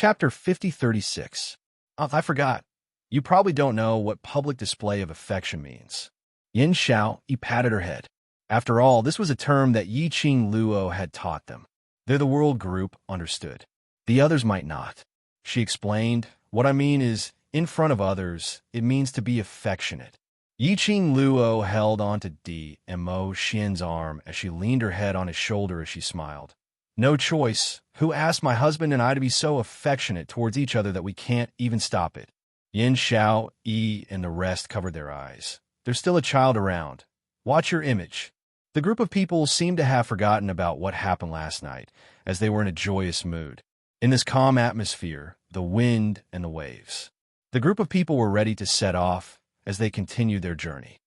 Chapter 5036. I forgot. You probably don't know what public display of affection means. Yin Xiao, he patted her head. After all, this was a term that Yi Qing Luo had taught them. They're the world group, understood. The others might not. She explained, what I mean is, in front of others, it means to be affectionate. Yi Qing Luo held onto Di and Mo Xian's arm as she leaned her head on his shoulder as she smiled. No choice. Who asked my husband and I to be so affectionate towards each other that we can't even stop it? Yin Xiao, Yi, and the rest covered their eyes. There's still a child around. Watch your image. The group of people seemed to have forgotten about what happened last night, as they were in a joyous mood. In this calm atmosphere, the wind and the waves. The group of people were ready to set off as they continued their journey.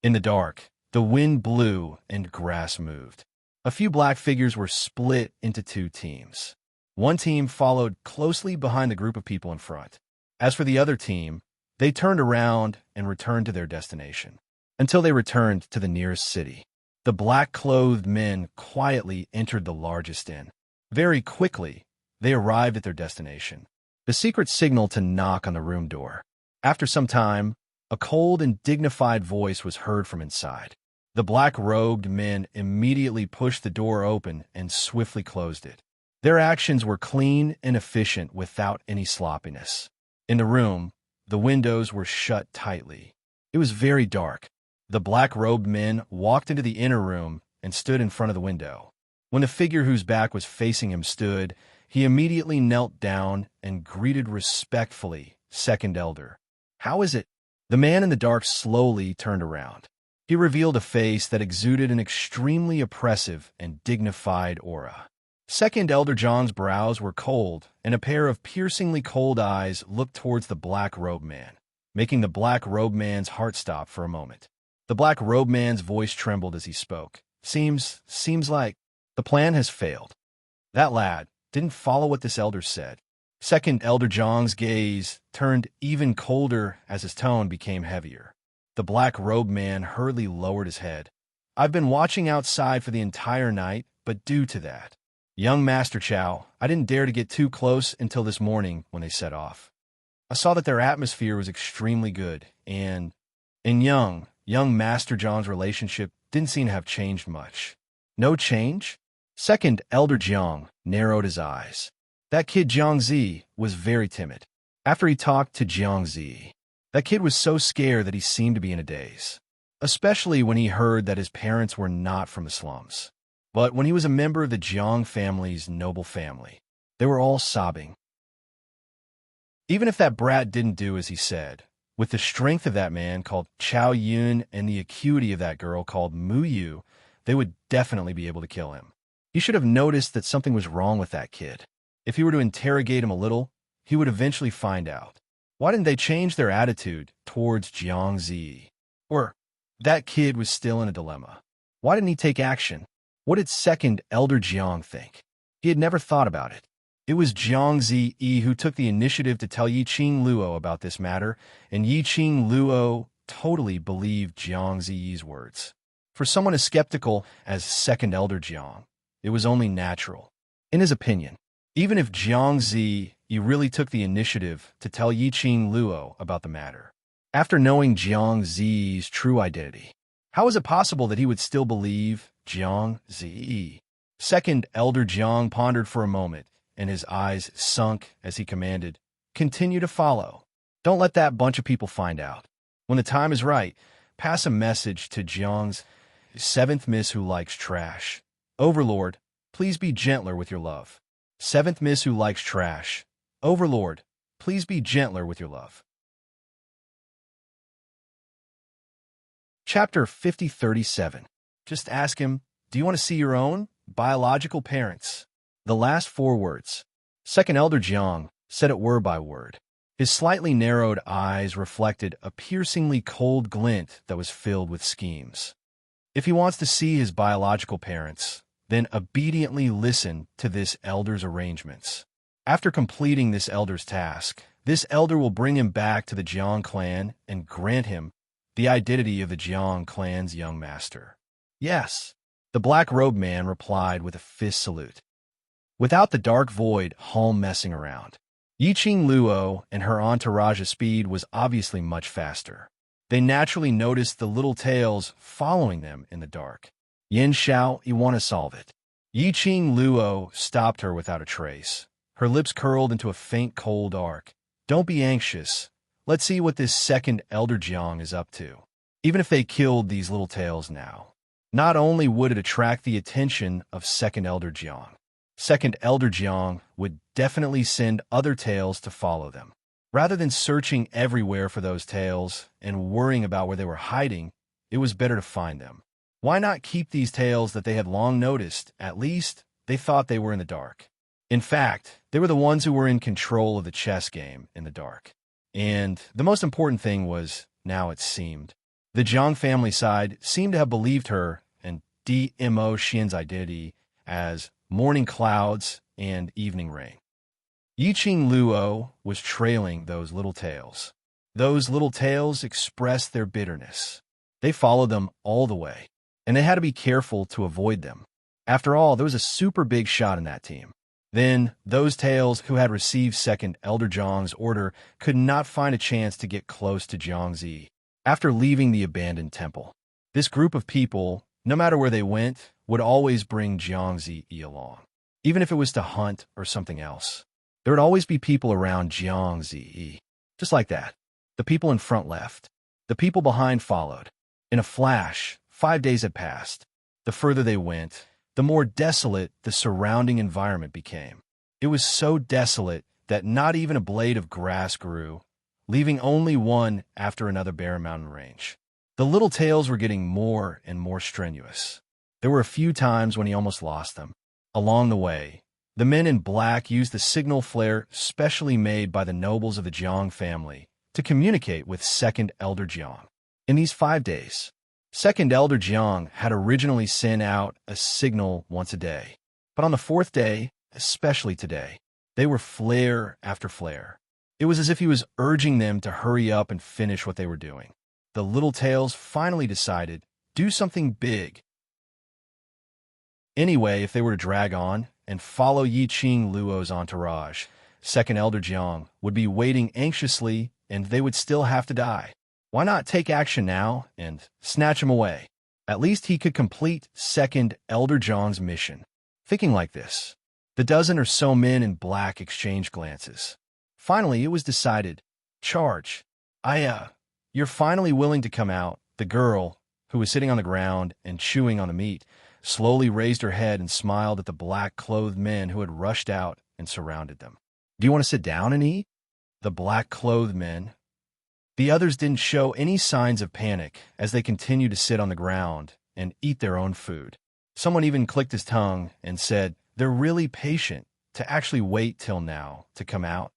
In the dark, the wind blew and grass moved. A few black figures were split into two teams. One team followed closely behind the group of people in front. As for the other team, they turned around and returned to their destination, until they returned to the nearest city. The black-clothed men quietly entered the largest inn. Very quickly, they arrived at their destination. The secret signal to knock on the room door. After some time, a cold and dignified voice was heard from inside. The black-robed men immediately pushed the door open and swiftly closed it. Their actions were clean and efficient without any sloppiness. In the room, the windows were shut tightly. It was very dark. The black-robed men walked into the inner room and stood in front of the window. When the figure whose back was facing him stood, he immediately knelt down and greeted respectfully, Second Elder. How is it? The man in the dark slowly turned around. He revealed a face that exuded an extremely oppressive and dignified aura. Second Elder John's brows were cold, and a pair of piercingly cold eyes looked towards the black-robed man, making the black-robed man's heart stop for a moment. The black-robed man's voice trembled as he spoke. Seems like the plan has failed. That lad didn't follow what this elder said. Second Elder John's gaze turned even colder as his tone became heavier. The black-robed man hurriedly lowered his head. I've been watching outside for the entire night, but due to that, young Master Chow, I didn't dare to get too close until this morning when they set off. I saw that their atmosphere was extremely good, and young Master John's relationship didn't seem to have changed much. No change? Second Elder Jiang narrowed his eyes. That kid Jiang Zi was very timid. After he talked to Jiang Zi, that kid was so scared that he seemed to be in a daze, especially when he heard that his parents were not from the slums, but when he was a member of the Jiang family's noble family. They were all sobbing. Even if that brat didn't do as he said, with the strength of that man called Chow Yun and the acuity of that girl called Mu Yu, they would definitely be able to kill him. He should have noticed that something was wrong with that kid. If he were to interrogate him a little, he would eventually find out. Why didn't they change their attitude towards Jiang Zi? Or, that kid was still in a dilemma. Why didn't he take action? What did Second Elder Jiang think? He had never thought about it. It was Jiang Zi who took the initiative to tell Yi Qing Luo about this matter, and Yi Qing Luo totally believed Jiang Zi's words. For someone as skeptical as Second Elder Jiang, it was only natural. In his opinion, even if Jiang Zi really took the initiative to tell Yi Qing Luo about the matter, after knowing Jiang Zi's true identity, how is it possible that he would still believe Jiang Zi? Second Elder Jiang pondered for a moment, and his eyes sunk as he commanded, "Continue to follow. Don't let that bunch of people find out. When the time is right, pass a message to Jiang's seventh miss who likes trash. Overlord, please be gentler with your love. Seventh miss who likes trash. Overlord, please be gentler with your love." Chapter 5037. Just ask him, do you want to see your own biological parents? The last four words. Second Elder Jiang said it word by word. His slightly narrowed eyes reflected a piercingly cold glint that was filled with schemes. If he wants to see his biological parents, then obediently listen to this elder's arrangements. After completing this elder's task, this elder will bring him back to the Jiang clan and grant him the identity of the Jiang clan's young master. Yes, the black-robed man replied with a fist salute. without the dark void hall messing around. Yiqing Luo and her entourage's speed was obviously much faster. They naturally noticed the little tails following them in the dark. Yin Xiao, you want to solve it. Yiqing Luo stopped her without a trace. Her lips curled into a faint cold arc. Don't be anxious. Let's see what this second Elder Jiang is up to. Even if they killed these little tails now, not only would it attract the attention of second Elder Jiang would definitely send other tails to follow them. Rather than searching everywhere for those tails and worrying about where they were hiding, it was better to find them. Why not keep these tails that they had long noticed? At least, they thought they were in the dark. In fact, they were the ones who were in control of the chess game in the dark. And the most important thing was, now it seemed, the Jiang family side seemed to have believed her and DMO Xian's identity as morning clouds and evening rain. Yiqing Luo was trailing those little tails. Those little tails expressed their bitterness. They followed them all the way, and they had to be careful to avoid them. After all, there was a super big shot in that team. Then, those tails who had received second Elder Jiang's order could not find a chance to get close to Jiangzi after leaving the abandoned temple. This group of people, no matter where they went, would always bring Jiangzi along, even if it was to hunt or something else. There would always be people around Jiangzi. Just like that. The people in front left. The people behind followed. In a flash, 5 days had passed. The further they went, the more desolate the surrounding environment became. It was so desolate that not even a blade of grass grew, leaving only one after another barren mountain range. The little tails were getting more and more strenuous. There were a few times when he almost lost them. Along the way, the men in black used the signal flare specially made by the nobles of the Jiang family to communicate with second Elder Jiang. In these 5 days, second Elder Jiang had originally sent out a signal once a day. But on the 4th day, especially today, they were flare after flare. It was as if he was urging them to hurry up and finish what they were doing. The little tails finally decided, do something big. Anyway, if they were to drag on and follow Yiqing Luo's entourage, second Elder Jiang would be waiting anxiously and they would still have to die. Why not take action now and snatch him away? At least he could complete second Elder Jiang's mission. Thinking like this, the dozen or so men in black exchanged glances. Finally, it was decided. Charge. You're finally willing to come out. The girl, who was sitting on the ground and chewing on the meat, slowly raised her head and smiled at the black-clothed men who had rushed out and surrounded them. Do you want to sit down and eat? The black-clothed men. The others didn't show any signs of panic as they continued to sit on the ground and eat their own food. Someone even clicked his tongue and said, they're really patient to actually wait till now to come out.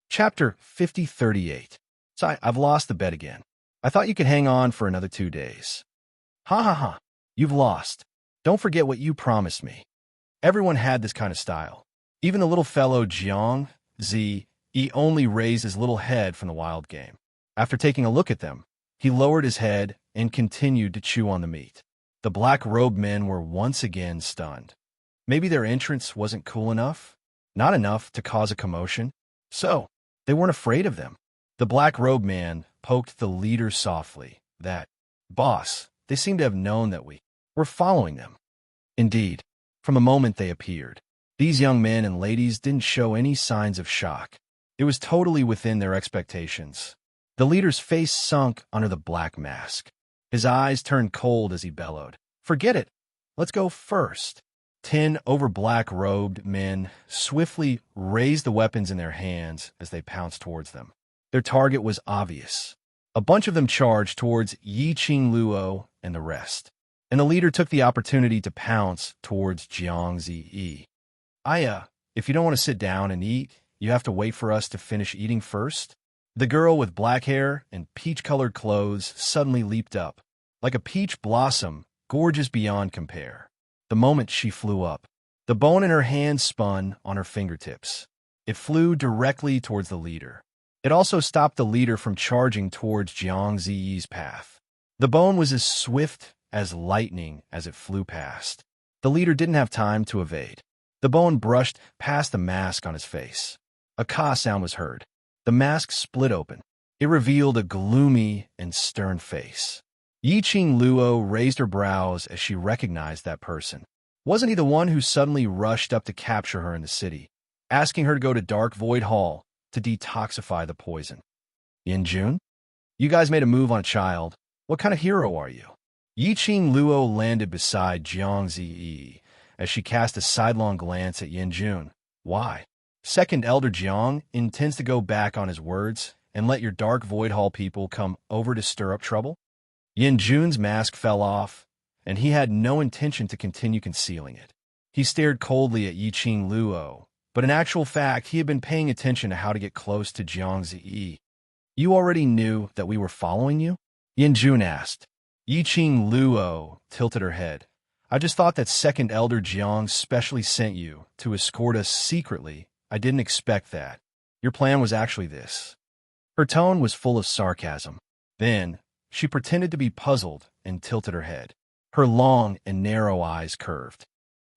Chapter 5038. So I've lost the bet again. I thought you could hang on for another 2 days. Ha ha ha. You've lost. Don't forget what you promised me. Everyone had this kind of style. Even the little fellow Jiang Zi, he only raised his little head from the wild game. After taking a look at them, he lowered his head and continued to chew on the meat. The black-robed men were once again stunned. Maybe their entrance wasn't cool enough? Not enough to cause a commotion? So, they weren't afraid of them. The black-robed man poked the leader softly. Boss, they seem to have known that we were following them. Indeed, from the moment they appeared, these young men and ladies didn't show any signs of shock. It was totally within their expectations. The leader's face sunk under the black mask. His eyes turned cold as he bellowed. Forget it. Let's go first. 10 over-black-robed men swiftly raised the weapons in their hands as they pounced towards them. Their target was obvious. A bunch of them charged towards Yiqing Luo and the rest, and the leader took the opportunity to pounce towards Jiangzi. If you don't want to sit down and eat, you have to wait for us to finish eating first? The girl with black hair and peach-colored clothes suddenly leaped up, like a peach blossom, gorgeous beyond compare. The moment she flew up, the bone in her hand spun on her fingertips. It flew directly towards the leader. It also stopped the leader from charging towards Jiangzi's path. The bone was as swift as lightning as it flew past. The leader didn't have time to evade. The bone brushed past the mask on his face. A caw sound was heard. The mask split open. It revealed a gloomy and stern face. Yiqing Luo raised her brows as she recognized that person. Wasn't he the one who suddenly rushed up to capture her in the city, asking her to go to Dark Void Hall to detoxify the poison? Yanjun? You guys made a move on a child. What kind of hero are you? Yiqing Luo landed beside Jiang Ziyi as she cast a sidelong glance at Yanjun. Why? Second Elder Jiang intends to go back on his words and let your Dark Void Hall people come over to stir up trouble? Yanjun's mask fell off, and he had no intention to continue concealing it. He stared coldly at Yiqing Luo, but in actual fact, he had been paying attention to how to get close to Jiang Ziyi. You already knew that we were following you? Yanjun asked. Yiqing Luo tilted her head. I just thought that Second Elder Jiang specially sent you to escort us secretly. I didn't expect that. Your plan was actually this. Her tone was full of sarcasm. Then, she pretended to be puzzled and tilted her head. Her long and narrow eyes curved.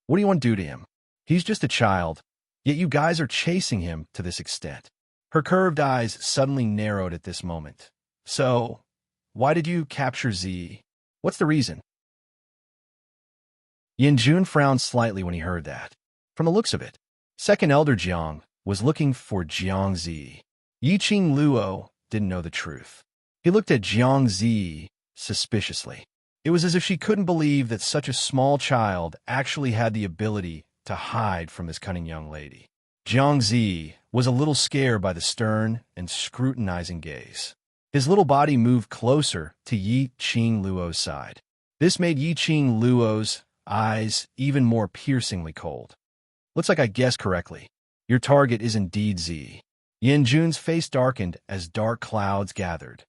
What do you want to do to him? He's just a child, yet you guys are chasing him to this extent. Her curved eyes suddenly narrowed at this moment. So, why did you capture Z? What's the reason? Yanjun frowned slightly when he heard that. From the looks of it, Second Elder Jiang was looking for Jiang Zi. Yiqing Luo didn't know the truth. He looked at Jiang Zi suspiciously. It was as if she couldn't believe that such a small child actually had the ability to hide from this cunning young lady. Jiang Zi was a little scared by the stern and scrutinizing gaze. His little body moved closer to Yiqing Luo's side. This made Yiqing Luo's eyes even more piercingly cold. Looks like I guessed correctly. Your target is indeed Z. Yanjun's face darkened as dark clouds gathered.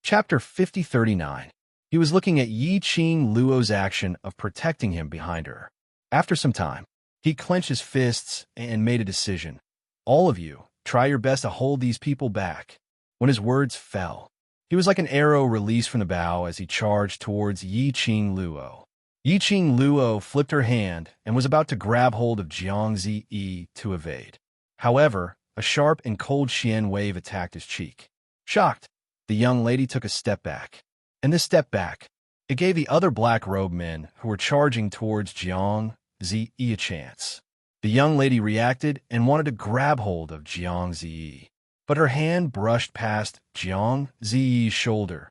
Chapter 5039. He was looking at Yiqing Luo's action of protecting him behind her. After some time, he clenched his fists and made a decision. All of you, try your best to hold these people back. When his words fell, he was like an arrow released from the bow as he charged towards Yiqing Luo. Yiqing Luo flipped her hand and was about to grab hold of Jiang Ziyi to evade. However, a sharp and cold Xian wave attacked his cheek. Shocked, the young lady took a step back. And this step back, it gave the other black-robed men who were charging towards Jiang Ziyi a chance. The young lady reacted and wanted to grab hold of Jiang Ziyi, but her hand brushed past Jiang Ziyi's shoulder.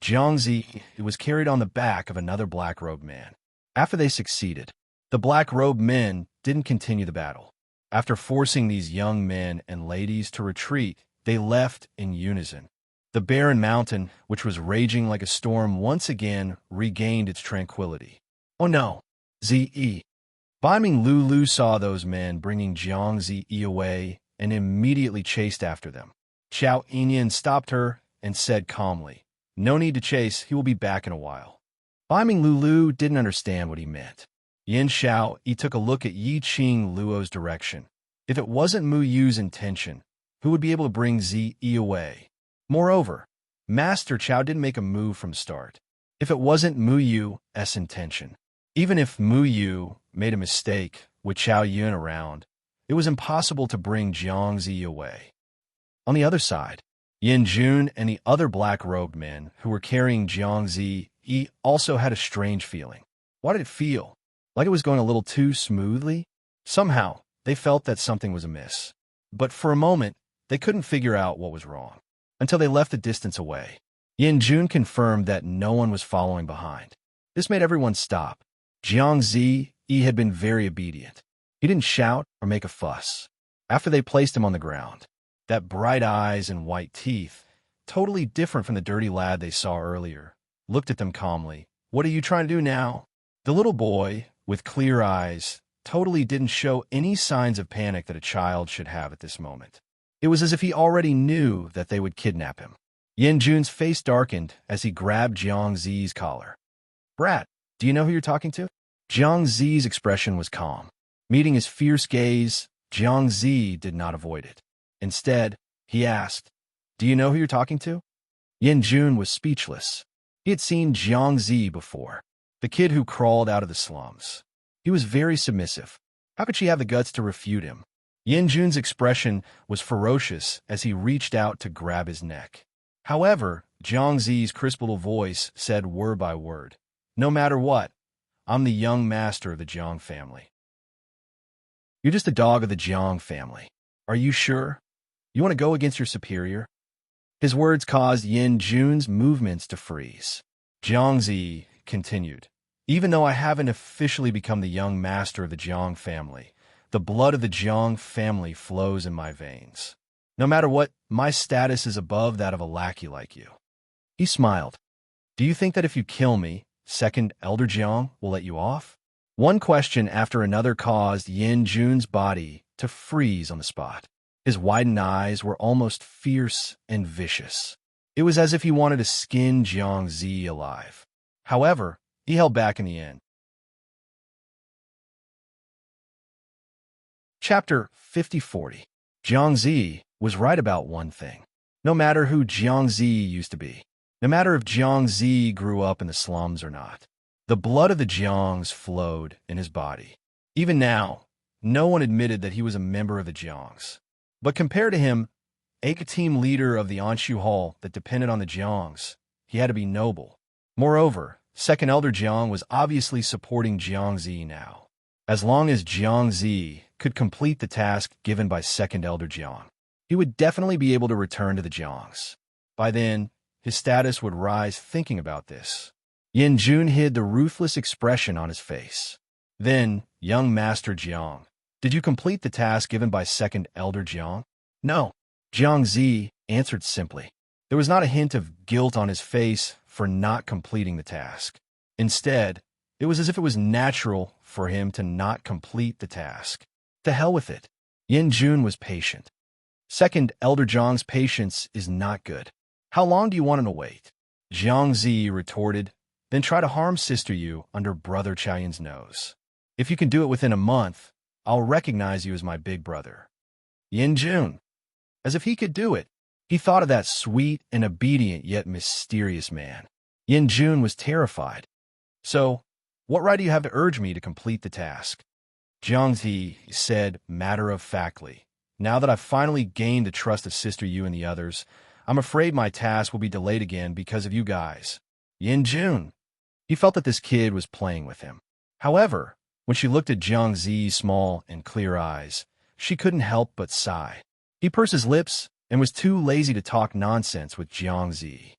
Jiang Ziyi was carried on the back of another black-robed man. After they succeeded, the black-robed men didn't continue the battle. After forcing these young men and ladies to retreat, they left in unison. The barren mountain, which was raging like a storm, once again regained its tranquility. Oh no, Ziyi. Biming Lulu saw those men bringing Jiang Ziyi away and immediately chased after them. Xiao Yinyan stopped her and said calmly, no need to chase, he will be back in a while. Biming Lulu didn't understand what he meant. Yin Xiao Yi took a look at Yiqing Luo's direction. If it wasn't Mu Yu's intention, who would be able to bring Ziyi away? Moreover, Master Qiao didn't make a move from start. If it wasn't Mu Yu's intention, even if Mu Yu made a mistake with Qiao Yun around, it was impossible to bring Jiang Ziyi away. On the other side, Yanjun and the other black-robed men who were carrying Jiang Ziyi also had a strange feeling. Why did it feel? Like it was going a little too smoothly? Somehow, they felt that something was amiss. But for a moment, they couldn't figure out what was wrong, until they left a distance away. Yanjun confirmed that no one was following behind. This made everyone stop. Jiang Ziyi had been very obedient. He didn't shout or make a fuss. After they placed him on the ground, that bright eyes and white teeth, totally different from the dirty lad they saw earlier, looked at them calmly. What are you trying to do now? The little boy, with clear eyes, totally didn't show any signs of panic that a child should have at this moment. It was as if he already knew that they would kidnap him. Yanjun's face darkened as he grabbed Jiang Ziyi's collar. Brat, do you know who you're talking to? Jiang Ziyi's expression was calm. Meeting his fierce gaze, Jiang Ziyi did not avoid it. Instead, he asked, do you know who you're talking to? Yin Jun was speechless. He had seen Jiang Zi before, the kid who crawled out of the slums. He was very submissive. How could she have the guts to refute him? Yin Jun's expression was ferocious as he reached out to grab his neck. However, Jiang Zi's crisp little voice said word by word, "No matter what, I'm the young master of the Jiang family." "You're just a dog of the Jiang family. Are you sure? You want to go against your superior?" His words caused Yin Jun's movements to freeze. Jiang Zi continued, "Even though I haven't officially become the young master of the Jiang family, the blood of the Jiang family flows in my veins. No matter what, my status is above that of a lackey like you." He smiled. "Do you think that if you kill me, second Elder Jiang will let you off?" One question after another caused Yin Jun's body to freeze on the spot. His widened eyes were almost fierce and vicious. It was as if he wanted to skin Jiang Zi alive. However, he held back in the end. Chapter 5040. Jiang Zi was right about one thing. No matter who Jiang Zi used to be, no matter if Jiang Zi grew up in the slums or not, the blood of the Jiangs flowed in his body. Even now, no one admitted that he was a member of the Jiangs. But compared to him, a team leader of the Anshu Hall that depended on the Jiangs, he had to be noble. Moreover, second Elder Jiang was obviously supporting Jiang Zi now. As long as Jiang Zi could complete the task given by second Elder Jiang, he would definitely be able to return to the Jiangs. By then, his status would rise thinking about this. Yin Jun hid the ruthless expression on his face. Then, young Master Jiang, did you complete the task given by second Elder Jiang? No. Jiang Zi answered simply. There was not a hint of guilt on his face for not completing the task. Instead, it was as if it was natural for him to not complete the task. To hell with it. Yin Jun was patient. Second Elder Jiang's patience is not good. How long do you want him to wait? Jiang Zi retorted, then try to harm Sister Yu under Brother Chaoyin's nose. If you can do it within a month, I'll recognize you as my big brother. Yin Jun. As if he could do it. He thought of that sweet and obedient yet mysterious man. Yin Jun was terrified. So, what right do you have to urge me to complete the task? Jiang Zi said matter-of-factly, now that I've finally gained the trust of Sister Yu and the others, I'm afraid my task will be delayed again because of you guys. Yin Jun. He felt that this kid was playing with him. However, when she looked at Jiang Zi's small and clear eyes, she couldn't help but sigh. He pursed his lips and was too lazy to talk nonsense with Jiang Zi.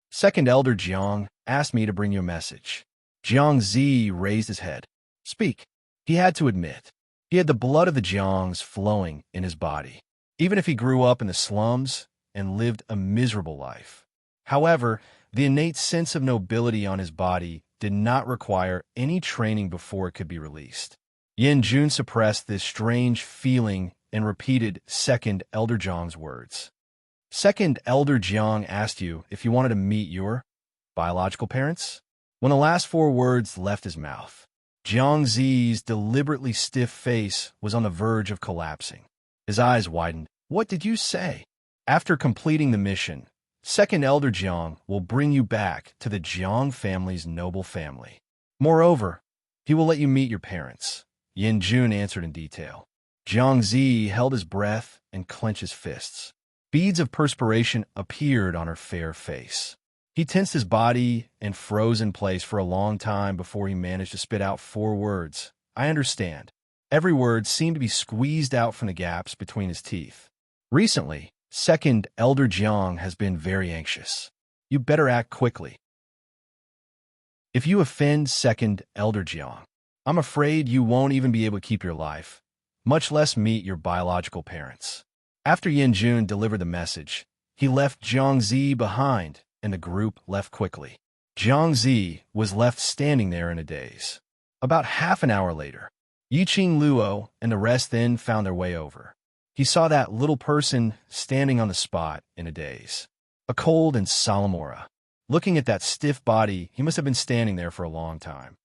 Second Elder Jiang asked me to bring you a message. Jiang Zi raised his head. Speak. He had to admit, he had the blood of the Jiangs flowing in his body, even if he grew up in the slums and lived a miserable life. However, the innate sense of nobility on his body did not require any training before it could be released. Yin Jun suppressed this strange feeling and repeated second Elder Jiang's words. Second Elder Jiang asked you if you wanted to meet your biological parents? When the last four words left his mouth, Jiang Zi's deliberately stiff face was on the verge of collapsing. His eyes widened. What did you say? After completing the mission, second Elder Jiang will bring you back to the Jiang family's noble family. Moreover, he will let you meet your parents. Yin Jun answered in detail. Jiang Zi held his breath and clenched his fists. Beads of perspiration appeared on her fair face. He tensed his body and froze in place for a long time before he managed to spit out four words. I understand. Every word seemed to be squeezed out from the gaps between his teeth. Recently, second Elder Jiang has been very anxious. You better act quickly. If you offend second Elder Jiang, I'm afraid you won't even be able to keep your life, much less meet your biological parents. After Yin Jun delivered the message, he left Jiang Zi behind, and the group left quickly. Jiang Zi was left standing there in a daze. About half an hour later, Yiqing Luo and the rest then found their way over. He saw that little person standing on the spot in a daze. A cold and solemn aura. Looking at that stiff body, he must have been standing there for a long time.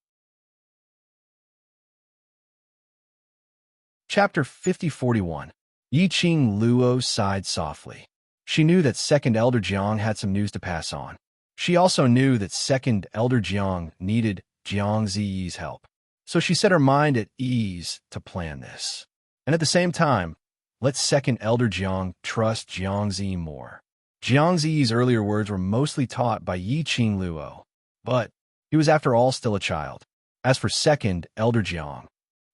Chapter 5041. Yiqing Luo sighed softly. She knew that Second Elder Jiang had some news to pass on. She also knew that Second Elder Jiang needed Jiang Ziyi's help. So she set her mind at ease to plan this. And at the same time, let Second Elder Jiang trust Jiang Ziyi more. Jiang Ziyi's earlier words were mostly taught by Yiqing Luo, but he was after all still a child. As for Second Elder Jiang,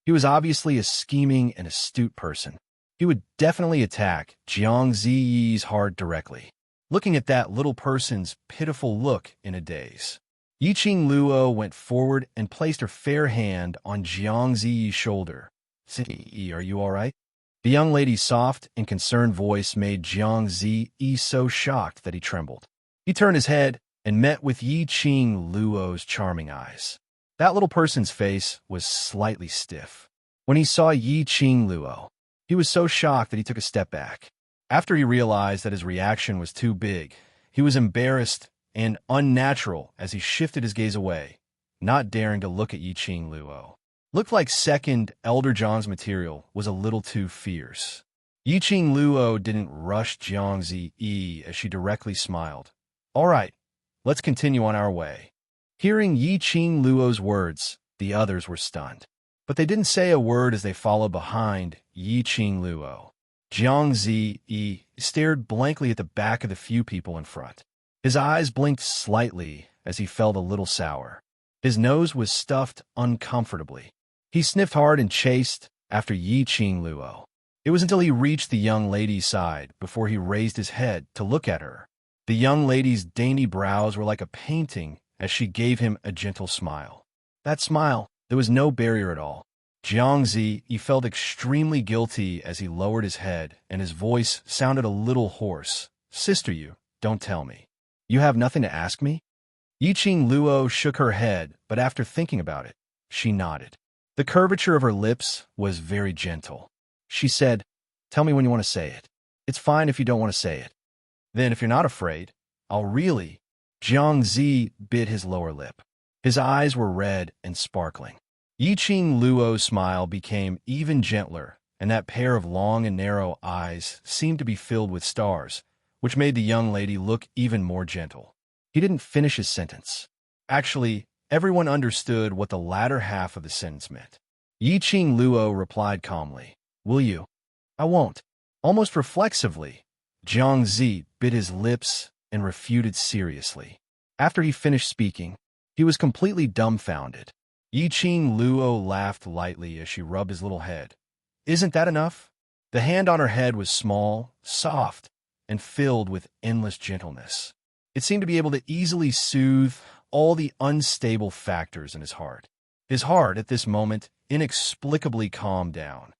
he was obviously a scheming and astute person. He would definitely attack Jiang Ziyi's heart directly. Looking at that little person's pitiful look in a daze, Yiqing Luo went forward and placed her fair hand on Jiang Ziyi's shoulder. "Ziyi, are you all right?" The young lady's soft and concerned voice made Jiang Ziyi so shocked that he trembled. He turned his head and met with Yiqing Luo's charming eyes. That little person's face was slightly stiff. When he saw Yiqing Luo, he was so shocked that he took a step back. After he realized that his reaction was too big, he was embarrassed and unnatural as he shifted his gaze away, not daring to look at Yiqing Luo. Looked like Second Elder Jiang's material was a little too fierce. Yiqing Luo didn't rush Jiang Ziyi as she directly smiled. "All right, let's continue on our way." Hearing Yiqing Luo's words, the others were stunned. But they didn't say a word as they followed behind Yiqing Luo. Jiang Ziyi stared blankly at the back of the few people in front. His eyes blinked slightly as he felt a little sour. His nose was stuffed uncomfortably. He sniffed hard and chased after Yiqing Luo. It was until he reached the young lady's side before he raised his head to look at her. The young lady's dainty brows were like a painting as she gave him a gentle smile. That smile, there was no barrier at all. Jiang Ziyi felt extremely guilty as he lowered his head, and his voice sounded a little hoarse. "Sister, you don't tell me. You have nothing to ask me?" Yiqing Luo shook her head, but after thinking about it, she nodded. The curvature of her lips was very gentle. She said, "Tell me when you want to say it. It's fine if you don't want to say it. Then, if you're not afraid, I'll really—" Jiang Ziyi bit his lower lip. His eyes were red and sparkling. Yiqing Luo's smile became even gentler, and that pair of long and narrow eyes seemed to be filled with stars, which made the young lady look even more gentle. He didn't finish his sentence. Actually, everyone understood what the latter half of the sentence meant. Yiqing Luo replied calmly, "Will you?" "I won't." Almost reflexively, Jiang Ziyi bit his lips and refuted seriously. After he finished speaking, he was completely dumbfounded. Yiqing Luo laughed lightly as she rubbed his little head. "Isn't that enough?" The hand on her head was small, soft, and filled with endless gentleness. It seemed to be able to easily soothe all the unstable factors in his heart. His heart, at this moment, inexplicably calmed down.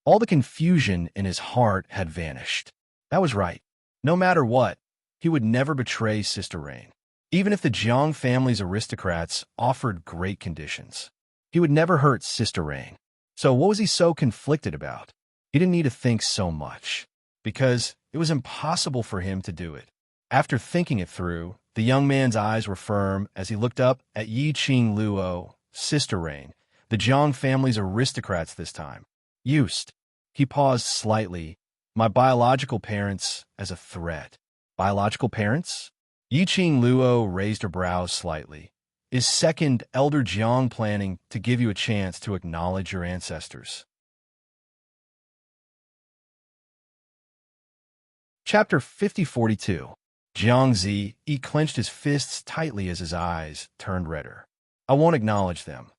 All the confusion in his heart had vanished. That was right. No matter what, he would never betray Sister Rain. Even if the Jiang family's aristocrats offered great conditions, he would never hurt Sister Rain. So what was he so conflicted about? He didn't need to think so much, because it was impossible for him to do it. After thinking it through, the young man's eyes were firm as he looked up at Yiqing Luo, Sister Rain, the Jiang family's aristocrats this time. Used. He paused slightly. "My biological parents as a threat." "Biological parents?" Yiqing Luo raised her brows slightly. "Is Second Elder Jiang planning to give you a chance to acknowledge your ancestors?" Chapter 5042. Jiang Ziyi clenched his fists tightly as his eyes turned redder. "I won't acknowledge them.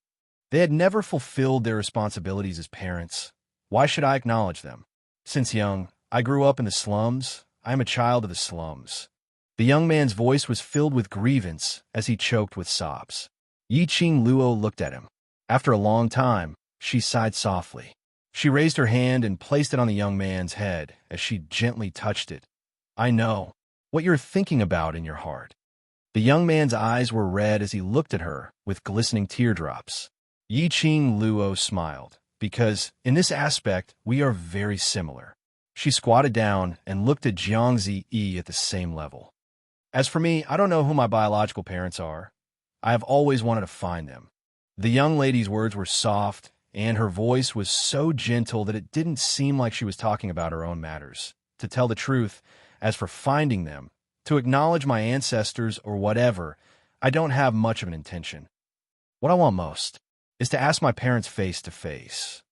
They had never fulfilled their responsibilities as parents. Why should I acknowledge them? Since young, I grew up in the slums. I am a child of the slums." The young man's voice was filled with grievance as he choked with sobs. Yiqing Luo looked at him. After a long time, she sighed softly. She raised her hand and placed it on the young man's head as she gently touched it. "I know what you're thinking about in your heart." The young man's eyes were red as he looked at her with glistening teardrops. Yiqing Luo smiled, because in this aspect we are very similar. She squatted down and looked at Jiang Ziyi at the same level. "As for me, I don't know who my biological parents are. I have always wanted to find them." The young lady's words were soft, and her voice was so gentle that it didn't seem like she was talking about her own matters. to tell the truth. As for finding them, to acknowledge my ancestors or whatever, I don't have much of an intention. What I want most is to ask my parents face to face.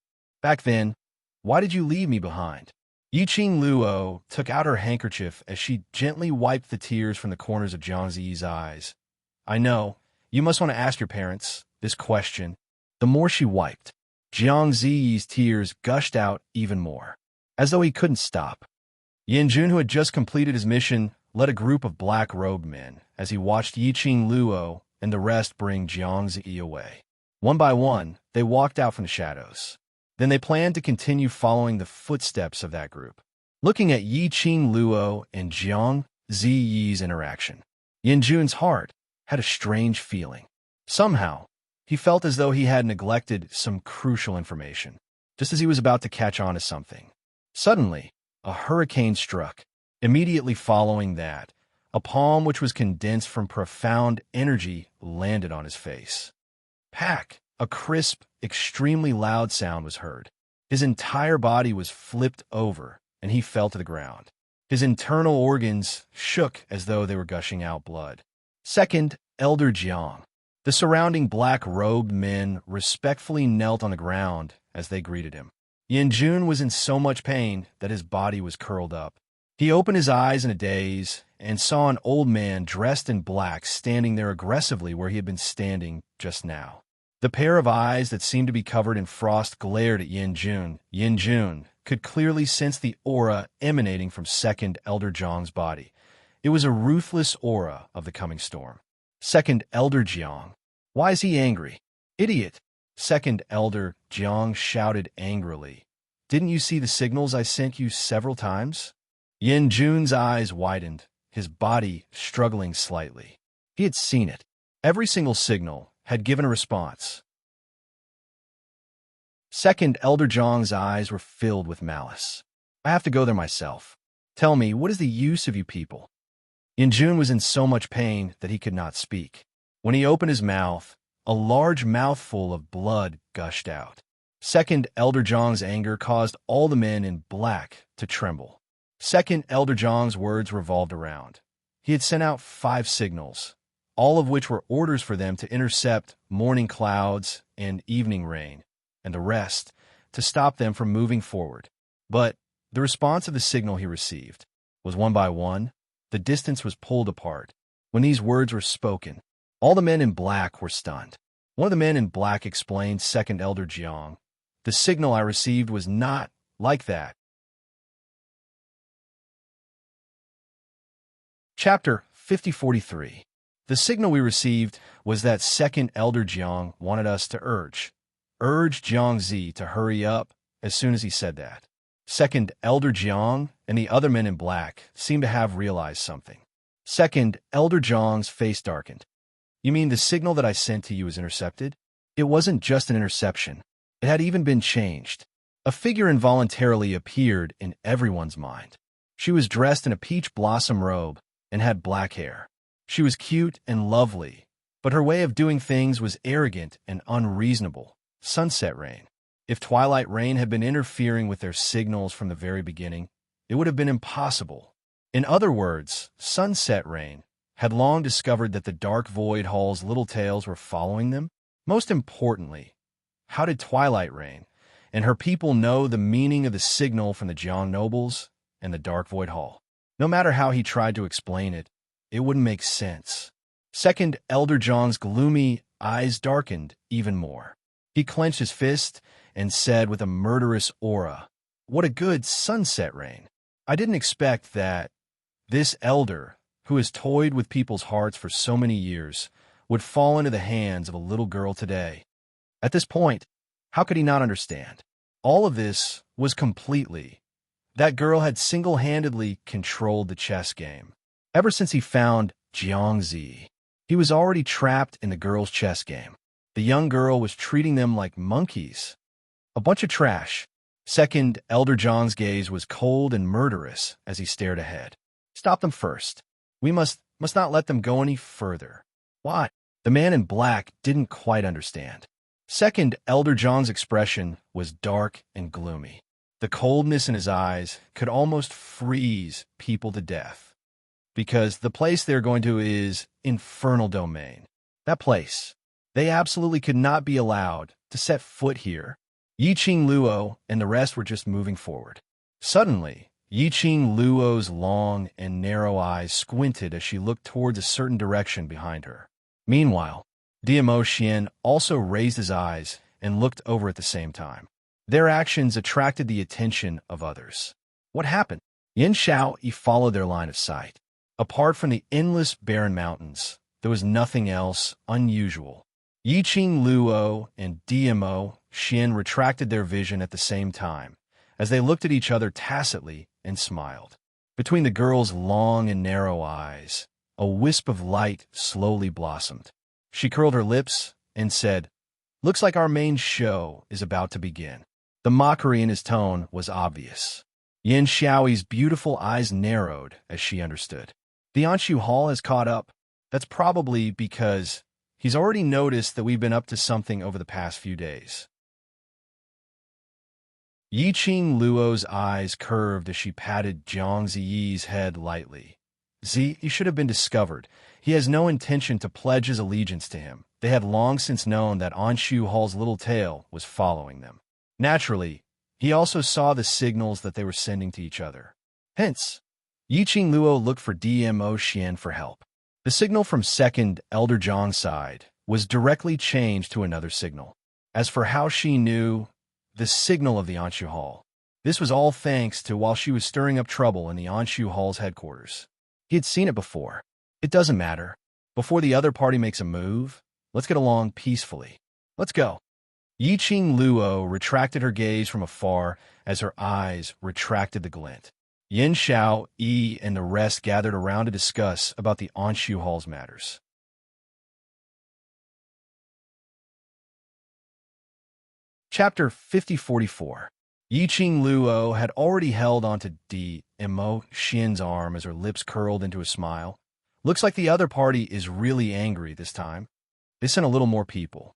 Back then, why did you leave me behind? Yiqing Luo took out her handkerchief as she gently wiped the tears from the corners of Jiang Ziyi's eyes. I know, you must want to ask your parents this question. The more she wiped, Jiang Ziyi's tears gushed out even more, as though he couldn't stop. Yin Jun, who had just completed his mission, led a group of black-robed men as he watched Yiqing Luo and the rest bring Jiang Ziyi away. One by one, they walked out from the shadows. Then they planned to continue following the footsteps of that group. Looking at Yiqing Luo and Jiang Ziyi's interaction, Yin Jun's heart had a strange feeling. Somehow, he felt as though he had neglected some crucial information, just as he was about to catch on to something. Suddenly, a hurricane struck. Immediately following that, a palm which was condensed from profound energy landed on his face. Pack! A crisp, extremely loud sound was heard. His entire body was flipped over, and he fell to the ground. His internal organs shook as though they were gushing out blood. Second, Elder Jiang. The surrounding black-robed men respectfully knelt on the ground as they greeted him. Yin Jun was in so much pain that his body was curled up. He opened his eyes in a daze and saw an old man dressed in black standing there aggressively where he had been standing just now. The pair of eyes that seemed to be covered in frost glared at Yin Jun. Yin Jun could clearly sense the aura emanating from Second Elder Jiang's body. It was a ruthless aura of the coming storm. Second Elder Jiang. Why is he angry? Idiot! Second Elder Jiang shouted angrily. Didn't you see the signals I sent you several times? Yin Jun's eyes widened, his body struggling slightly. He had seen it. Every single signal had given a response. Second Elder Jiang's eyes were filled with malice. I have to go there myself. Tell me, what is the use of you people? Yin Jun was in so much pain that he could not speak. When he opened his mouth, a large mouthful of blood gushed out. Second Elder Jiang's anger caused all the men in black to tremble. Second Elder Jiang's words revolved around. He had sent out 5 signals, all of which were orders for them to intercept morning clouds and evening rain, and the rest to stop them from moving forward. But the response of the signal he received was one by one. The distance was pulled apart. When these words were spoken, all the men in black were stunned. One of the men in black explained, Second Elder Jiang, the signal I received was not like that. Chapter 5043. The signal we received was that Second Elder Jiang wanted us to urge Jiang Zi to hurry up as soon as he said that. Second Elder Jiang and the other men in black seemed to have realized something. Second Elder Jiang's face darkened. You mean the signal that I sent to you was intercepted? It wasn't just an interception. It had even been changed. A figure involuntarily appeared in everyone's mind. She was dressed in a peach blossom robe and had black hair. She was cute and lovely, but her way of doing things was arrogant and unreasonable. Sunset Rain. If Twilight Rain had been interfering with their signals from the very beginning, it would have been impossible. In other words, Sunset Rain had long discovered that the Dark Void Hall's little tails were following them. Most importantly, how did Twilight Rain and her people know the meaning of the signal from the Jiang nobles and the Dark Void Hall? No matter how he tried to explain it, it wouldn't make sense. Second Elder Jiang's gloomy eyes darkened even more. He clenched his fist and said with a murderous aura, "What a good Sunset Rain. I didn't expect that this elder, who has toyed with people's hearts for so many years, would fall into the hands of a little girl today." At this point, how could he not understand? All of this was completely. That girl had single-handedly controlled the chess game. Ever since he found Jiang Zi, he was already trapped in the girl's chess game. The young girl was treating them like monkeys. A bunch of trash. Second Elder Jiang's gaze was cold and murderous as he stared ahead. Stop them first. We must not let them go any further. Why? The man in black didn't quite understand. Second Elder Jiang's expression was dark and gloomy. The coldness in his eyes could almost freeze people to death. Because the place they're going to is Infernal Domain. That place. They absolutely could not be allowed to set foot here. Yiqing Luo and the rest were just moving forward. Suddenly, Yiqing Luo's long and narrow eyes squinted as she looked towards a certain direction behind her. Meanwhile, Diamo Xian also raised his eyes and looked over at the same time. Their actions attracted the attention of others. What happened? Yin Xiao Yi followed their line of sight. Apart from the endless barren mountains, there was nothing else unusual. Yiqing Luo and Diamo Xian retracted their vision at the same time, as they looked at each other tacitly and smiled. Between the girl's long and narrow eyes, a wisp of light slowly blossomed. She curled her lips and said, "Looks like our main show is about to begin." The mockery in his tone was obvious. Yin Xiaoyi's beautiful eyes narrowed as she understood. The Anshu Hall has caught up. That's probably because he's already noticed that we've been up to something over the past few days. Yiqing Luo's eyes curved as she patted Jiang Ziyi's head lightly. Ziyi should have been discovered. He has no intention to pledge his allegiance to him. They had long since known that Anshu Hall's little tail was following them. Naturally, he also saw the signals that they were sending to each other. Hence, Yiqing Luo looked for Diamo Xian for help. The signal from second Elder Jiang's side was directly changed to another signal. As for how she knew the signal of the Anshu Hall, this was all thanks to while she was stirring up trouble in the Anshu Hall's headquarters. He had seen it before. It doesn't matter. Before the other party makes a move, let's get along peacefully. Let's go. Yiqing Luo retracted her gaze from afar as her eyes retracted the glint. Yin Xiao, Yi, and the rest gathered around to discuss about the Anshu Hall's matters. Chapter 5044. Yiqing Luo had already held onto Diamo Xian's arm as her lips curled into a smile. Looks like the other party is really angry this time. They sent a little more people.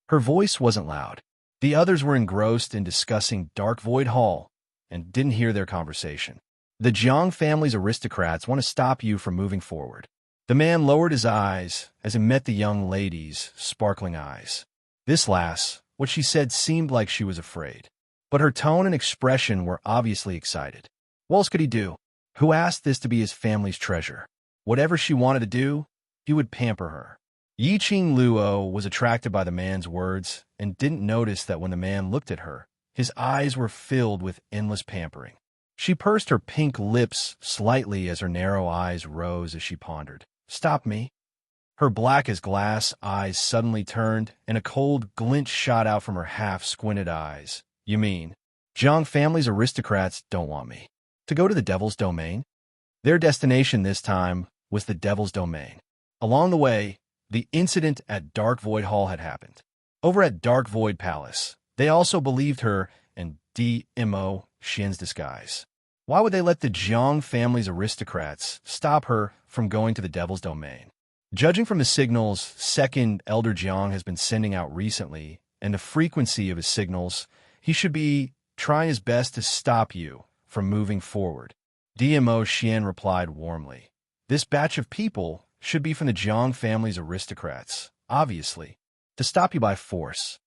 Her voice wasn't loud. The others were engrossed in discussing Dark Void Hall and didn't hear their conversation. The Jiang family's aristocrats want to stop you from moving forward. The man lowered his eyes as he met the young lady's sparkling eyes. This last, what she said seemed like she was afraid. But her tone and expression were obviously excited. What else could he do? Who asked this to be his family's treasure? Whatever she wanted to do, he would pamper her. Yiqing Luo was attracted by the man's words and didn't notice that when the man looked at her, his eyes were filled with endless pampering. She pursed her pink lips slightly as her narrow eyes rose as she pondered. Stop me. Her black as glass eyes suddenly turned, and a cold glint shot out from her half-squinted eyes. You mean, Jiang family's aristocrats don't want me to go to the Devil's Domain? Their destination this time was the Devil's Domain. Along the way, the incident at Dark Void Hall had happened. Over at Dark Void Palace, they also believed her in Diamo Xian's disguise. Why would they let the Jiang family's aristocrats stop her from going to the Devil's Domain? Judging from the signals second Elder Jiang has been sending out recently and the frequency of his signals, he should be trying his best to stop you from moving forward. Diamo Xian replied warmly. This batch of people should be from the Jiang family's aristocrats, obviously, to stop you by force.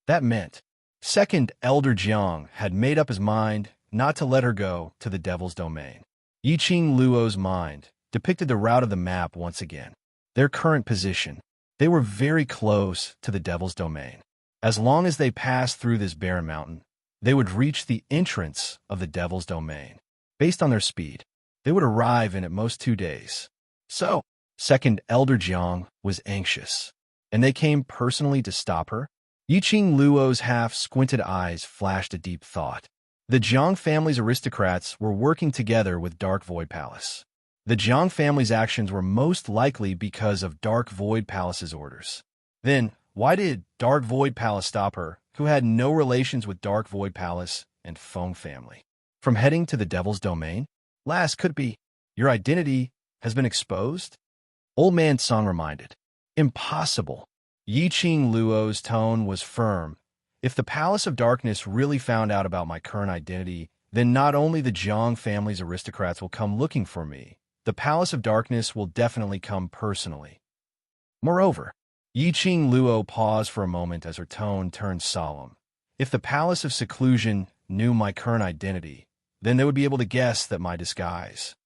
That meant second Elder Jiang had made up his mind not to let her go to the Devil's Domain. Yiqing Luo's mind depicted the route of the map once again. Their current position. They were very close to the Devil's Domain. As long as they passed through this barren mountain, they would reach the entrance of the Devil's Domain. Based on their speed, they would arrive in at most 2 days. So, second Elder Jiang was anxious, and they came personally to stop her. Yiqing Luo's half-squinted eyes flashed a deep thought. The Jiang family's aristocrats were working together with Dark Void Palace. The Jiang family's actions were most likely because of Dark Void Palace's orders. Then, why did Dark Void Palace stop her, who had no relations with Dark Void Palace and Feng family, from heading to the Devil's Domain? Last could be, your identity has been exposed? Old Man Song reminded. Impossible. Yiqing Luo's tone was firm, If the Palace of Darkness really found out about my current identity, then not only the Jiang family's aristocrats will come looking for me, the Palace of Darkness will definitely come personally. Moreover, Yiqing Luo paused for a moment as her tone turned solemn. If the Palace of Seclusion knew my current identity, then they would be able to guess that my disguise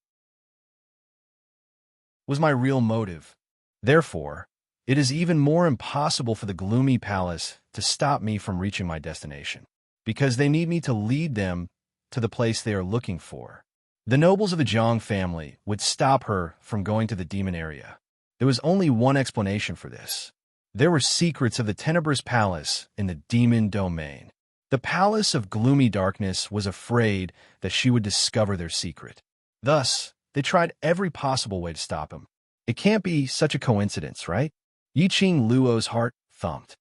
was my real motive. Therefore, it is even more impossible for the gloomy palace to stop me from reaching my destination, because they need me to lead them to the place they are looking for. The nobles of the Jiang family would stop her from going to the demon area. There was only one explanation for this. There were secrets of the Tenebrous Palace in the demon domain. The Palace of Gloomy Darkness was afraid that she would discover their secret. Thus, they tried every possible way to stop him. It can't be such a coincidence, right? Yiqing Luo's heart thumped.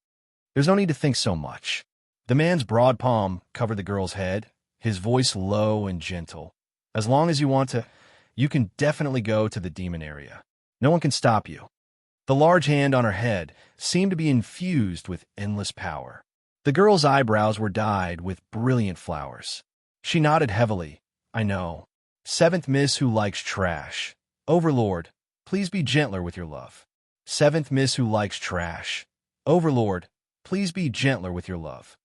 There's no need to think so much. The man's broad palm covered the girl's head, his voice low and gentle. As long as you want to, you can definitely go to the demon area. No one can stop you. The large hand on her head seemed to be infused with endless power. The girl's eyebrows were dyed with brilliant flowers. She nodded heavily. I know. Seventh Miss who likes trash. Overlord, please be gentler with your love. Seventh Miss who likes trash. Overlord, please be gentler with your love.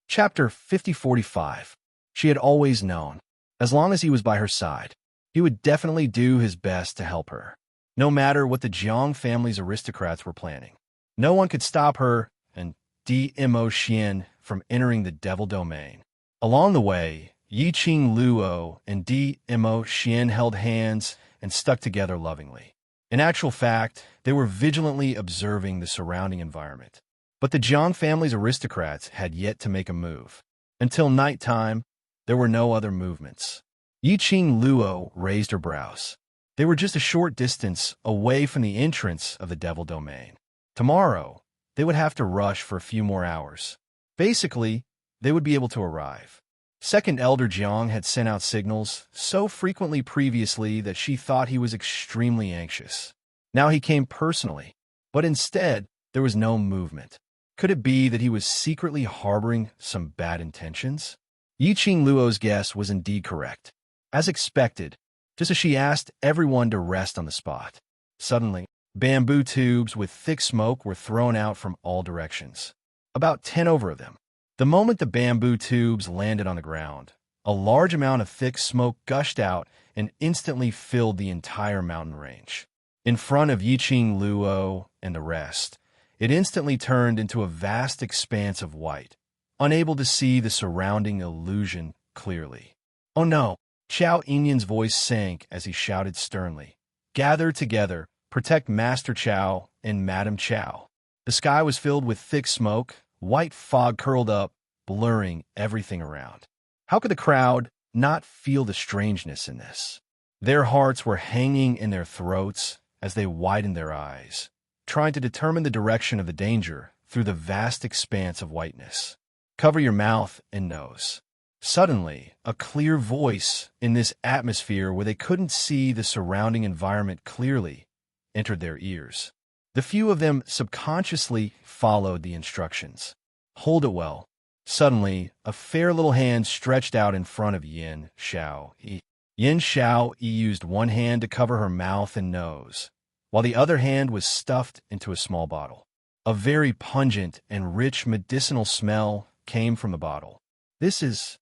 Chapter 5045. She had always known. As long as he was by her side, he would definitely do his best to help her. No matter what the Jiang family's aristocrats were planning. No one could stop her and Dmo Xian from entering the devil domain. Along the way, Yiqing Luo and Dmo Xian held hands and stuck together lovingly. In actual fact, they were vigilantly observing the surrounding environment. But the Jiang family's aristocrats had yet to make a move. Until nighttime, there were no other movements. Yiqing Luo raised her brows. They were just a short distance away from the entrance of the devil domain. Tomorrow, they would have to rush for a few more hours. Basically, they would be able to arrive. Second Elder Jiang had sent out signals so frequently previously that she thought he was extremely anxious. Now he came personally, but instead, there was no movement. Could it be that he was secretly harboring some bad intentions? Yiqing Luo's guess was indeed correct. As expected, just as she asked everyone to rest on the spot. Suddenly, bamboo tubes with thick smoke were thrown out from all directions. About 10 over of them. The moment the bamboo tubes landed on the ground, a large amount of thick smoke gushed out and instantly filled the entire mountain range. In front of Yiqing Luo and the rest, it instantly turned into a vast expanse of white, unable to see the surrounding illusion clearly. Oh no! Qiao Yinyan's voice sank as he shouted sternly. Gather together, protect Master Qiao and Madam Qiao. The sky was filled with thick smoke, white fog curled up, blurring everything around. How could the crowd not feel the strangeness in this? Their hearts were hanging in their throats as they widened their eyes, trying to determine the direction of the danger through the vast expanse of whiteness. Cover your mouth and nose. Suddenly, a clear voice in this atmosphere where they couldn't see the surrounding environment clearly entered their ears. The few of them subconsciously followed the instructions. Hold it well. Suddenly, a fair little hand stretched out in front of Yin Xiao Yi. Yin Xiao Yi used one hand to cover her mouth and nose, while the other hand was stuffed into a small bottle. A very pungent and rich medicinal smell came from the bottle. This is...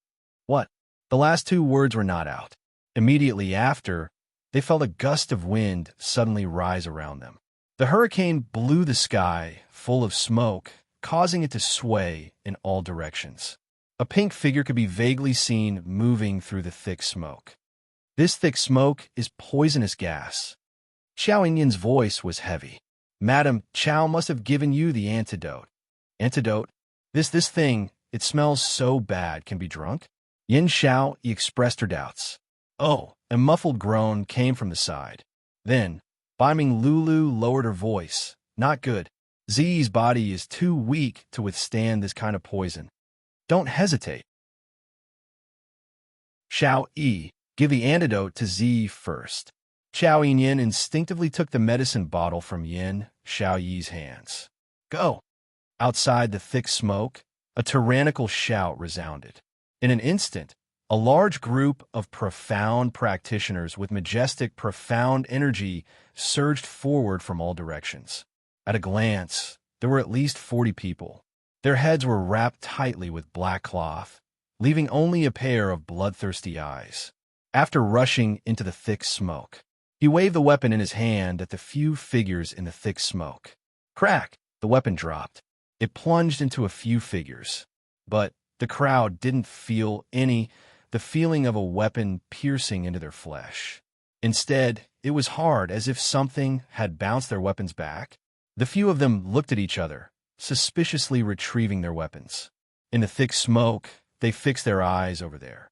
what? The last two words were not out. Immediately after, they felt a gust of wind suddenly rise around them. The hurricane blew the sky full of smoke, causing it to sway in all directions. A pink figure could be vaguely seen moving through the thick smoke. This thick smoke is poisonous gas. Qiao Yinyan's voice was heavy. Madam Qiao must have given you the antidote. Antidote? This thing, it smells so bad, can be drunk? Yin Xiao expressed her doubts. Oh, a muffled groan came from the side. Then, Biming Lulu lowered her voice. Not good. Zi's body is too weak to withstand this kind of poison. Don't hesitate. Xiao Yi, give the antidote to Z first. Xiao Yin instinctively took the medicine bottle from Yin Xiaoyi's hands. Go! Outside the thick smoke, a tyrannical shout resounded. In an instant, a large group of profound practitioners with majestic, profound energy surged forward from all directions. At a glance, there were at least 40 people. Their heads were wrapped tightly with black cloth, leaving only a pair of bloodthirsty eyes. After rushing into the thick smoke, he waved the weapon in his hand at the few figures in the thick smoke. Crack! The weapon dropped. It plunged into a few figures. But the crowd didn't feel the feeling of a weapon piercing into their flesh. Instead, it was hard, as if something had bounced their weapons back. The few of them looked at each other, suspiciously retrieving their weapons. In the thick smoke, they fixed their eyes over there.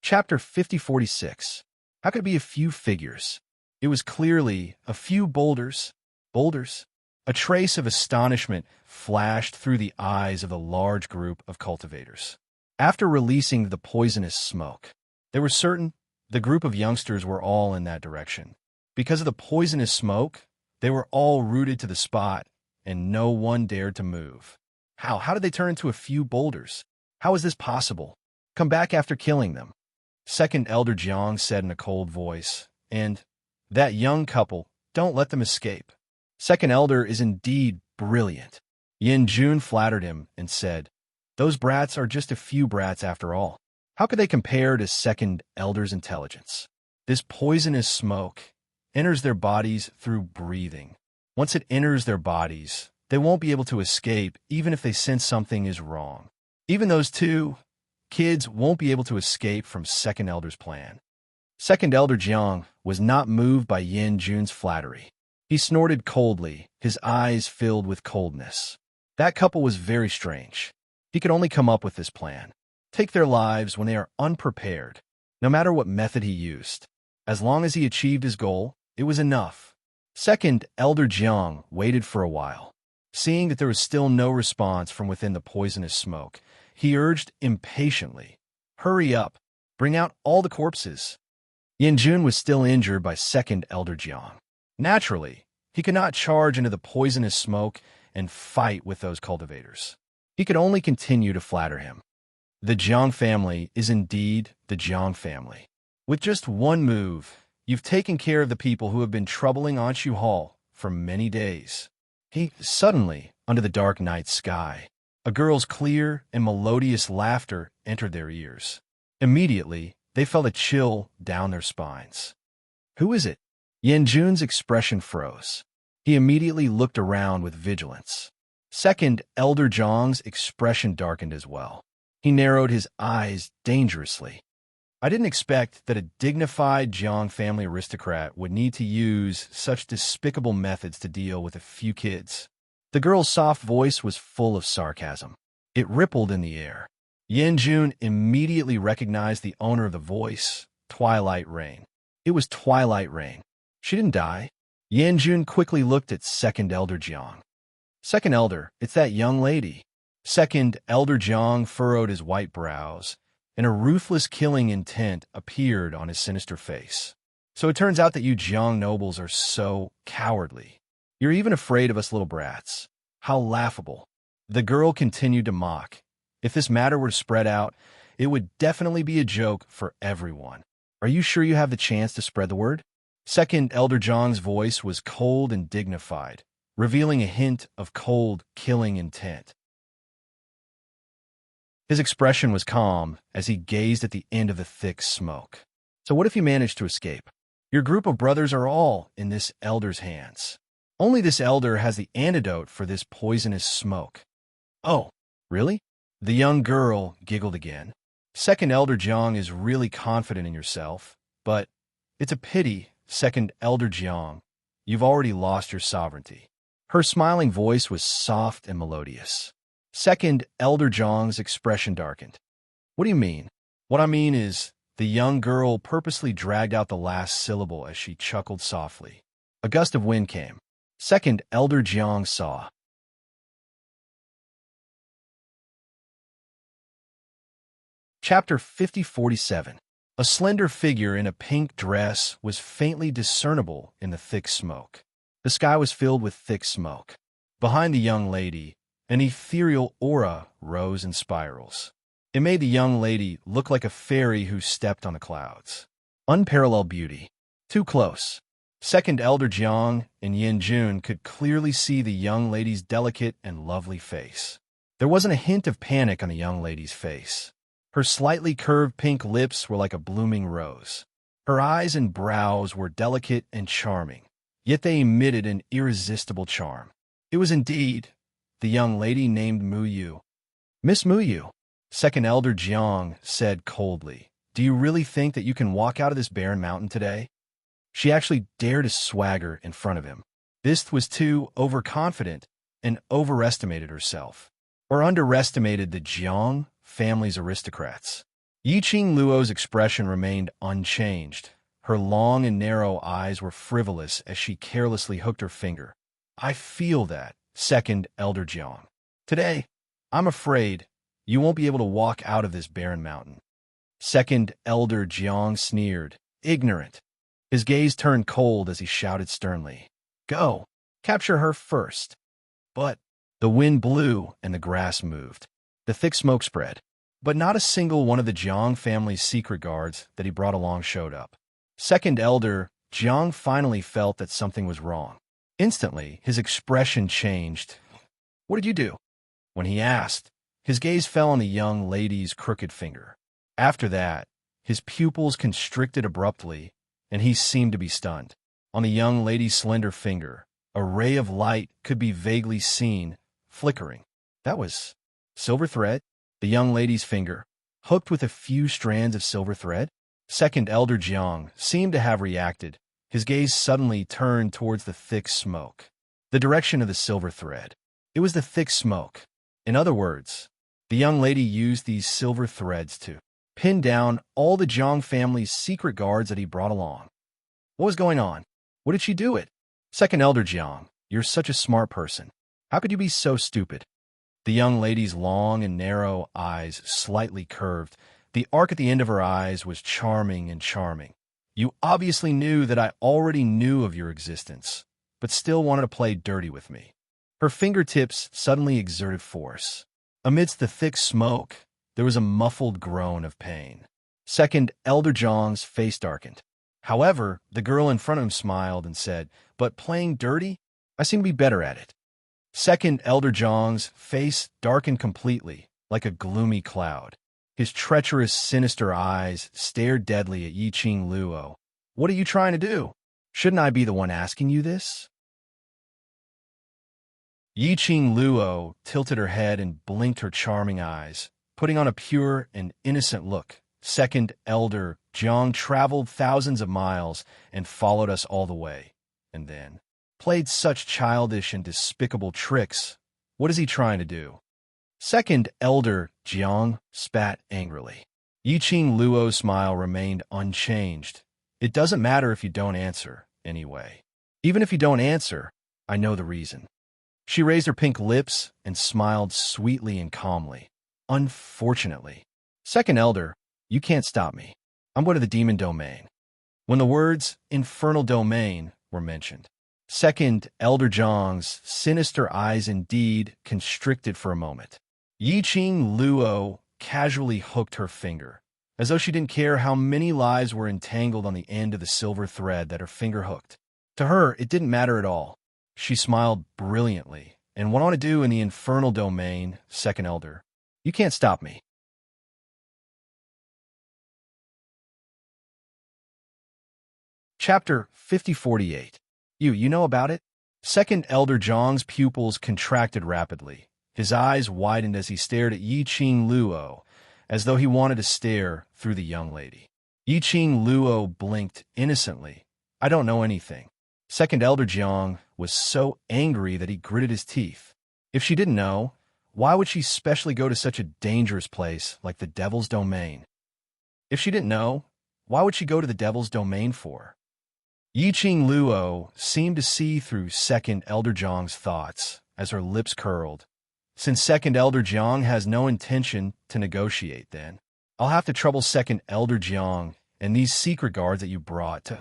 Chapter 5046. How could it be a few figures? It was clearly a few boulders. Boulders? A trace of astonishment flashed through the eyes of the large group of cultivators. After releasing the poisonous smoke, they were certain the group of youngsters were all in that direction. Because of the poisonous smoke, they were all rooted to the spot, and no one dared to move. How did they turn into a few boulders? How is this possible? Come back after killing them. Second Elder Jiang said in a cold voice, and that young couple, don't let them escape. Second Elder is indeed brilliant. Yin Jun flattered him and said, those brats are just a few brats after all. How could they compare to Second Elder's intelligence? This poisonous smoke enters their bodies through breathing. Once it enters their bodies, they won't be able to escape even if they sense something is wrong. Even those two kids won't be able to escape from Second Elder's plan. Second Elder Jiang was not moved by Yin Jun's flattery. He snorted coldly, his eyes filled with coldness. That couple was very strange. He could only come up with this plan. Take their lives when they are unprepared, no matter what method he used. As long as he achieved his goal, it was enough. Second Elder Jiang waited for a while. Seeing that there was still no response from within the poisonous smoke, he urged impatiently, hurry up, bring out all the corpses. Yin Jun was still injured by Second Elder Jiang. Naturally, he could not charge into the poisonous smoke and fight with those cultivators. He could only continue to flatter him. The Jiang family is indeed the Jiang family. With just one move, you've taken care of the people who have been troubling Anshu Hall for many days. Suddenly, under the dark night sky, a girl's clear and melodious laughter entered their ears. Immediately, they felt a chill down their spines. Who is it? Yin Jun's expression froze. He immediately looked around with vigilance. Second Elder Jiang's expression darkened as well. He narrowed his eyes dangerously. I didn't expect that a dignified Jiang family aristocrat would need to use such despicable methods to deal with a few kids. The girl's soft voice was full of sarcasm. It rippled in the air. Yin Jun immediately recognized the owner of the voice, Twilight Rain. It was Twilight Rain. She didn't die. Yin Jun quickly looked at Second Elder Jiang. Second Elder, it's that young lady. Second Elder Jiang furrowed his white brows, and a ruthless killing intent appeared on his sinister face. So it turns out that you Jiang nobles are so cowardly. You're even afraid of us little brats. How laughable. The girl continued to mock. If this matter were to spread out, it would definitely be a joke for everyone. Are you sure you have the chance to spread the word? Second Elder Jiang's voice was cold and dignified, revealing a hint of cold, killing intent. His expression was calm as he gazed at the end of the thick smoke. So what if you manage to escape? Your group of brothers are all in this elder's hands. Only this elder has the antidote for this poisonous smoke. Oh, really? The young girl giggled again. Second Elder Jiang is really confident in yourself, but it's a pity, Second Elder Jiang. You've already lost your sovereignty. Her smiling voice was soft and melodious. Second Elder Jiang's expression darkened. What do you mean? What I mean is, the young girl purposely dragged out the last syllable as she chuckled softly. A gust of wind came. Second Elder Jiang saw. Chapter 5047. A slender figure in a pink dress was faintly discernible in the thick smoke. The sky was filled with thick smoke. Behind the young lady, an ethereal aura rose in spirals. It made the young lady look like a fairy who stepped on the clouds. Unparalleled beauty. Too close. Second Elder Jiang and Yin Jun could clearly see the young lady's delicate and lovely face. There wasn't a hint of panic on the young lady's face. Her slightly curved pink lips were like a blooming rose. Her eyes and brows were delicate and charming, yet they emitted an irresistible charm. It was indeed the young lady named Mu Yu. Miss Mu Yu, Second Elder Jiang said coldly, do you really think that you can walk out of this barren mountain today? She actually dared to swagger in front of him. This was too overconfident and overestimated herself, or underestimated the Jiang family's aristocrats. Yiqing Luo's expression remained unchanged. Her long and narrow eyes were frivolous as she carelessly hooked her finger. I feel that, Second Elder Jiang. Today, I'm afraid you won't be able to walk out of this barren mountain. Second Elder Jiang sneered, ignorant. His gaze turned cold as he shouted sternly, go, capture her first. But the wind blew and the grass moved. The thick smoke spread, but not a single one of the Jiang family's secret guards that he brought along showed up. Second Elder Jiang finally felt that something was wrong. Instantly, his expression changed. What did you do? When he asked, his gaze fell on the young lady's crooked finger. After that, his pupils constricted abruptly, and he seemed to be stunned. On the young lady's slender finger, a ray of light could be vaguely seen, flickering. That was silver thread? The young lady's finger, hooked with a few strands of silver thread? Second Elder Jiang seemed to have reacted. His gaze suddenly turned towards the thick smoke, the direction of the silver thread. It was the thick smoke. In other words, the young lady used these silver threads to pin down all the Jiang family's secret guards that he brought along. What was going on? What did she do it? Second Elder Jiang, you're such a smart person. How could you be so stupid? The young lady's long and narrow eyes slightly curved. The arc at the end of her eyes was charming and charming. You obviously knew that I already knew of your existence, but still wanted to play dirty with me. Her fingertips suddenly exerted force. Amidst the thick smoke, there was a muffled groan of pain. Second Elder Jiang's face darkened. However, the girl in front of him smiled and said, but playing dirty? I seem to be better at it. Second Elder Jiang's face darkened completely, like a gloomy cloud. His treacherous, sinister eyes stared deadly at Yiqing Luo. What are you trying to do? Shouldn't I be the one asking you this? Yiqing Luo tilted her head and blinked her charming eyes, putting on a pure and innocent look. Second Elder Jiang traveled thousands of miles and followed us all the way, and then played such childish and despicable tricks. What is he trying to do? Second Elder Jiang spat angrily. Yiqing Luo's smile remained unchanged. It doesn't matter if you don't answer, anyway. Even if you don't answer, I know the reason. She raised her pink lips and smiled sweetly and calmly. Unfortunately. Second Elder, you can't stop me. I'm going to the demon domain. When the words infernal domain were mentioned, Second Elder Jiang's sinister eyes indeed constricted for a moment. Yiqing Luo casually hooked her finger, as though she didn't care how many lives were entangled on the end of the silver thread that her finger hooked. To her, it didn't matter at all. She smiled brilliantly and went on to do in the infernal domain, Second Elder. You can't stop me. Chapter 5048. You know about it? Second Elder Jiang's pupils contracted rapidly. His eyes widened as he stared at Yiqing Luo, as though he wanted to stare through the young lady. Yiqing Luo blinked innocently. I don't know anything. Second Elder Jiang was so angry that he gritted his teeth. If she didn't know, why would she specially go to such a dangerous place like the Devil's Domain? If she didn't know, why would she go to the Devil's Domain for? Yiqing Luo seemed to see through Second Elder Jiang's thoughts as her lips curled. Since Second Elder Jiang has no intention to negotiate, then I'll have to trouble second Elder Jiang and these secret guards that you brought.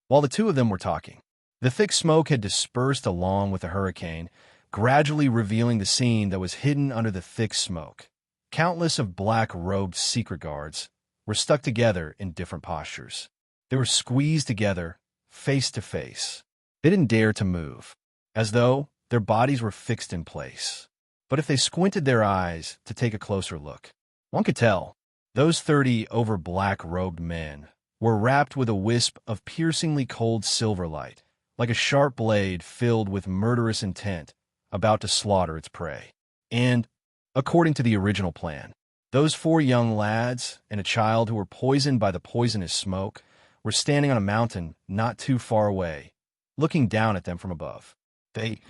While the two of them were talking, the thick smoke had dispersed along with the hurricane, gradually revealing the scene that was hidden under the thick smoke. Countless of black-robed secret guards were stuck together in different postures. They were squeezed together, face to face. They didn't dare to move, as though their bodies were fixed in place. But if they squinted their eyes to take a closer look, one could tell those 30 over black-robed men were wrapped with a wisp of piercingly cold silver light, like a sharp blade filled with murderous intent, about to slaughter its prey. And, according to the original plan, those 4 young lads and a child who were poisoned by the poisonous smoke were standing on a mountain not too far away, looking down at them from above. They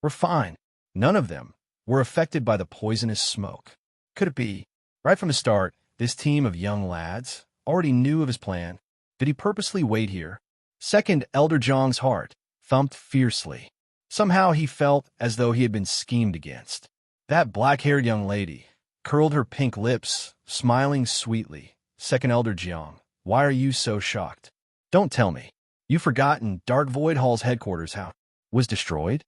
were fine. None of them were affected by the poisonous smoke. Could it be? Right from the start, this team of young lads already knew of his plan. Did he purposely wait here? Second Elder Jiang's heart thumped fiercely. Somehow he felt as though he had been schemed against. That black-haired young lady curled her pink lips, smiling sweetly. Second Elder Jiang, why are you so shocked? Don't tell me. You've forgotten Dark Void Hall's headquarters was destroyed?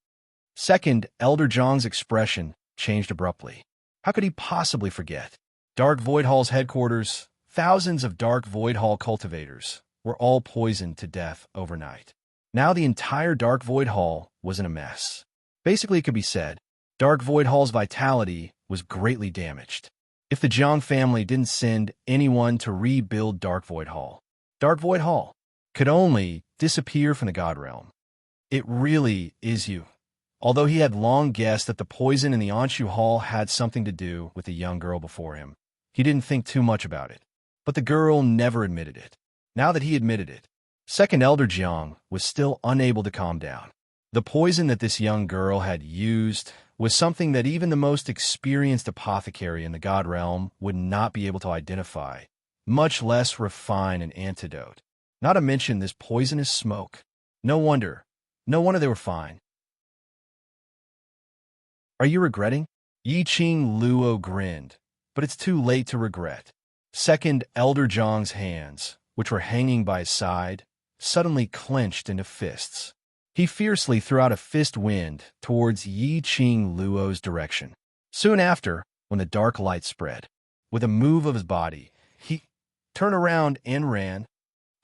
Second Elder Jiang's expression changed abruptly. How could he possibly forget? Dark Void Hall's headquarters, thousands of Dark Void Hall cultivators, were all poisoned to death overnight. Now the entire Dark Void Hall was in a mess. Basically, it could be said, Dark Void Hall's vitality was greatly damaged. If the Jiang family didn't send anyone to rebuild Dark Void Hall could only disappear from the God Realm. It really is you. Although he had long guessed that the poison in the Anshu Hall had something to do with the young girl before him, he didn't think too much about it. But the girl never admitted it. Now that he admitted it, Second Elder Jiang was still unable to calm down. The poison that this young girl had used was something that even the most experienced apothecary in the God Realm would not be able to identify, much less refine an antidote. Not to mention this poisonous smoke. No wonder they were fine. Are you regretting? Yi Qing Luo grinned, but it's too late to regret. Second Elder Jiang's hands, which were hanging by his side, suddenly clenched into fists. He fiercely threw out a fist wind towards Yi Qing Luo's direction. Soon after, when the dark light spread, with a move of his body, he turned around and ran.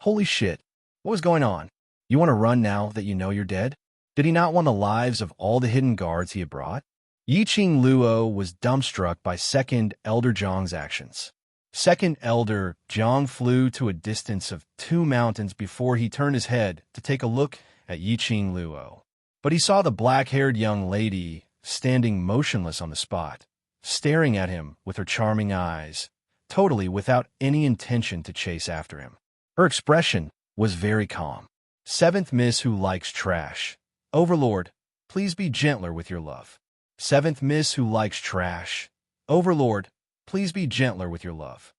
Holy shit, what was going on? You want to run now that you know you're dead? Did he not want the lives of all the hidden guards he had brought? Yi Qing Luo was dumbstruck by Second Elder Jiang's actions. Second Elder Jiang flew to a distance of 2 mountains before he turned his head to take a look at Yi Qing Luo. But he saw the black-haired young lady standing motionless on the spot, staring at him with her charming eyes, totally without any intention to chase after him. Her expression was very calm. Seventh Miss who likes trash. Overlord, please be gentler with your love. Seventh Miss who likes trash. Overlord, please be gentler with your love.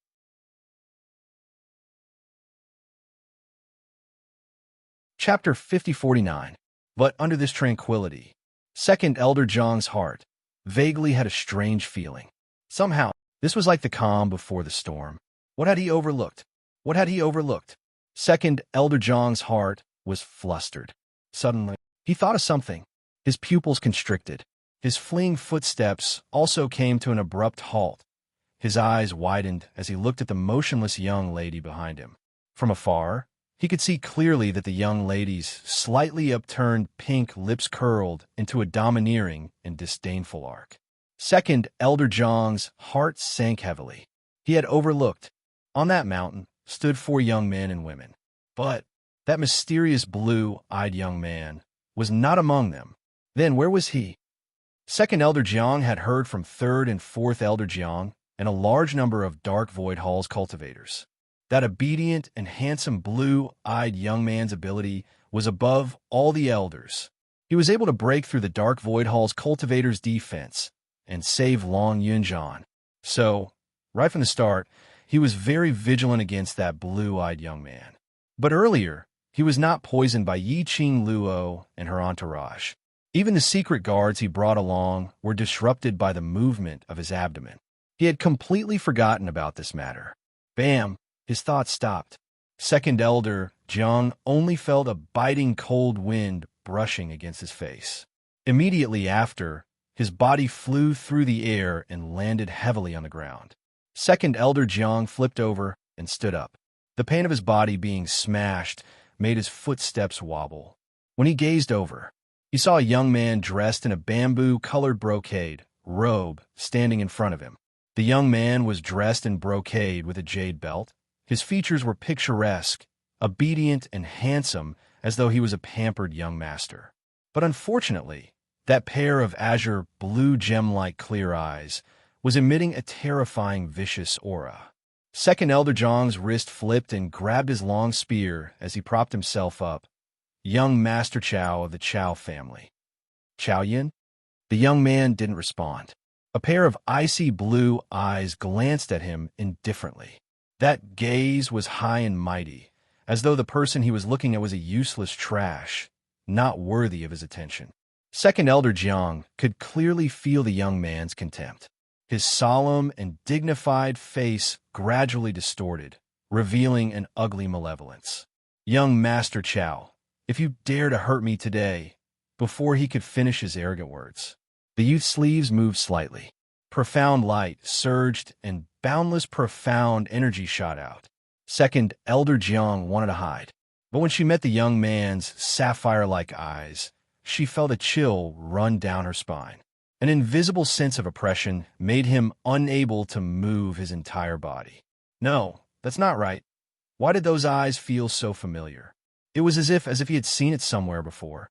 Chapter 5049. But under this tranquility, Second Elder Jiang's heart vaguely had a strange feeling. Somehow, this was like the calm before the storm. What had he overlooked? What had he overlooked? Second Elder Jiang's heart was flustered. Suddenly, he thought of something. His pupils constricted. His fleeing footsteps also came to an abrupt halt. His eyes widened as he looked at the motionless young lady behind him. From afar, he could see clearly that the young lady's slightly upturned pink lips curled into a domineering and disdainful arc. Second Elder Jiang's heart sank heavily. He had overlooked. On that mountain stood 4 young men and women. But that mysterious blue-eyed young man was not among them. Then where was he? Second Elder Jiang had heard from Third and Fourth Elder Jiang and a large number of Dark Void Hall's cultivators. That obedient and handsome blue-eyed young man's ability was above all the elders. He was able to break through the Dark Void Hall's cultivators' defense and save Long Yunjian. So, right from the start, he was very vigilant against that blue-eyed young man. But earlier, he was not poisoned by Yi Qing Luo and her entourage. Even the secret guards he brought along were disrupted by the movement of his abdomen. He had completely forgotten about this matter. Bam! His thoughts stopped. Second Elder Jiang only felt a biting cold wind brushing against his face. Immediately after, his body flew through the air and landed heavily on the ground. Second Elder Jiang flipped over and stood up. The pain of his body being smashed made his footsteps wobble. When he gazed over, he saw a young man dressed in a bamboo-colored brocade robe standing in front of him. The young man was dressed in brocade with a jade belt. His features were picturesque, obedient and handsome as though he was a pampered young master. But unfortunately, that pair of azure blue gem-like clear eyes was emitting a terrifying vicious aura. Second Elder Jiang's wrist flipped and grabbed his long spear as he propped himself up. Young Master Chow of the Chow family. Chow Yin? The young man didn't respond. A pair of icy blue eyes glanced at him indifferently. That gaze was high and mighty, as though the person he was looking at was a useless trash, not worthy of his attention. Second Elder Jiang could clearly feel the young man's contempt. His solemn and dignified face gradually distorted, revealing an ugly malevolence. Young Master Chow, if you dare to hurt me today, before he could finish his arrogant words. The youth's sleeves moved slightly. Profound light surged and boundless profound energy shot out. Second Elder Jiang wanted to hide, but when she met the young man's sapphire-like eyes, she felt a chill run down her spine. An invisible sense of oppression made him unable to move his entire body. No, that's not right. Why did those eyes feel so familiar? It was as if he had seen it somewhere before.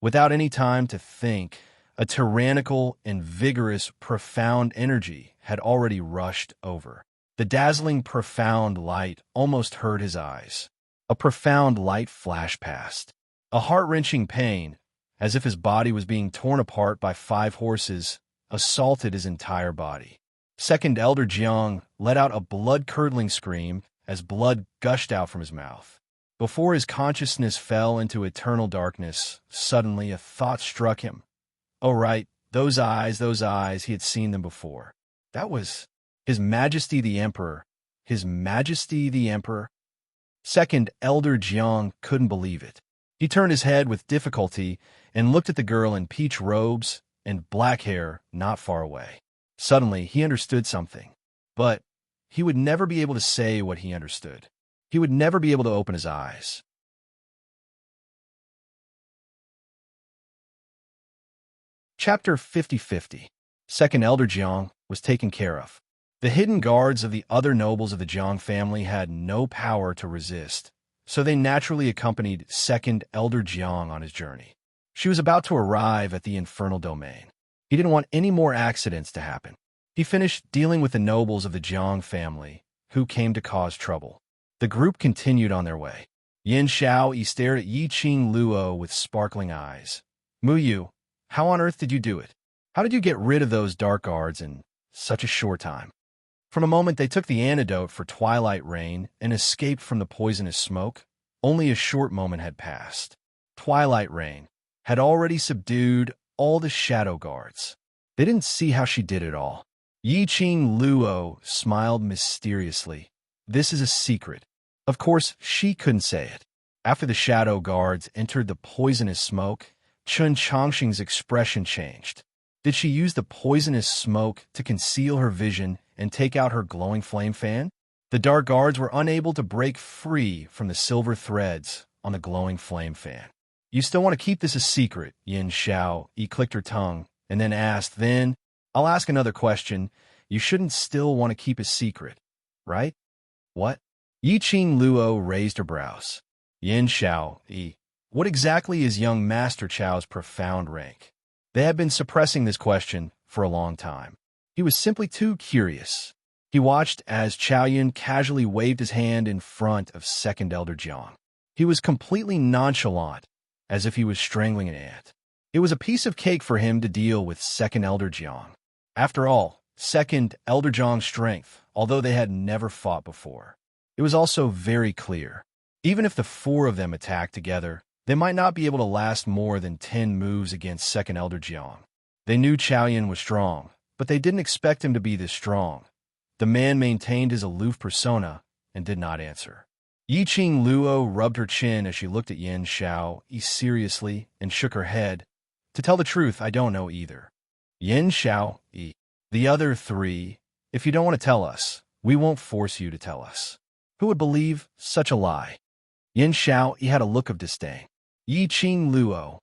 Without any time to think, a tyrannical and vigorous, profound energy had already rushed over. The dazzling, profound light almost hurt his eyes. A profound light flashed past. A heart-wrenching pain, as if his body was being torn apart by 5 horses, assaulted his entire body. Second Elder Jiang let out a blood-curdling scream as blood gushed out from his mouth. Before his consciousness fell into eternal darkness, suddenly a thought struck him. Oh, right, those eyes, he had seen them before. That was His Majesty the Emperor. His Majesty the Emperor. Second Elder Jiang couldn't believe it. He turned his head with difficulty and looked at the girl in peach robes and black hair not far away. Suddenly, he understood something. But he would never be able to say what he understood. He would never be able to open his eyes. Chapter 50-50. Second Elder Jiang was taken care of. The hidden guards of the other nobles of the Jiang family had no power to resist, so they naturally accompanied Second Elder Jiang on his journey. She was about to arrive at the infernal domain. He didn't want any more accidents to happen. He finished dealing with the nobles of the Jiang family, who came to cause trouble. The group continued on their way. Yin Xiao stared at Yi Qing Luo with sparkling eyes. Mu Yu, how on earth did you do it? How did you get rid of those dark guards in such a short time? From a moment they took the antidote for twilight rain and escaped from the poisonous smoke, only a short moment had passed. Twilight rain had already subdued all the shadow guards. They didn't see how she did it all. Yi Qing Luo smiled mysteriously. This is a secret. Of course, she couldn't say it. After the shadow guards entered the poisonous smoke, Chun Chongqing's expression changed. Did she use the poisonous smoke to conceal her vision and take out her glowing flame fan? The dark guards were unable to break free from the silver threads on the glowing flame fan. You still want to keep this a secret, Yin Xiao. He clicked her tongue and then asked, Then, I'll ask another question. You shouldn't still want to keep a secret, right? What? Yi Qing Luo raised her brows. Yin Xiao, what exactly is young Master Chow's profound rank? They had been suppressing this question for a long time. He was simply too curious. He watched as Chow Yun casually waved his hand in front of Second Elder Jiang. He was completely nonchalant, as if he was strangling an ant. It was a piece of cake for him to deal with Second Elder Jiang. After all, Second Elder Jiang's strength, although they had never fought before. It was also very clear. Even if the 4 of them attacked together, they might not be able to last more than 10 moves against Second Elder Jiang. They knew Chow Yun was strong, but they didn't expect him to be this strong. The man maintained his aloof persona and did not answer. Yiqing Luo rubbed her chin as she looked at Yin Xiao seriously and shook her head. To tell the truth, I don't know either. Yin Xiao, the other three, if you don't want to tell us, we won't force you to tell us. Who would believe such a lie? Yin Xiao had a look of disdain. Yiqing Luo,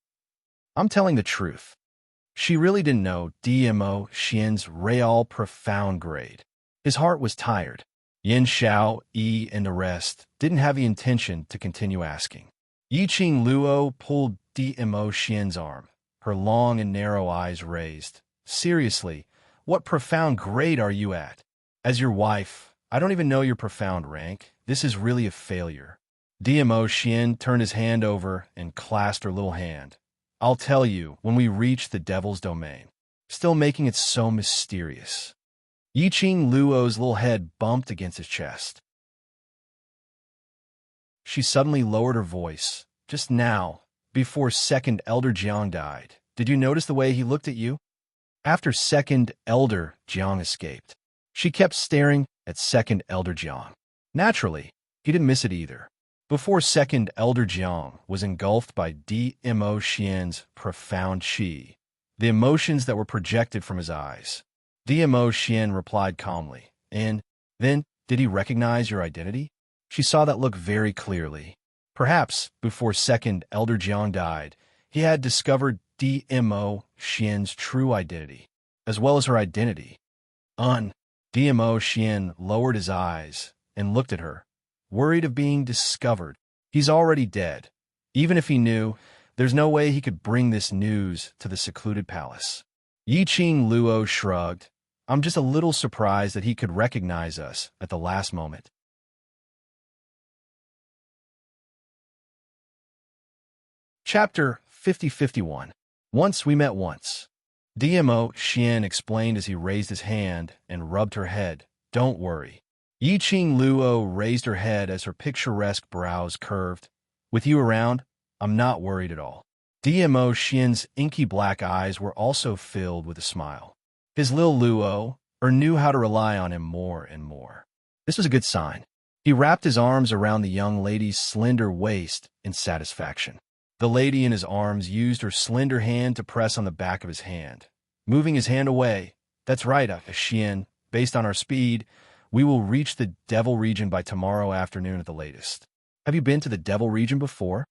I'm telling the truth. She really didn't know Dmo Xian's real profound grade. His heart was tired. Yin Xiao, and the rest didn't have the intention to continue asking. Yiqing Luo pulled Dmo Xian's arm, her long and narrow eyes raised. Seriously, what profound grade are you at? As your wife, I don't even know your profound rank. This is really a failure. Dmo Xian turned his hand over and clasped her little hand. I'll tell you when we reach the devil's domain. Still making it so mysterious. Yiqing Luo's little head bumped against his chest. She suddenly lowered her voice. Just now, before Second Elder Jiang died, did you notice the way he looked at you? After Second Elder Jiang escaped, she kept staring at Second Elder Jiang. Naturally, he didn't miss it either. Before Second Elder Jiang was engulfed by Dmo Xian's profound qi, the emotions that were projected from his eyes. Dmo Xian replied calmly, and then, did he recognize your identity? She saw that look very clearly. Perhaps, before Second Elder Jiang died, he had discovered Dmo Xian's true identity, as well as her identity. Dmo Xian lowered his eyes and looked at her, worried of being discovered. He's already dead. Even if he knew, there's no way he could bring this news to the secluded palace. Yiqing Luo shrugged. I'm just a little surprised that he could recognize us at the last moment. Chapter 50-51. Once we met once. Dmo Xian explained as he raised his hand and rubbed her head. Don't worry. Yiqing Luo raised her head as her picturesque brows curved. With you around, I'm not worried at all. Dmo Xian's inky black eyes were also filled with a smile. His little Luo knew how to rely on him more and more. This was a good sign. He wrapped his arms around the young lady's slender waist in satisfaction. The lady in his arms used her slender hand to press on the back of his hand, moving his hand away. That's right, Xian. Based on our speed, we will reach the Devil region by tomorrow afternoon at the latest. Have you been to the Devil region before?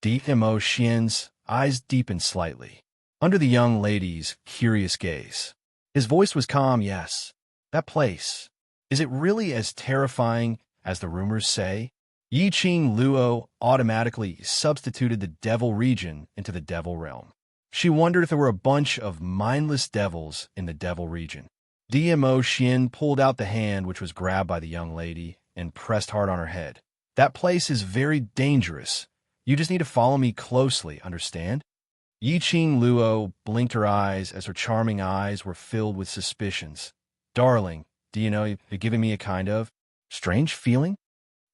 Dmo Xian's eyes deepened slightly, under the young lady's curious gaze. His voice was calm. Yes. That place. Is it really as terrifying as the rumors say? Yiqing Luo automatically substituted the Devil region into the Devil realm. She wondered if there were a bunch of mindless devils in the Devil region. Dmo Xian pulled out the hand which was grabbed by the young lady and pressed hard on her head. That place is very dangerous. You just need to follow me closely, understand? Yiqing Luo blinked her eyes as her charming eyes were filled with suspicions. Darling, do you know you're giving me a kind of strange feeling?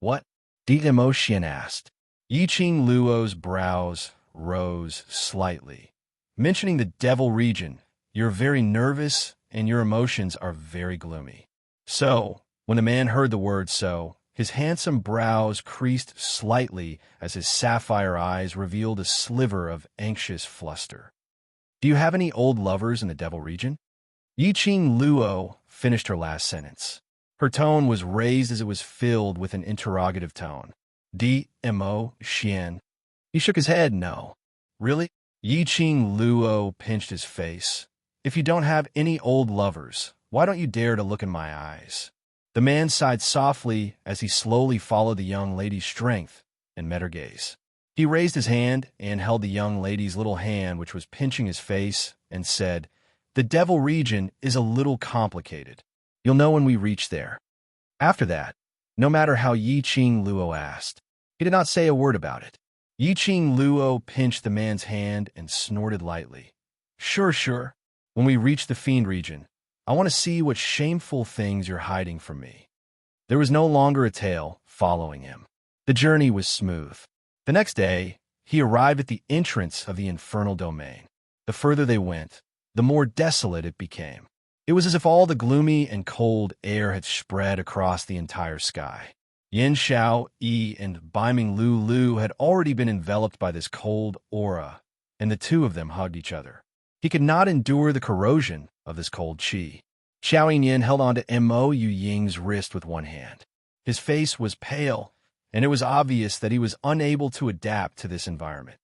What? Dmo Xian asked. Yiqing Luo's brows rose slightly. Mentioning the Devil region, you're very nervous and your emotions are very gloomy. So, when the man heard the word so, his handsome brows creased slightly as his sapphire eyes revealed a sliver of anxious fluster. Do you have any old lovers in the Devil region? Yiqing Luo finished her last sentence. Her tone was raised as it was filled with an interrogative tone. Dmo Xian. He shook his head. No. Really? Yiqing Luo pinched his face. If you don't have any old lovers, why don't you dare to look in my eyes? The man sighed softly as he slowly followed the young lady's strength and met her gaze. He raised his hand and held the young lady's little hand, which was pinching his face, and said, The Devil region is a little complicated. You'll know when we reach there. After that, no matter how Yiqing Luo asked, he did not say a word about it. Yiqing Luo pinched the man's hand and snorted lightly. Sure. When we reach the Fiend region, I want to see what shameful things you're hiding from me. There was no longer a tail following him. The journey was smooth. The next day, he arrived at the entrance of the infernal domain. The further they went, the more desolate it became. It was as if all the gloomy and cold air had spread across the entire sky. Yin Xiao, Yi, and Biming Lu Lu had already been enveloped by this cold aura, and the two of them hugged each other. He could not endure the corrosion of this cold qi. Xiao Yin held on to Mo Yu Ying's wrist with one hand. His face was pale, and it was obvious that he was unable to adapt to this environment.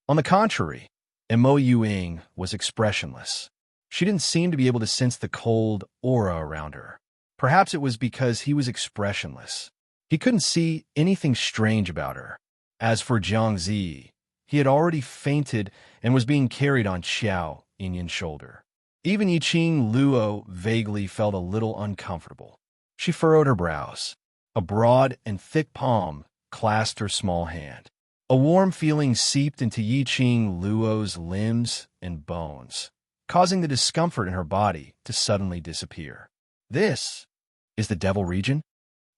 On the contrary, Mo Yu Ying was expressionless. She didn't seem to be able to sense the cold aura around her. Perhaps it was because he was expressionless. He couldn't see anything strange about her. As for Jiang Zi, he had already fainted and was being carried on Xiao Yin's shoulder. Even Yiqing Luo vaguely felt a little uncomfortable. She furrowed her brows. A broad and thick palm clasped her small hand. A warm feeling seeped into Yiqing Luo's limbs and bones, causing the discomfort in her body to suddenly disappear. This is the devil region?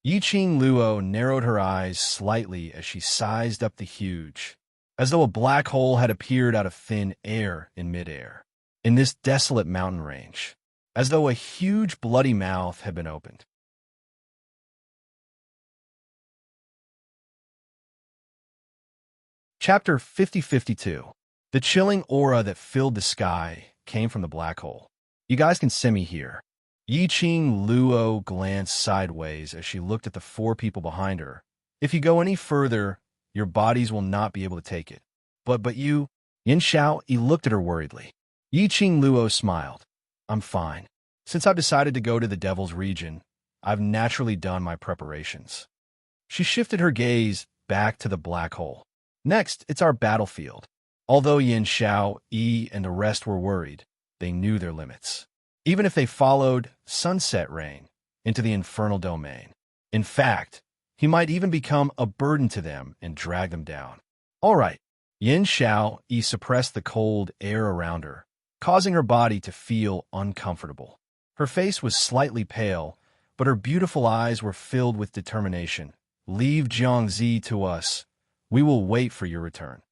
Yiqing Luo narrowed her eyes slightly as she sized up the huge, as though a black hole had appeared out of thin air in midair, in this desolate mountain range, as though a huge bloody mouth had been opened. Chapter 5052. The chilling aura that filled the sky came from the black hole. You guys can see me here. Yiqing Luo glanced sideways as she looked at the four people behind her. If you go any further, your bodies will not be able to take it. But you... Yin Xiao, he looked at her worriedly. Yiqing Luo smiled. I'm fine. Since I've decided to go to the devil's region, I've naturally done my preparations. She shifted her gaze back to the black hole. Next, it's our battlefield. Although Yin Xiao, Yi, and the rest were worried, they knew their limits. Even if they followed Sunset Rain into the infernal domain. In fact, he might even become a burden to them and drag them down. All right, Yin Xiao, Yi suppressed the cold air around her, causing her body to feel uncomfortable. Her face was slightly pale, but her beautiful eyes were filled with determination. Leave Jiangzi to us. We will wait for your return.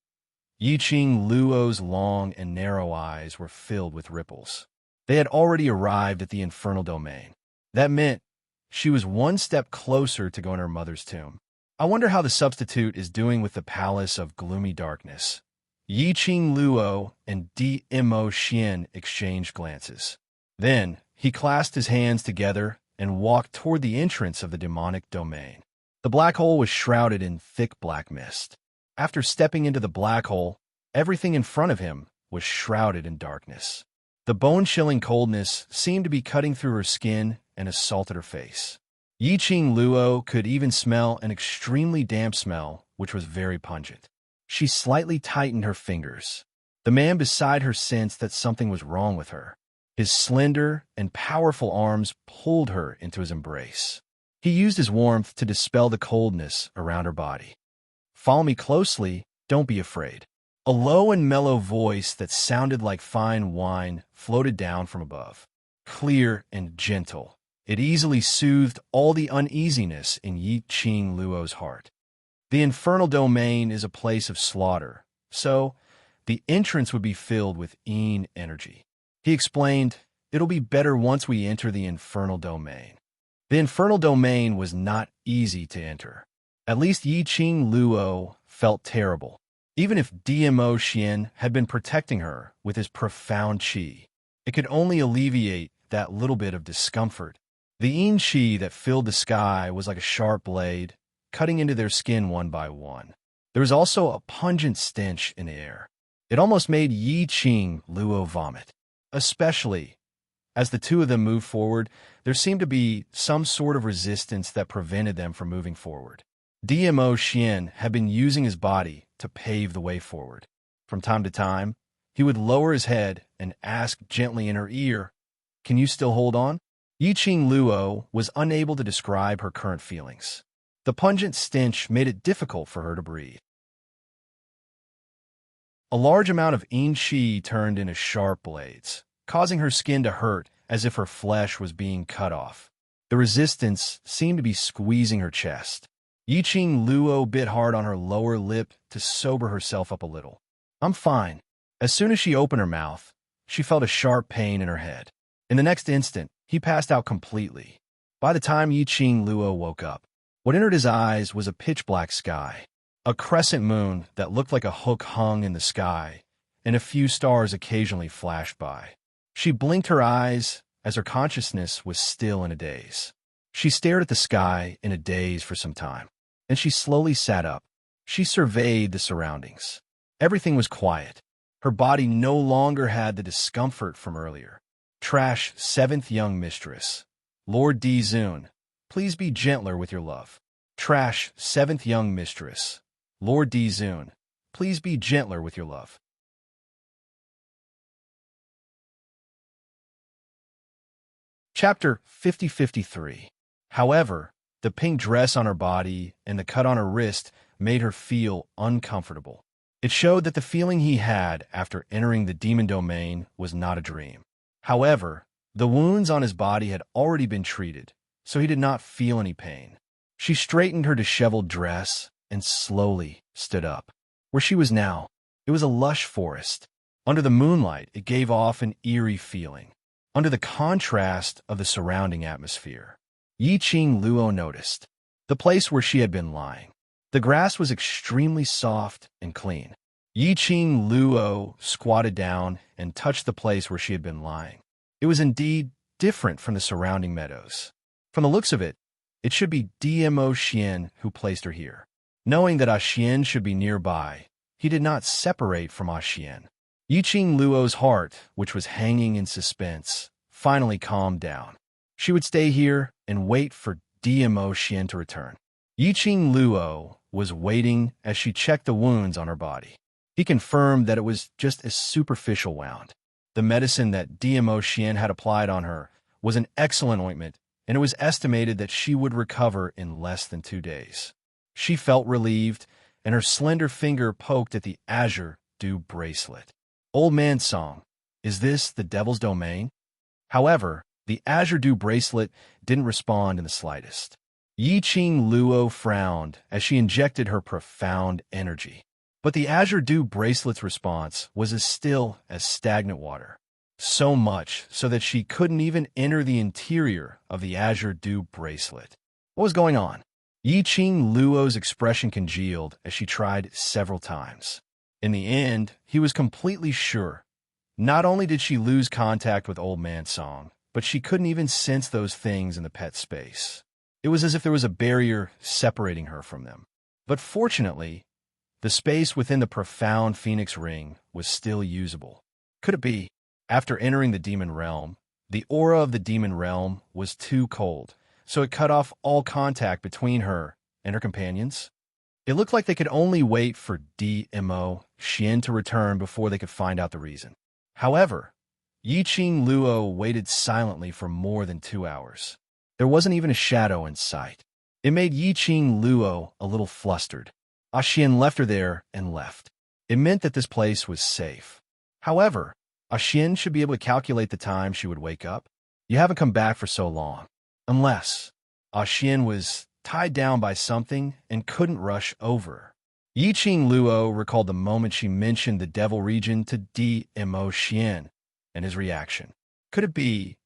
Yiqing Luo's long and narrow eyes were filled with ripples. They had already arrived at the infernal domain. That meant she was one step closer to going to her mother's tomb. I wonder how the substitute is doing with the palace of gloomy darkness. Yiqing Luo and Mo Xian exchanged glances. Then he clasped his hands together and walked toward the entrance of the demonic domain. The black hole was shrouded in thick black mist. After stepping into the black hole, everything in front of him was shrouded in darkness. The bone-chilling coldness seemed to be cutting through her skin and assaulted her face. Yiqing Luo could even smell an extremely damp smell, which was very pungent. She slightly tightened her fingers. The man beside her sensed that something was wrong with her. His slender and powerful arms pulled her into his embrace. He used his warmth to dispel the coldness around her body. Follow me closely, don't be afraid. A low and mellow voice that sounded like fine wine floated down from above. Clear and gentle, it easily soothed all the uneasiness in Yiqing Luo's heart. The infernal domain is a place of slaughter, so the entrance would be filled with energy. He explained, it'll be better once we enter the infernal domain. The infernal domain was not easy to enter. At least Yiqing Luo felt terrible, even if Mo Xian had been protecting her with his profound qi. It could only alleviate that little bit of discomfort. The yin qi that filled the sky was like a sharp blade, cutting into their skin one by one. There was also a pungent stench in the air. It almost made Yiqing Luo vomit. Especially as the two of them moved forward, there seemed to be some sort of resistance that prevented them from moving forward. Mo Xian had been using his body to pave the way forward. From time to time, he would lower his head and ask gently in her ear, "Can you still hold on?" Yiqing Luo was unable to describe her current feelings. The pungent stench made it difficult for her to breathe. A large amount of yin qi turned into sharp blades, causing her skin to hurt as if her flesh was being cut off. The resistance seemed to be squeezing her chest. Yiqing Luo bit hard on her lower lip to sober herself up a little. I'm fine. As soon as she opened her mouth, she felt a sharp pain in her head. In the next instant, he passed out completely. By the time Yiqing Luo woke up, what entered his eyes was a pitch-black sky, a crescent moon that looked like a hook hung in the sky, and a few stars occasionally flashed by. She blinked her eyes as her consciousness was still in a daze. She stared at the sky in a daze for some time, and she slowly sat up. She surveyed the surroundings. Everything was quiet. Her body no longer had the discomfort from earlier. Trash, seventh young mistress. Lord Di Zun, please be gentler with your love. Trash, seventh young mistress. Lord Di Zun, please be gentler with your love. Chapter 50-53. However, the pink dress on her body and the cut on her wrist made her feel uncomfortable. It showed that the feeling he had after entering the demon domain was not a dream. However, the wounds on his body had already been treated, so he did not feel any pain. She straightened her disheveled dress and slowly stood up. Where she was now, it was a lush forest. Under the moonlight, it gave off an eerie feeling. Under the contrast of the surrounding atmosphere, Yiqing Luo noticed the place where she had been lying. The grass was extremely soft and clean. Yiqing Luo squatted down and touched the place where she had been lying. It was indeed different from the surrounding meadows. From the looks of it, it should be Dmo Xian who placed her here. Knowing that Xian should be nearby, he did not separate from Xian. Yiqing Luo's heart, which was hanging in suspense, finally calmed down. She would stay here and wait for Dmo Xian to return. Yiqing Luo was waiting as she checked the wounds on her body. He confirmed that it was just a superficial wound. The medicine that Dmo Xian had applied on her was an excellent ointment, and it was estimated that she would recover in less than 2 days. She felt relieved, and her slender finger poked at the azure dew bracelet. Old man song, is this the devil's domain? However, the azure dew bracelet didn't respond in the slightest. Yiqing Luo frowned as she injected her profound energy. But the azure dew bracelet's response was as still as stagnant water. So much so that she couldn't even enter the interior of the azure dew bracelet. What was going on? Yiqing Luo's expression congealed as she tried several times. In the end, he was completely sure. Not only did she lose contact with Old Man Song, but she couldn't even sense those things in the pet space. It was as if there was a barrier separating her from them. But fortunately, the space within the profound Phoenix Ring was still usable. Could it be? After entering the demon realm, the aura of the demon realm was too cold, so it cut off all contact between her and her companions. It looked like they could only wait for Dmo Xian to return before they could find out the reason. However, Yiqing Luo waited silently for more than 2 hours. There wasn't even a shadow in sight. It made Yiqing Luo a little flustered. Xian left her there and left. It meant that this place was safe. However, Xian should be able to calculate the time she would wake up. You haven't come back for so long. Unless Xian was tied down by something and couldn't rush over. Yiqing Luo recalled the moment she mentioned the devil region to Dmo Xian and his reaction. Could it be?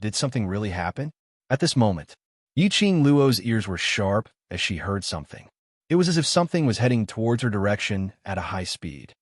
Did something really happen? At this moment, Yiqing Luo's ears were sharp as she heard something. It was as if something was heading towards her direction at a high speed.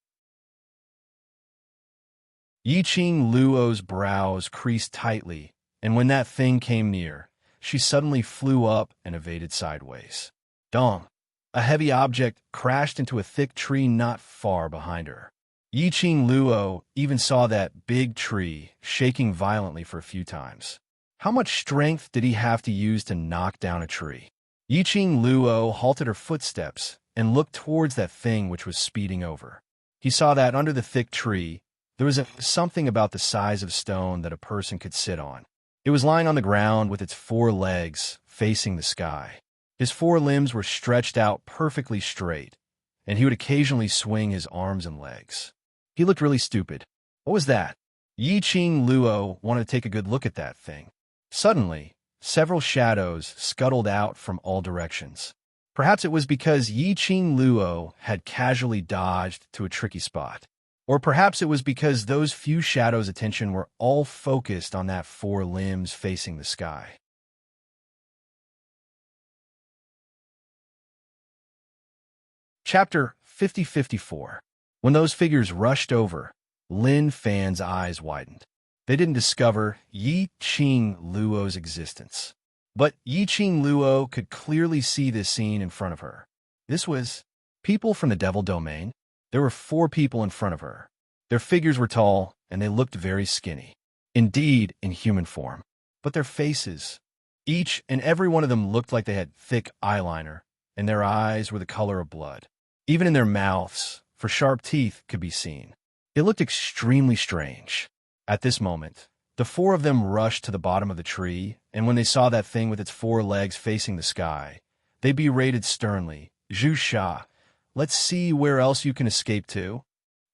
Yiqing Luo's brows creased tightly, and when that thing came near, she suddenly flew up and evaded sideways. Dong! A heavy object crashed into a thick tree not far behind her. Yiqing Luo even saw that big tree shaking violently for a few times. How much strength did he have to use to knock down a tree? Yiqing Luo halted her footsteps and looked towards that thing which was speeding over. He saw that under the thick tree, there was something about the size of stone that a person could sit on. It was lying on the ground with its 4 legs facing the sky. His 4 limbs were stretched out perfectly straight, and he would occasionally swing his arms and legs. He looked really stupid. What was that? Yiqing Luo wanted to take a good look at that thing. Suddenly, several shadows scuttled out from all directions. Perhaps it was because Yiqing Luo had casually dodged to a tricky spot. Or perhaps it was because those few shadows' attention were all focused on that four limbs facing the sky. Chapter 5054. When those figures rushed over, Lin Fan's eyes widened. They didn't discover Yi Qing Luo's existence. But Yi Qing Luo could clearly see this scene in front of her. This was people from the Devil Domain. There were 4 people in front of her. Their figures were tall, and they looked very skinny. Indeed, in human form. But their faces, each and every one of them looked like they had thick eyeliner, and their eyes were the color of blood. Even in their mouths, for sharp teeth could be seen. It looked extremely strange. At this moment, the 4 of them rushed to the bottom of the tree, and when they saw that thing with its 4 legs facing the sky, they berated sternly, "Zhu Sha, let's see where else you can escape to."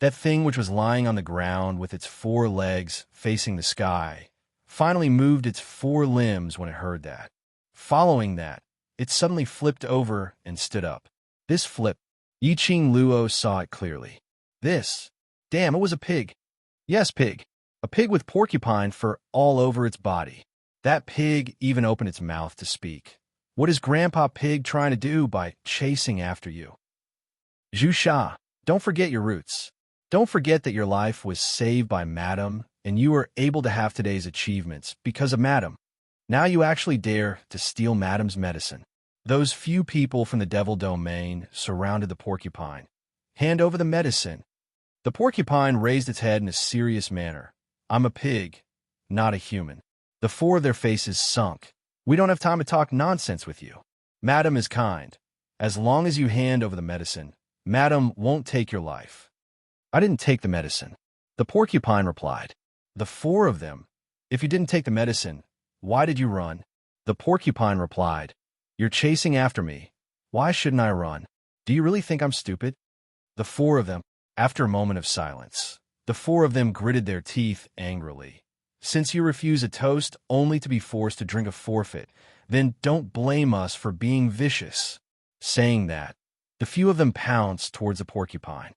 That thing which was lying on the ground with its 4 legs facing the sky finally moved its 4 limbs when it heard that. Following that, it suddenly flipped over and stood up. This flip, Yi Qing Luo saw it clearly. Damn, it was a pig. Yes, pig. A pig with porcupine fur all over its body. That pig even opened its mouth to speak. What is Grandpa Pig trying to do by chasing after you? Zhu Sha, don't forget your roots. Don't forget that your life was saved by Madam, and you were able to have today's achievements because of Madam. Now you actually dare to steal Madam's medicine. Those few people from the Devil Domain surrounded the porcupine. Hand over the medicine. The porcupine raised its head in a serious manner. I'm a pig, not a human. The 4 of their faces sunk. We don't have time to talk nonsense with you. Madam is kind. As long as you hand over the medicine, Madam won't take your life. I didn't take the medicine. The porcupine replied. The 4 of them. If you didn't take the medicine, why did you run? The porcupine replied. You're chasing after me. Why shouldn't I run? Do you really think I'm stupid? The 4 of them. After a moment of silence, the 4 of them gritted their teeth angrily. Since you refuse a toast only to be forced to drink a forfeit, then don't blame us for being vicious. Saying that, the few of them pounced towards the porcupine.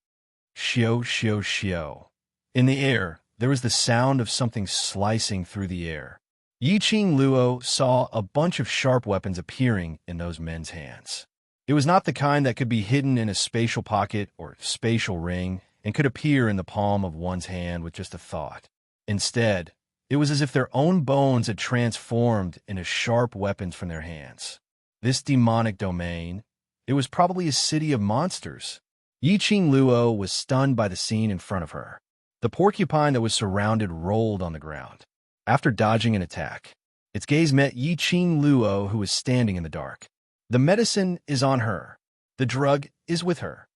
Shio, shio, shio. In the air, there was the sound of something slicing through the air. Yi Qing Luo saw a bunch of sharp weapons appearing in those men's hands. It was not the kind that could be hidden in a spatial pocket or spatial ring and could appear in the palm of one's hand with just a thought. Instead, it was as if their own bones had transformed into sharp weapons from their hands. This demonic domain, it was probably a city of monsters. Yi Qing Luo was stunned by the scene in front of her. The porcupine that was surrounded rolled on the ground. After dodging an attack, its gaze met Yi Qing Luo, who was standing in the dark. The medicine is on her. The drug is with her.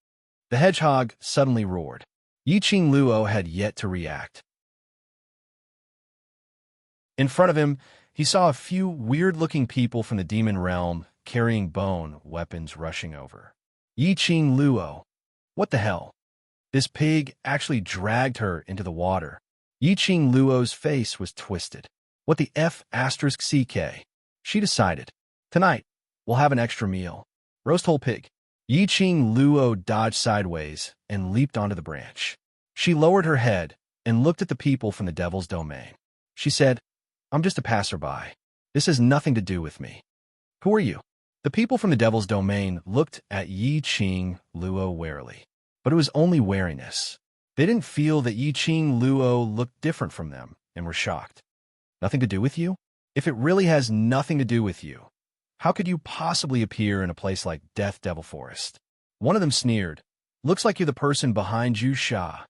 The hedgehog suddenly roared. Yi Qing Luo had yet to react. In front of him, he saw a few weird-looking people from the demon realm carrying bone weapons rushing over. Yi Qing Luo. What the hell? This pig actually dragged her into the water. Yi Qing Luo's face was twisted. What the F***CK? She decided. Tonight, we'll have an extra meal. Roast whole pig. Yi Qing Luo dodged sideways and leaped onto the branch. She lowered her head and looked at the people from the Devil's Domain. She said, I'm just a passerby. This has nothing to do with me. Who are you? The people from the Devil's Domain looked at Yi Qing Luo warily. But it was only wariness. They didn't feel that Yi Qing Luo looked different from them and were shocked. Nothing to do with you? If it really has nothing to do with you, how could you possibly appear in a place like Death Devil Forest? One of them sneered. Looks like you're the person behind Zhu Sha.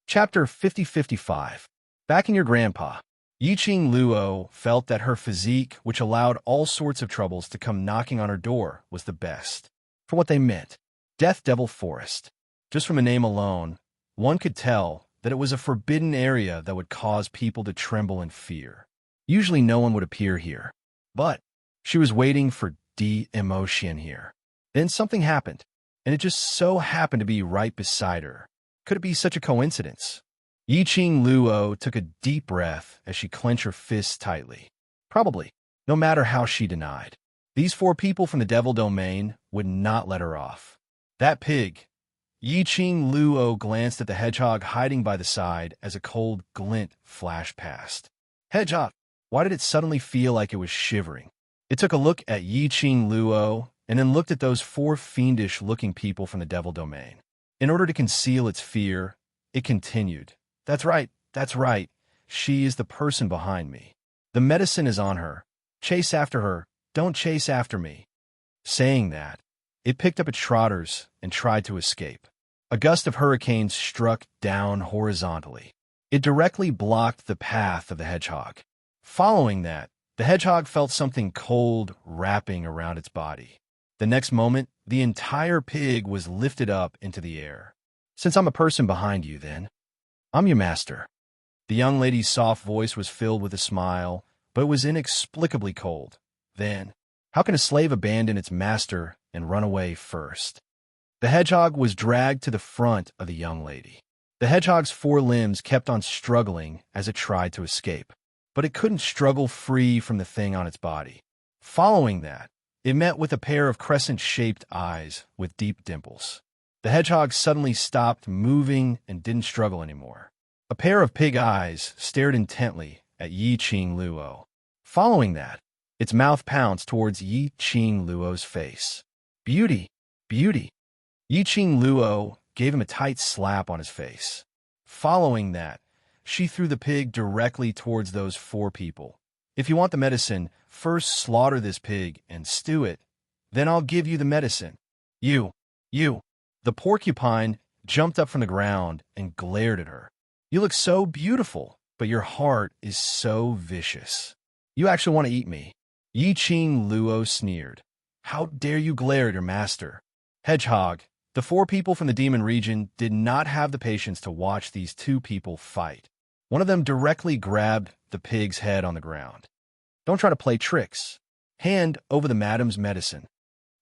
Chapter 5055. Back in your grandpa. Yi Qing Luo felt that her physique, which allowed all sorts of troubles to come knocking on her door, was the best. For what they meant. Death Devil Forest. Just from a name alone, one could tell that it was a forbidden area that would cause people to tremble in fear. Usually no one would appear here. But she was waiting for emotion here. Then something happened, and it just so happened to be right beside her. Could it be such a coincidence? Yi Qing Luo took a deep breath as she clenched her fists tightly. Probably, no matter how she denied. These 4 people from the devil domain would not let her off. That pig. Yiqing Luo glanced at the hedgehog hiding by the side as a cold glint flashed past. Hedgehog, why did it suddenly feel like it was shivering? It took a look at Yiqing Luo and then looked at those 4 fiendish-looking people from the devil domain. In order to conceal its fear, it continued. That's right, that's right. She is the person behind me. The medicine is on her. Chase after her. Don't chase after me. Saying that, it picked up its trotters and tried to escape. A gust of hurricanes struck down horizontally. It directly blocked the path of the hedgehog. Following that, the hedgehog felt something cold wrapping around its body. The next moment, the entire pig was lifted up into the air. Since I'm a person behind you, then, I'm your master. The young lady's soft voice was filled with a smile, but it was inexplicably cold. Then, how can a slave abandon its master and run away first? The hedgehog was dragged to the front of the young lady. The hedgehog's 4 limbs kept on struggling as it tried to escape, but it couldn't struggle free from the thing on its body. Following that, it met with a pair of crescent-shaped eyes with deep dimples. The hedgehog suddenly stopped moving and didn't struggle anymore. A pair of pig eyes stared intently at Yiqing Luo. Following that, its mouth pounced towards Yiqing Luo's face. Beauty, beauty. Yiqing Luo gave him a tight slap on his face. Following that, she threw the pig directly towards those 4 people. If you want the medicine, first slaughter this pig and stew it. Then I'll give you the medicine. You. The porcupine jumped up from the ground and glared at her. You look so beautiful, but your heart is so vicious. You actually want to eat me. Yiqing Luo sneered. How dare you glare at your master? Hedgehog, the 4 people from the demon region did not have the patience to watch these 2 people fight. One of them directly grabbed the pig's head on the ground. Don't try to play tricks. Hand over the madam's medicine.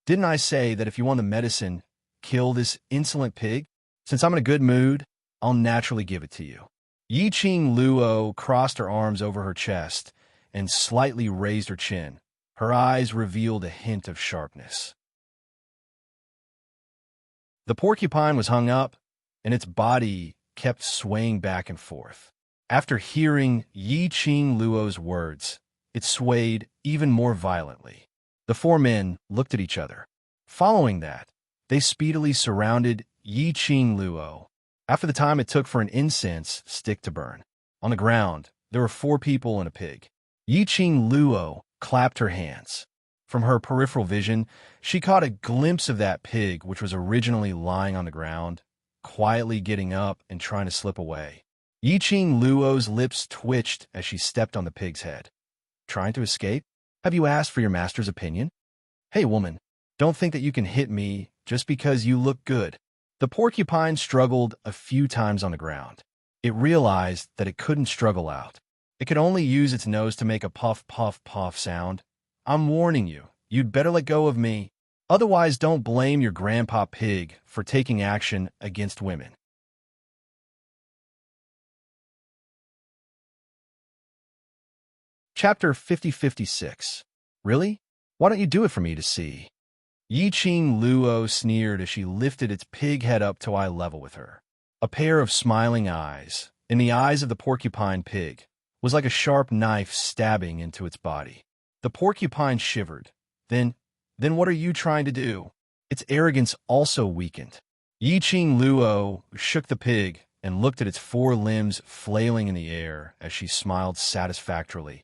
Didn't I say that if you want the medicine, kill this insolent pig? Since I'm in a good mood, I'll naturally give it to you. Yiqing Luo crossed her arms over her chest and slightly raised her chin. Her eyes revealed a hint of sharpness. The porcupine was hung up, and its body kept swaying back and forth. After hearing Yiqing Luo's words, it swayed even more violently. The 4 men looked at each other. Following that, they speedily surrounded Yiqing Luo. After the time it took for an incense stick to burn. On the ground, there were 4 people and a pig. Yiqing Luo clapped her hands. From her peripheral vision, she caught a glimpse of that pig which was originally lying on the ground, quietly getting up and trying to slip away. Yiqing Luo's lips twitched as she stepped on the pig's head. Trying to escape? Have you asked for your master's opinion? Hey, woman, don't think that you can hit me just because you look good. The porcupine struggled a few times on the ground. It realized that it couldn't struggle out. It could only use its nose to make a puff, puff, puff sound. I'm warning you, you'd better let go of me. Otherwise, don't blame your grandpa pig for taking action against women. Chapter 50-56. Really? Why don't you do it for me to see? Yiqing Luo sneered as she lifted its pig head up to eye level with her. A pair of smiling eyes, in the eyes of the porcupine pig, was like a sharp knife stabbing into its body. The porcupine shivered. Then what are you trying to do? Its arrogance also weakened. Yiqing Luo shook the pig and looked at its 4 limbs flailing in the air as she smiled satisfactorily.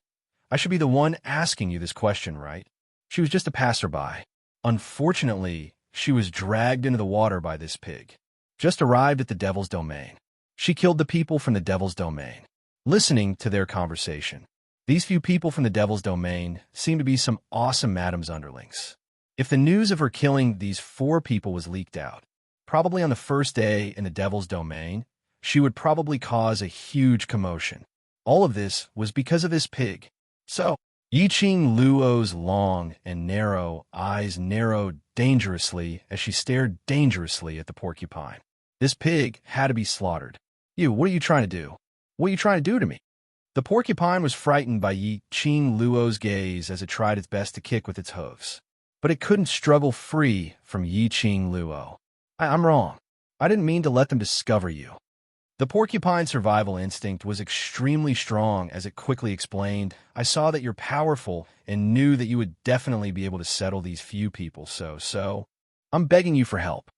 I should be the one asking you this question, right? She was just a passerby. Unfortunately, she was dragged into the water by this pig. Just arrived at the devil's domain. She killed the people from the devil's domain. Listening to their conversation, these few people from the devil's domain seemed to be some awesome madam's underlings. If the news of her killing these 4 people was leaked out, probably on the first day in the devil's domain, she would probably cause a huge commotion. All of this was because of this pig. So, Yiqing Luo's long and narrow eyes narrowed dangerously as she stared dangerously at the porcupine. This pig had to be slaughtered. You, what are you trying to do? What are you trying to do to me? The porcupine was frightened by Yi Ching Luo's gaze as it tried its best to kick with its hooves. But it couldn't struggle free from Yi Ching Luo. I'm wrong. I didn't mean to let them discover you. The porcupine's survival instinct was extremely strong as it quickly explained, I saw that you're powerful and knew that you would definitely be able to settle these few people, so I'm begging you for help.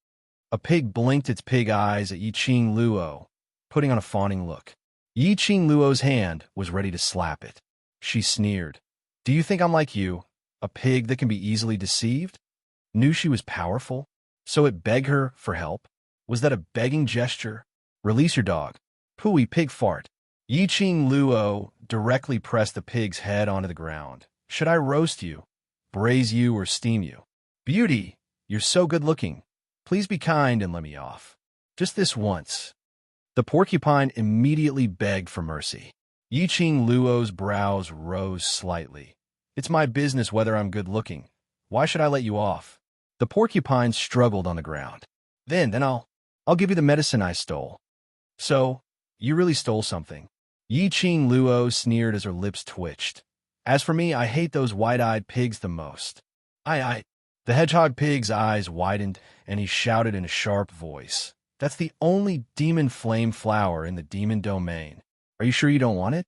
A pig blinked its pig eyes at Yi Ching Luo, putting on a fawning look. Yi Ching Luo's hand was ready to slap it. She sneered. Do you think I'm like you, a pig that can be easily deceived? Knew she was powerful, so it begged her for help? Was that a begging gesture? Release your dog. Pooey pig fart. Yi Ching Luo directly pressed the pig's head onto the ground. Should I roast you, braise you, or steam you? Beauty, you're so good looking. Please be kind and let me off. Just this once. The porcupine immediately begged for mercy. Yi Ching Luo's brows rose slightly. It's my business whether I'm good looking. Why should I let you off? The porcupine struggled on the ground. Then I'll give you the medicine I stole. So, you really stole something. Yi Ching Luo sneered as her lips twitched. As for me, I hate those white-eyed pigs the most. The hedgehog pig's eyes widened, and he shouted in a sharp voice. That's the only demon flame flower in the demon domain. Are you sure you don't want it?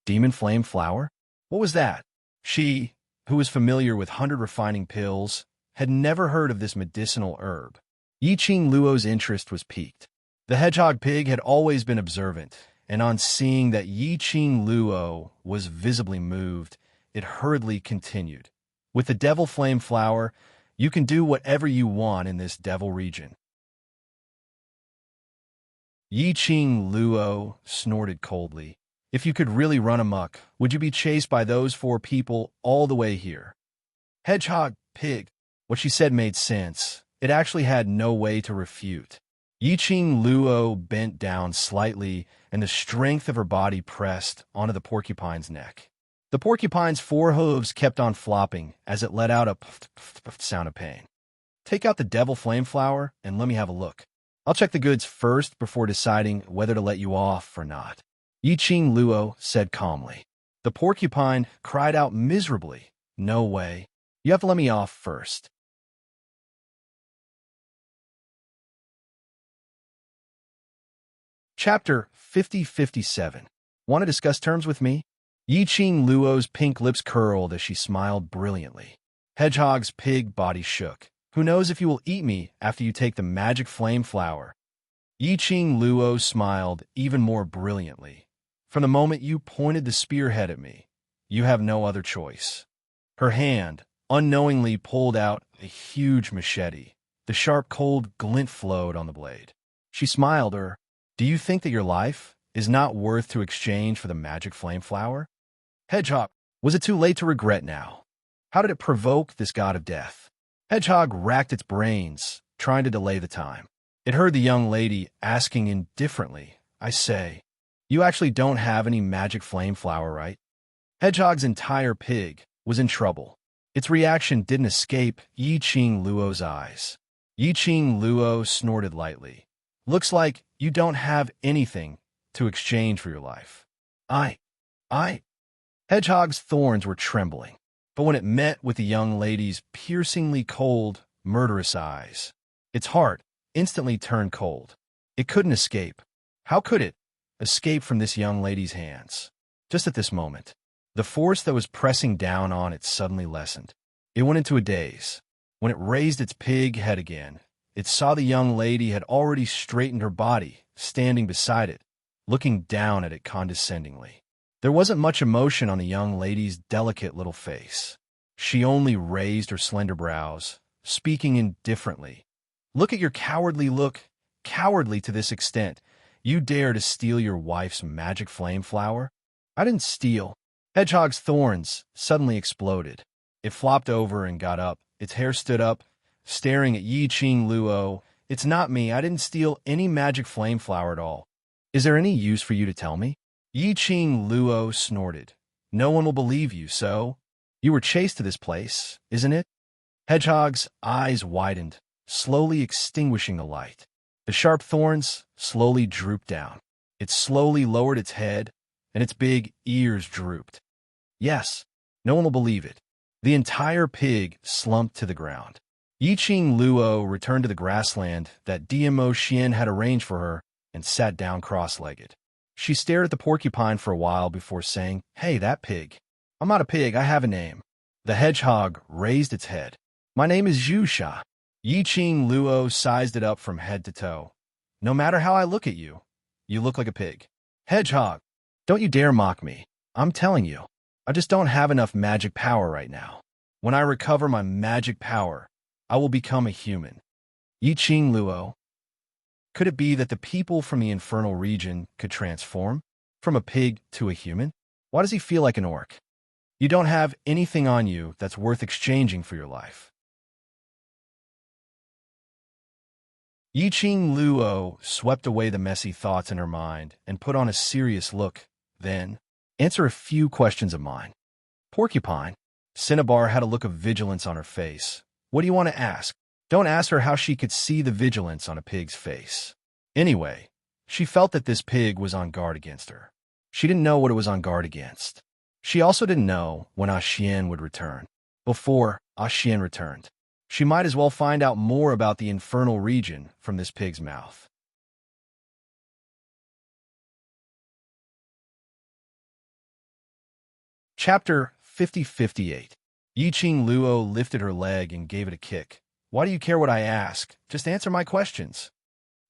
Demon flame flower? What was that? She, who was familiar with 100 refining pills, had never heard of this medicinal herb. Yi Ching Luo's interest was piqued. The hedgehog pig had always been observant, and on seeing that Yi Ching Luo was visibly moved, it hurriedly continued. With the devil flame flower, you can do whatever you want in this devil region. Yi Ching Luo snorted coldly. If you could really run amok, would you be chased by those 4 people all the way here? Hedgehog pig. What she said made sense. It actually had no way to refute. Yi Ching Luo bent down slightly, and the strength of her body pressed onto the porcupine's neck. The porcupine's 4 hooves kept on flopping as it let out a puff sound of pain. Take out the devil flame flower and let me have a look. I'll check the goods first before deciding whether to let you off or not. Yi Ching Luo said calmly. The porcupine cried out miserably. No way. You have to let me off first. Chapter 50-57. Want to discuss terms with me? Yi Ching Luo's pink lips curled as she smiled brilliantly. Hedgehog's pig body shook. Who knows if you will eat me after you take the magic flame flower? Yi Ching Luo smiled even more brilliantly. From the moment you pointed the spearhead at me, you have no other choice. Her hand unknowingly pulled out a huge machete. The sharp, cold glint flowed on the blade. She smiled her. Do you think that your life is not worth to exchange for the magic flame flower? Hedgehog, was it too late to regret now? How did it provoke this god of death? Hedgehog racked its brains, trying to delay the time. It heard the young lady asking indifferently, I say, you actually don't have any magic flame flower, right? Hedgehog's entire pig was in trouble. Its reaction didn't escape Yi Ching Luo's eyes. Yi Ching Luo snorted lightly. Looks like you don't have anything to exchange for your life. Hedgehog's thorns were trembling, but when it met with the young lady's piercingly cold, murderous eyes, its heart instantly turned cold. It couldn't escape. How could it escape from this young lady's hands? Just at this moment, the force that was pressing down on it suddenly lessened. It went into a daze. When it raised its pig head again, it saw the young lady had already straightened her body, standing beside it, looking down at it condescendingly. There wasn't much emotion on the young lady's delicate little face. She only raised her slender brows, speaking indifferently. Look at your cowardly look, cowardly to this extent. You dare to steal your wife's magic flame flower? I didn't steal. Hedgehog's thorns suddenly exploded. It flopped over and got up. Its hair stood up, staring at Yi Ching Luo. It's not me. I didn't steal any magic flame flower at all. Is there any use for you to tell me? Yi Ching Luo snorted. No one will believe you, so? You were chased to this place, isn't it? Hedgehog's eyes widened, slowly extinguishing the light. The sharp thorns slowly drooped down. It slowly lowered its head, and its big ears drooped. Yes, no one will believe it. The entire pig slumped to the ground. Yiqing Luo returned to the grassland that Dmo Xian had arranged for her and sat down cross-legged. She stared at the porcupine for a while before saying, "Hey, that pig. I'm not a pig, I have a name." The hedgehog raised its head. "My name is Zhu Sha." Yiqing Luo sized it up from head to toe. "No matter how I look at you, you look like a pig." "Hedgehog, don't you dare mock me. I'm telling you, I just don't have enough magic power right now. When I recover my magic power, I will become a human." Yiqing Luo. Could it be that the people from the infernal region could transform from a pig to a human? Why does he feel like an orc? You don't have anything on you that's worth exchanging for your life. Yiqing Luo swept away the messy thoughts in her mind and put on a serious look. Then, answer a few questions of mine. Porcupine. Cinnabar had a look of vigilance on her face. What do you want to ask? Don't ask her how she could see the vigilance on a pig's face. Anyway, she felt that this pig was on guard against her. She didn't know what it was on guard against. She also didn't know when Xian would return. Before Xian returned, she might as well find out more about the infernal region from this pig's mouth. Chapter 5058. Yiqing Luo lifted her leg and gave it a kick. "Why do you care what I ask? Just answer my questions."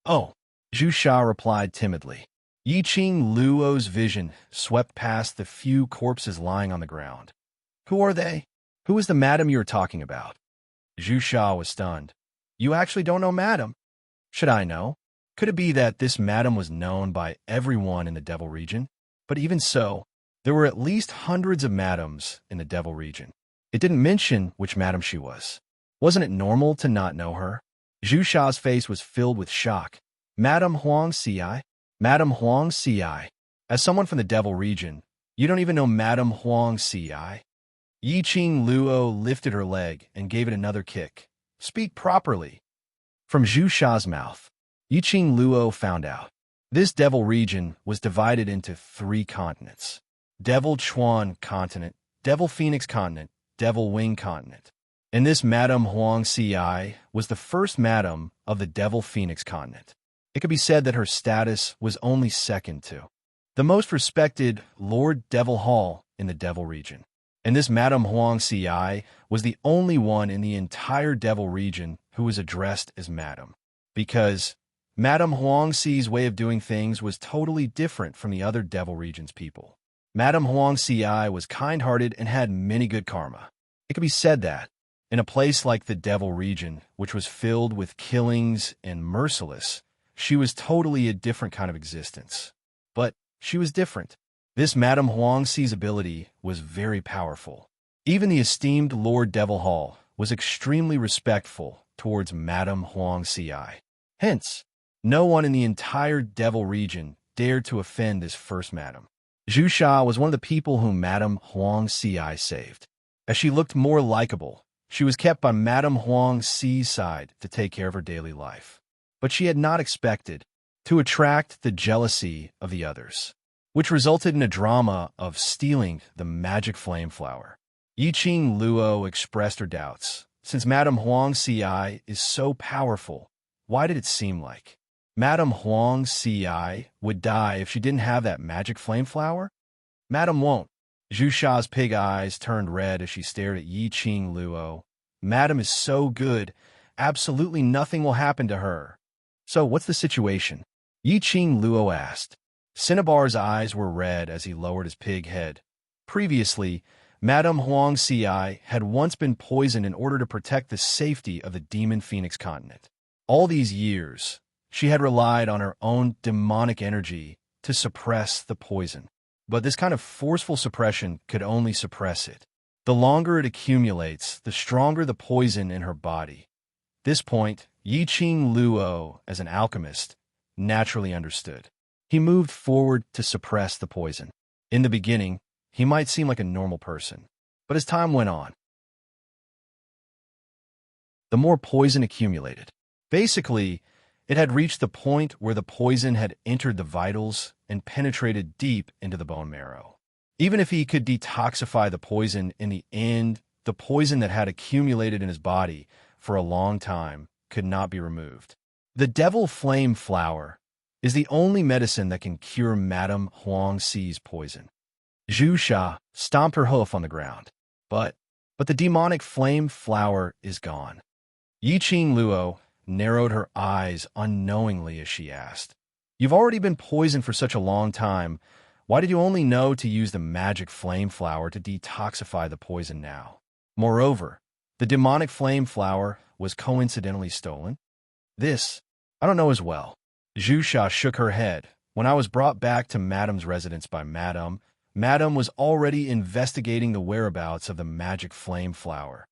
"Oh," Zhu Sha replied timidly. Yiqing Luo's vision swept past the few corpses lying on the ground. "Who are they? Who is the madam you are talking about?" Zhu Sha was stunned. "You actually don't know madam?" "Should I know? Could it be that this madam was known by everyone in the Devil region? But even so, there were at least hundreds of madams in the Devil region. It didn't mention which madam she was. Wasn't it normal to not know her?" Zhu Sha's face was filled with shock. "Madam Huang Xi. Madam Huang Xi. As someone from the Devil region, you don't even know Madam Huang Xi." Yiqing Luo lifted her leg and gave it another kick. "Speak properly." From Zhu Sha's mouth, Yiqing Luo found out. This Devil region was divided into 3 continents. Devil Chuan continent, Devil Phoenix continent, Devil Wing continent. And this Madam Huang Xi was the first madam of the Devil Phoenix continent. It could be said that her status was only second to the most respected Lord Devil Hall in the Devil region. And this Madam Huang Xi was the only one in the entire Devil region who was addressed as Madam. Because Madam Huang Xi's way of doing things was totally different from the other Devil region's people. Madam Huang Xi was kind-hearted and had many good karma. It could be said that, in a place like the Devil region, which was filled with killings and merciless, she was totally a different kind of existence. But she was different. This Madam Huang Xi's ability was very powerful. Even the esteemed Lord Devil Hall was extremely respectful towards Madam Huang Xi. Hence, no one in the entire Devil region dared to offend this first madam. Zhu Sha was one of the people whom Madam Huang Xi saved. As she looked more likable, she was kept by Madam Huang Xi's side to take care of her daily life. But she had not expected to attract the jealousy of the others, which resulted in a drama of stealing the magic flame flower. Yiqing Luo expressed her doubts. Since Madam Huang Xi is so powerful, why did it seem like Madam Huang Xi would die if she didn't have that magic flame flower? Madam won't. Zhu Sha's pig eyes turned red as she stared at Yiqing Luo. Madam is so good, absolutely nothing will happen to her. So what's the situation? Yiqing Luo asked. Cinnabar's eyes were red as he lowered his pig head. Previously, Madam Huang Xi had once been poisoned in order to protect the safety of the Demon Phoenix continent. All these years, she had relied on her own demonic energy to suppress the poison. But this kind of forceful suppression could only suppress it. The longer it accumulates, the stronger the poison in her body. This point, Yiqing Luo, as an alchemist, naturally understood. He moved forward to suppress the poison. In the beginning, he might seem like a normal person, but as time went on, the more poison accumulated. Basically, it had reached the point where the poison had entered the vitals and penetrated deep into the bone marrow. Even if he could detoxify the poison in the end, the poison that had accumulated in his body for a long time could not be removed. The devil flame flower is the only medicine that can cure Madame Huangxi's poison. Zhu Sha stomped her hoof on the ground. But the demonic flame flower is gone. Yiqing Luo narrowed her eyes unknowingly as she asked, "You've already been poisoned for such a long time. Why did you only know to use the magic flame flower to detoxify the poison now? Moreover, the demonic flame flower was coincidentally stolen? This, I don't know as well." Zhu Sha shook her head. "When I was brought back to Madame's residence by Madame was already investigating the whereabouts of the magic flame flower."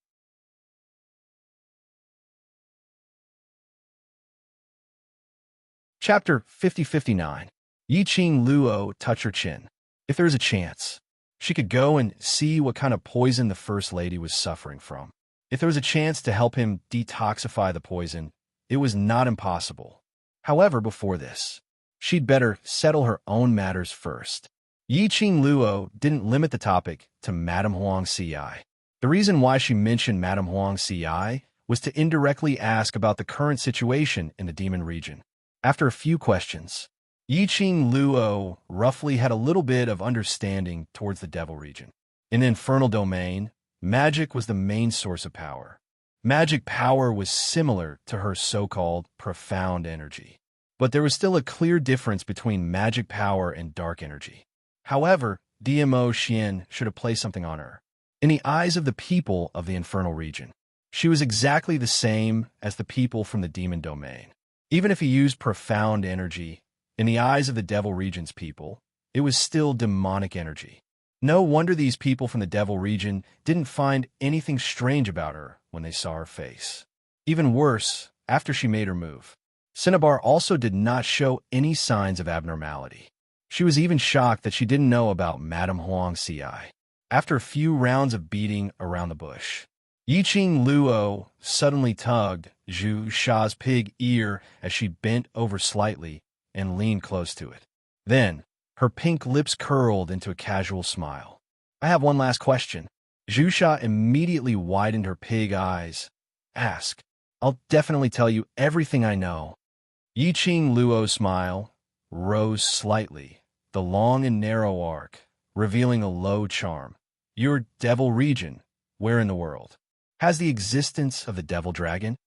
Chapter 50-59. Yiqing Luo touched her chin. If there was a chance, she could go and see what kind of poison the First Lady was suffering from. If there was a chance to help him detoxify the poison, it was not impossible. However, before this, she'd better settle her own matters first. Yiqing Luo didn't limit the topic to Madame Huangxi. The reason why she mentioned Madame Huangxi was to indirectly ask about the current situation in the demon region. After a few questions, Yiqing Luo roughly had a little bit of understanding towards the devil region. In the infernal domain, magic was the main source of power. Magic power was similar to her so-called profound energy. But there was still a clear difference between magic power and dark energy. However, DMO Xian should have placed something on her. In the eyes of the people of the infernal region, she was exactly the same as the people from the demon domain. Even if he used profound energy, in the eyes of the devil region's people, it was still demonic energy. No wonder these people from the devil region didn't find anything strange about her when they saw her face. Even worse, after she made her move, Cinnabar also did not show any signs of abnormality. She was even shocked that she didn't know about Madame Huangxi. After a few rounds of beating around the bush, Yiqing Luo suddenly tugged Zhu Sha's pig ear as she bent over slightly and leaned close to it. Then, her pink lips curled into a casual smile. "I have one last question." Zhu Sha immediately widened her pig eyes. "Ask. I'll definitely tell you everything I know." Yiqing Luo's smile rose slightly, the long and narrow arc, revealing a low charm. "Your devil region, where in the world? Has the existence of the devil dragon?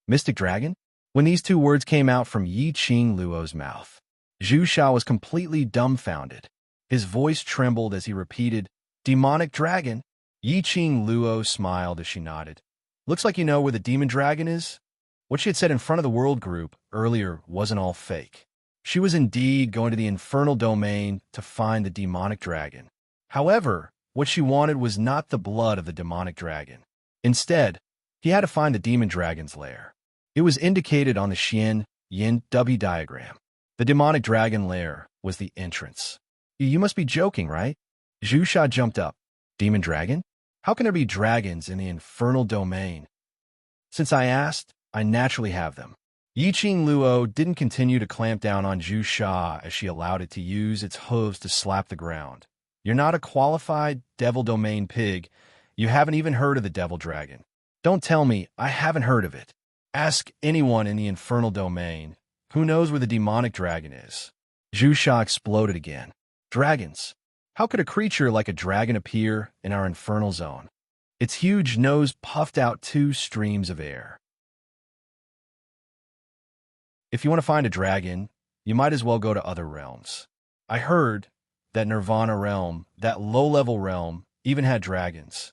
Mystic dragon?" When these two words came out from Yiqing Luo's mouth, Zhu Sha was completely dumbfounded. His voice trembled as he repeated, "Demonic dragon?" Yiqing Luo smiled as she nodded. "Looks like you know where the demon dragon is." What she had said in front of the world group earlier wasn't all fake. She was indeed going to the infernal domain to find the demonic dragon. However, what she wanted was not the blood of the demonic dragon. Instead, he had to find the demon dragon's lair. It was indicated on the Xian Yin W diagram. The demonic dragon lair was the entrance. "You must be joking, right?" Zhu Sha jumped up. "Demon dragon? How can there be dragons in the infernal domain?" "Since I asked, I naturally have them." Yiqing Luo didn't continue to clamp down on Zhu Sha as she allowed it to use its hooves to slap the ground. "You're not a qualified devil domain pig. You haven't even heard of the devil dragon. Don't tell me I haven't heard of it. Ask anyone in the infernal domain. Who knows where the demonic dragon is?" Zhu Sha exploded again. "Dragons? How could a creature like a dragon appear in our infernal zone?" Its huge nose puffed out 2 streams of air. "If you want to find a dragon, you might as well go to other realms. I heard that Nirvana realm, that low-level realm, even had dragons.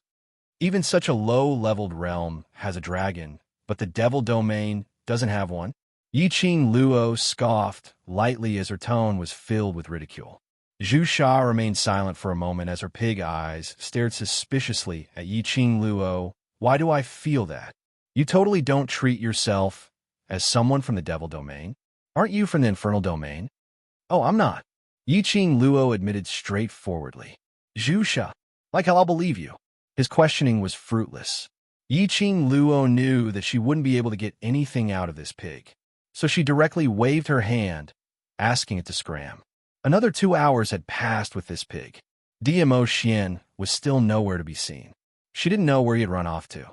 Even such a low-leveled realm has a dragon, but the devil domain doesn't have one." Yiqing Luo scoffed lightly as her tone was filled with ridicule. Zhu Sha remained silent for a moment as her pig eyes stared suspiciously at Yiqing Luo. "Why do I feel that? You totally don't treat yourself as someone from the devil domain. Aren't you from the infernal domain?" "Oh, I'm not," Yiqing Luo admitted straightforwardly. "Zhu Sha, like hell I'll believe you." His questioning was fruitless. Yiqing Luo knew that she wouldn't be able to get anything out of this pig, so she directly waved her hand, asking it to scram. Another 2 hours had passed with this pig. DMO Xian was still nowhere to be seen. She didn't know where he had run off to.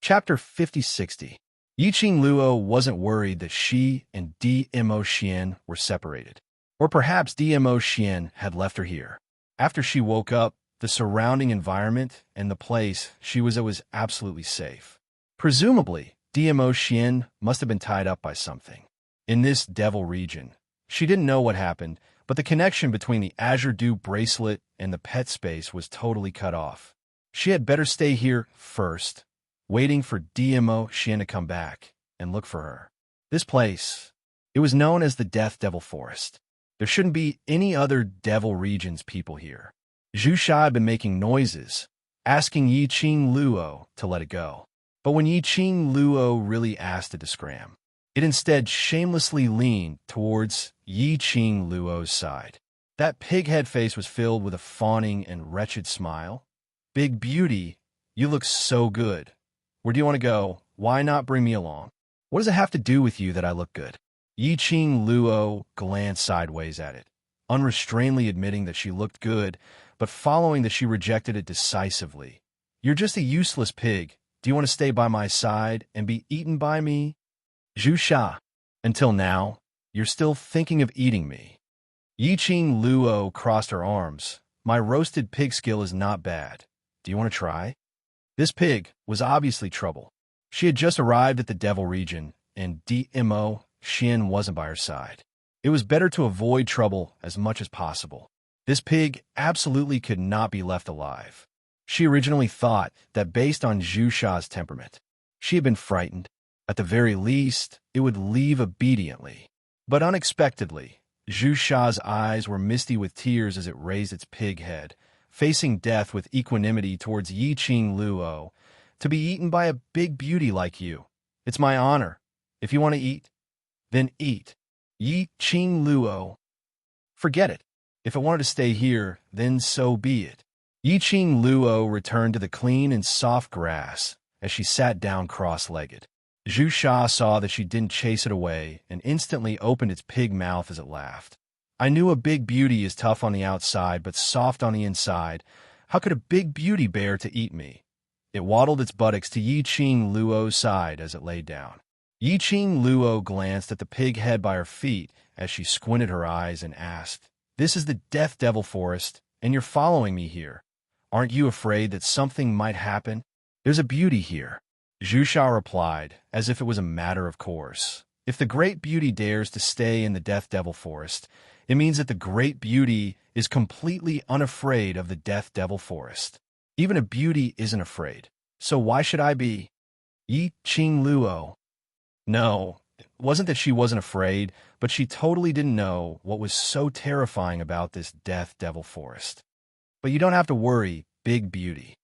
Chapter 5060. Yiqing Luo wasn't worried that she and DMO Xian were separated. Or perhaps DMO Xian had left her here. After she woke up, the surrounding environment and the place she was at was absolutely safe. Presumably, DMO Xian must have been tied up by something. In this devil region, she didn't know what happened, but the connection between the Azure Dew bracelet and the pet space was totally cut off. She had better stay here first, waiting for DMO Xian to come back and look for her. This place, it was known as the Death Devil Forest. There shouldn't be any other devil region's people here. Zhu Sha had been making noises, asking Yiqing Luo to let it go. But when Yiqing Luo really asked it to scram, it instead shamelessly leaned towards Yiqing Luo's side. That pig-head face was filled with a fawning and wretched smile. "Big beauty, you look so good. Where do you want to go? Why not bring me along? What does it have to do with you that I look good?" Yiqing Luo glanced sideways at it, unrestrainedly admitting that she looked good, but following that she rejected it decisively. "You're just a useless pig. Do you want to stay by my side and be eaten by me?" "Zhu Sha, until now, you're still thinking of eating me." Yiqing Luo crossed her arms. "My roasted pig skill is not bad. Do you want to try?" This pig was obviously trouble. She had just arrived at the devil region, and DMO Xian wasn't by her side. It was better to avoid trouble as much as possible. This pig absolutely could not be left alive. She originally thought that based on Zhu Sha's temperament, she had been frightened. At the very least, it would leave obediently. But unexpectedly, Zhu Sha's eyes were misty with tears as it raised its pig head, facing death with equanimity towards Yiqing Luo. "To be eaten by a big beauty like you. It's my honor. If you want to eat, then eat." Yiqing Luo. "Forget it. If it wanted to stay here, then so be it." Yiqing Luo returned to the clean and soft grass as she sat down cross-legged. Zhu Sha saw that she didn't chase it away and instantly opened its pig mouth as it laughed. "I knew a big beauty is tough on the outside but soft on the inside. How could a big beauty bear to eat me?" It waddled its buttocks to Yiqing Luo's side as it lay down. Yiqing Luo glanced at the pig head by her feet as she squinted her eyes and asked, "This is the Death Devil Forest, and you're following me here. Aren't you afraid that something might happen? There's a beauty here." Zhu Sha replied, as if it was a matter of course. "If the great beauty dares to stay in the Death Devil Forest, it means that the great beauty is completely unafraid of the Death Devil Forest. Even a beauty isn't afraid, so why should I be?" Yiqing Luo. No, it wasn't that she wasn't afraid, but she totally didn't know what was so terrifying about this Death Devil Forest. But you don't have to worry, big beauty.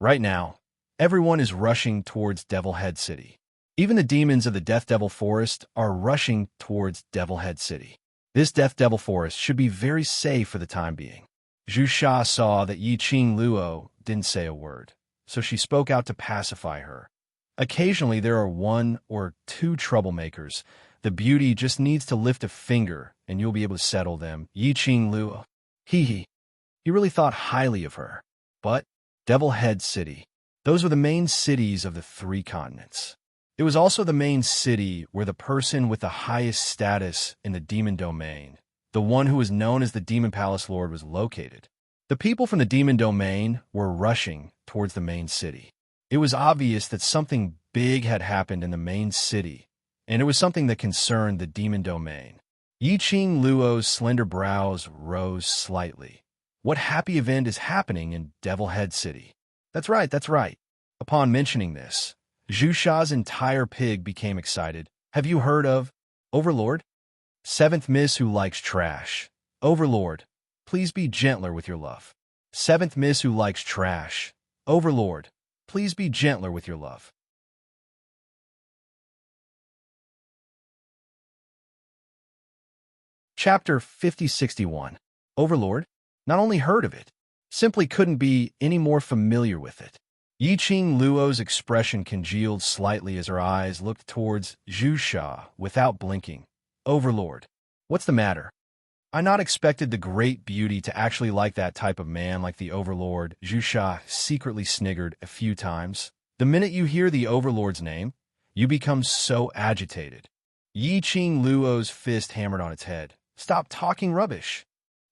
Right now, everyone is rushing towards Devil Head City. Even the demons of the Death Devil Forest are rushing towards Devil Head City. This Death Devil Forest should be very safe for the time being. Zhu Sha saw that Yiqing Luo didn't say a word, so she spoke out to pacify her. Occasionally there are one or two troublemakers. The beauty just needs to lift a finger and you'll be able to settle them. Yiqing Luo. He really thought highly of her. But Devil Head City, those were the main cities of the 3 continents. It was also the main city where the person with the highest status in the demon domain, the one who was known as the Demon Palace Lord, was located. The people from the demon domain were rushing towards the main city. It was obvious that something big had happened in the main city, and it was something that concerned the demon domain. Yiqing Luo's slender brows rose slightly. What happy event is happening in Devil Head City? That's right, that's right. Upon mentioning this, Zhu Sha's entire pig became excited. "Have you heard of Overlord? 7th Miss who likes trash. Overlord, please be gentler with your love. 7th Miss who likes trash. Overlord, please be gentler with your love." Chapter 5061. Overlord? Not only heard of it, simply couldn't be any more familiar with it. Yiqing Luo's expression congealed slightly as her eyes looked towards Zhu Sha without blinking. Overlord, what's the matter? I not expected the great beauty to actually like that type of man like the Overlord. Zhu Sha secretly sniggered a few times. The minute you hear the Overlord's name, you become so agitated. Yiqing Luo's fist hammered on its head. Stop talking rubbish.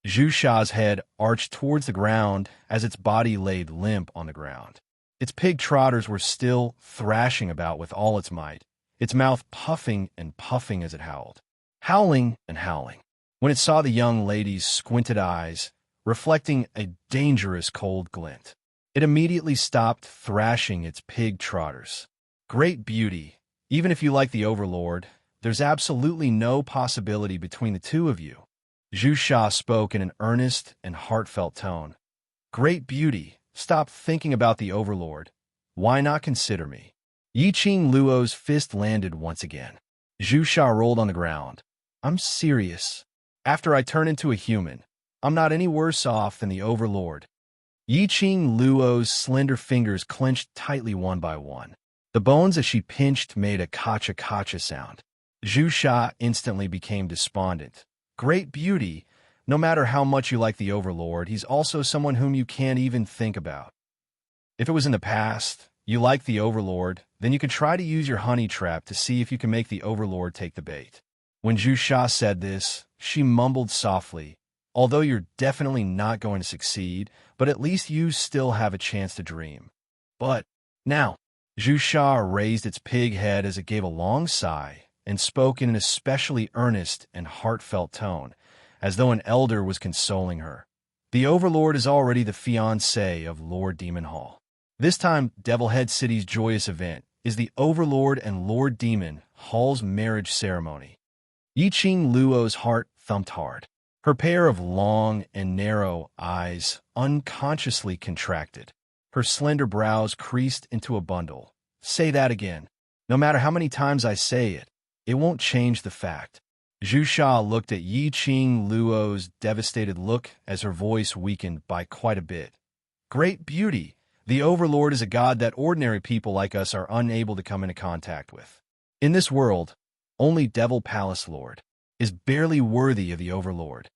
Zhu Sha's head arched towards the ground as its body laid limp on the ground. Its pig trotters were still thrashing about with all its might, its mouth puffing and puffing as it howled. Howling and howling. When it saw the young lady's squinted eyes, reflecting a dangerous cold glint, it immediately stopped thrashing its pig trotters. Great beauty. Even if you like the Overlord, there's absolutely no possibility between the two of you. Zhu Sha spoke in an earnest and heartfelt tone. Great beauty. Stop thinking about the Overlord. Why not consider me? Yiqing Luo's fist landed once again. Zhu Sha rolled on the ground. I'm serious. After I turn into a human, I'm not any worse off than the Overlord. Yiqing Luo's slender fingers clenched tightly one by one. The bones as she pinched made a kacha-kacha sound. Zhu Sha instantly became despondent. Great beauty. No matter how much you like the Overlord, he's also someone whom you can't even think about. If it was in the past, you liked the Overlord, then you could try to use your honey trap to see if you can make the Overlord take the bait. When Zhu Sha said this, she mumbled softly, although you're definitely not going to succeed, but at least you still have a chance to dream. But now, Zhu Sha raised its pig head as it gave a long sigh and spoke in an especially earnest and heartfelt tone, as though an elder was consoling her. The Overlord is already the fiancé of Lord Demon Hall. This time, Devil Head City's joyous event is the Overlord and Lord Demon Hall's marriage ceremony. Yiqing Luo's heart thumped hard. Her pair of long and narrow eyes unconsciously contracted. Her slender brows creased into a bundle. Say that again. No matter how many times I say it, it won't change the fact. Zhu Sha looked at Yiqing Luo's devastated look as her voice weakened by quite a bit. Great beauty. The Overlord is a god that ordinary people like us are unable to come into contact with. In this world, only Devil Palace Lord is barely worthy of the Overlord.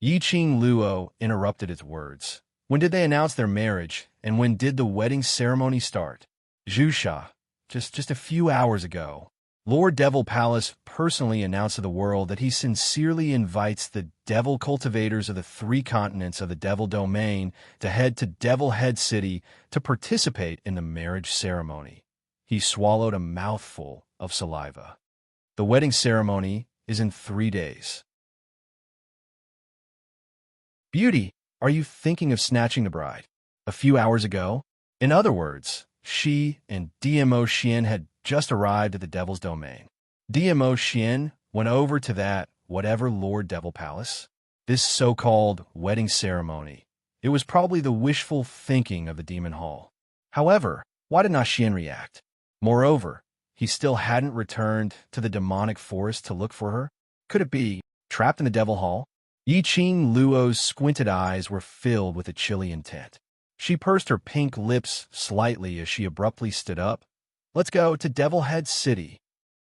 Yiqing Luo interrupted its words. When did they announce their marriage, and when did the wedding ceremony start? Zhu Sha, just a few hours ago. Lord Devil Palace personally announced to the world that he sincerely invites the devil cultivators of the 3 continents of the Devil Domain to head to Devil Head City to participate in the marriage ceremony. He swallowed a mouthful of saliva. The wedding ceremony is in 3 days. Beauty, are you thinking of snatching the bride? A few hours ago? In other words, she and DMO Xian had just arrived at the Devil's Domain. DMO Xian went over to that whatever Lord Devil Palace. This so-called wedding ceremony. It was probably the wishful thinking of the Demon Hall. However, why did not Xian react? Moreover, he still hadn't returned to the demonic forest to look for her. Could it be trapped in the Devil Hall? Yiqing Luo's squinted eyes were filled with a chilly intent. She pursed her pink lips slightly as she abruptly stood up. Let's go to Devil Head City.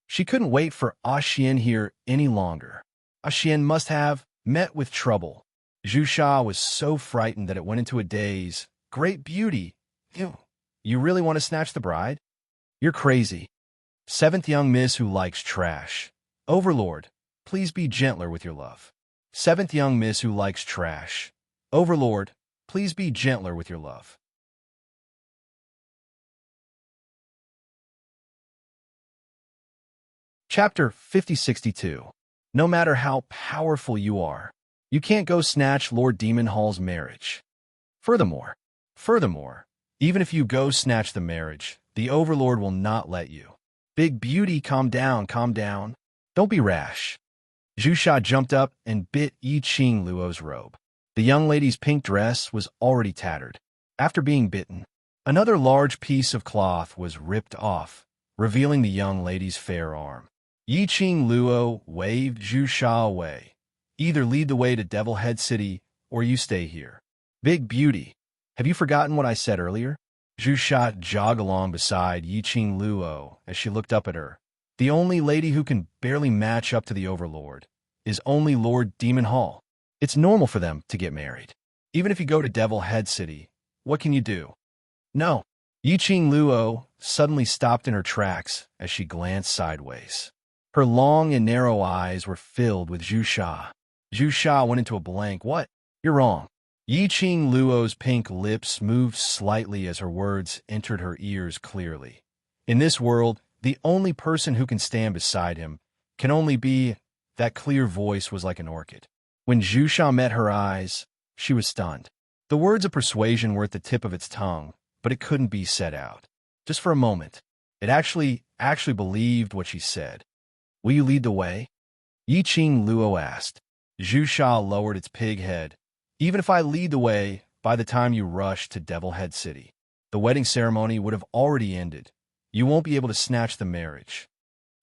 She couldn't wait for Xian here any longer. Xian must have met with trouble. Zhu Sha was so frightened that it went into a daze. Great beauty. You really want to snatch the bride? You're crazy. 7th young miss who likes trash. Overlord, please be gentler with your love. 7th young miss who likes trash. Overlord, please be gentler with your love. Chapter 5062. No matter how powerful you are, you can't go snatch Lord Demon Hall's marriage. Furthermore, even if you go snatch the marriage, the Overlord will not let you. Big beauty, calm down. Don't be rash. Zhu Sha jumped up and bit Yiqing Luo's robe. The young lady's pink dress was already tattered. After being bitten, another large piece of cloth was ripped off, revealing the young lady's fair arm. Yiqing Luo waved Zhu Sha away. Either lead the way to Devil Head City, or you stay here. Big beauty, have you forgotten what I said earlier? Zhu Sha jogged along beside Yiqing Luo as she looked up at her. The only lady who can barely match up to the Overlord is only Lord Demon Hall. It's normal for them to get married. Even if you go to Devil Head City, what can you do? No. Yiqing Luo suddenly stopped in her tracks as she glanced sideways. Her long and narrow eyes were filled with Zhu Sha. Zhu Sha went into a blank. What? You're wrong. Yiqing Luo's pink lips moved slightly as her words entered her ears clearly. In this world, the only person who can stand beside him can only be. That clear voice was like an orchid. When Zhu Sha met her eyes, she was stunned. The words of persuasion were at the tip of its tongue, but it couldn't be said out. Just for a moment, it actually believed what she said. Will you lead the way? Yiqing Luo asked. Zhu Sha lowered its pig head. Even if I lead the way, by the time you rush to Devil Head City, the wedding ceremony would have already ended. You won't be able to snatch the marriage.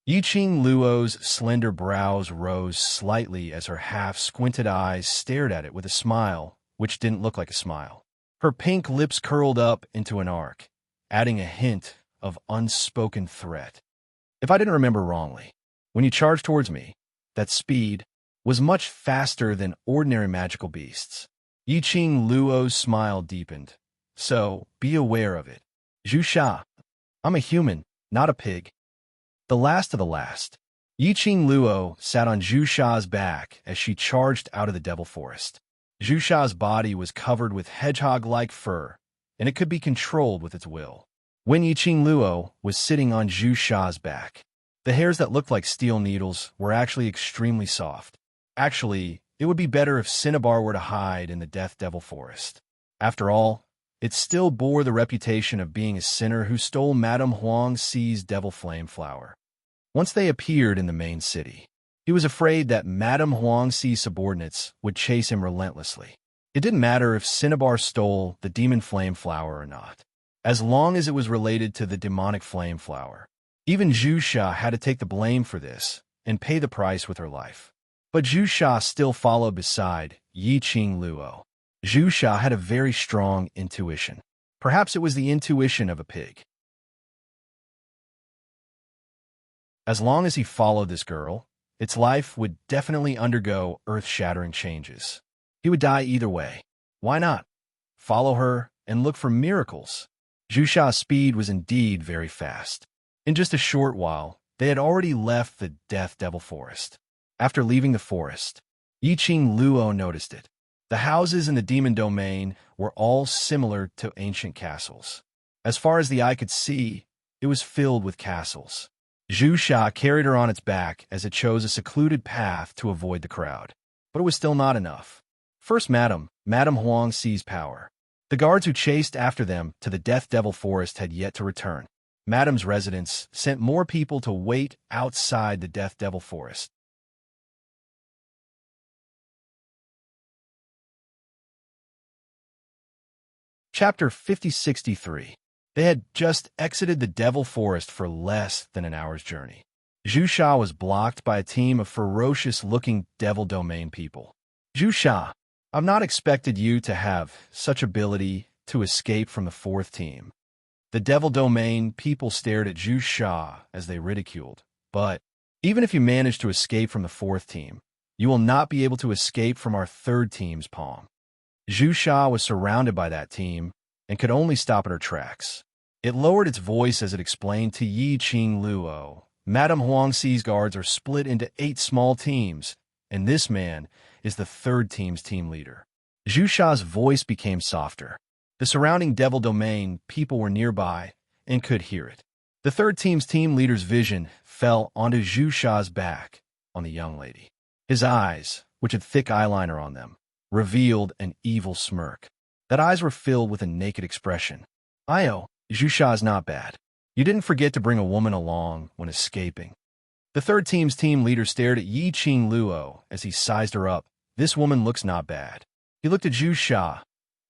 Yiqing Luo's slender brows rose slightly as her half-squinted eyes stared at it with a smile, which didn't look like a smile. Her pink lips curled up into an arc, adding a hint of unspoken threat. If I didn't remember wrongly, when you charged towards me, that speed was much faster than ordinary magical beasts. Yiqing Luo's smile deepened. So, be aware of it. Zhu Sha, I'm a human, not a pig. The last of the last. Yiqing Luo sat on Zhu Sha's back as she charged out of the Devil Forest. Zhu Sha's body was covered with hedgehog-like fur, and it could be controlled with its will. When Yiqing Luo was sitting on Zhu Sha's back, the hairs that looked like steel needles were actually extremely soft. Actually, it would be better if Cinnabar were to hide in the Death Devil Forest. After all, it still bore the reputation of being a sinner who stole Madame Huang Xi's Devil Flame Flower. Once they appeared in the main city, he was afraid that Madame Huang Xi's subordinates would chase him relentlessly. It didn't matter if Cinnabar stole the Demon Flame Flower or not, as long as it was related to the Demonic Flame Flower. Even Zhu Sha had to take the blame for this and pay the price with her life. But Zhu Sha still followed beside Yiqing Luo. Zhu Sha had a very strong intuition. Perhaps it was the intuition of a pig. As long as he followed this girl, its life would definitely undergo earth-shattering changes. He would die either way. Why not? Follow her and look for miracles. Zhu Sha's speed was indeed very fast. In just a short while, they had already left the Death Devil Forest. After leaving the forest, Yiqing Luo noticed it. The houses in the demon domain were all similar to ancient castles. As far as the eye could see, it was filled with castles. Zhu Sha carried her on its back as it chose a secluded path to avoid the crowd. But it was still not enough. First Madame Huang Xi's power. The guards who chased after them to the Death Devil Forest had yet to return. Madame's residence sent more people to wait outside the Death Devil Forest. Chapter 5063. They had just exited the Devil Forest for less than an hour's journey. Zhu Sha was blocked by a team of ferocious-looking Devil Domain people. Zhu Sha, I've not expected you to have such ability to escape from the fourth team. The Devil Domain people stared at Zhu Sha as they ridiculed. But even if you manage to escape from the fourth team, you will not be able to escape from our third team's palm. Zhu Sha was surrounded by that team and could only stop at her tracks. It lowered its voice as it explained to Yiqing Luo, Madame Huang Xi's guards are split into 8 small teams, and this man is the third team's team leader. Zhu Sha's voice became softer. The surrounding Devil Domain people were nearby and could hear it. The third team's team leader's vision fell onto Zhu Sha's back on the young lady. His eyes, which had thick eyeliner on them, revealed an evil smirk. That eyes were filled with a naked expression. Io, Zhu Sha is not bad. You didn't forget to bring a woman along when escaping. The third team's team leader stared at Yiqing Luo as he sized her up. This woman looks not bad. He looked at Zhu Sha.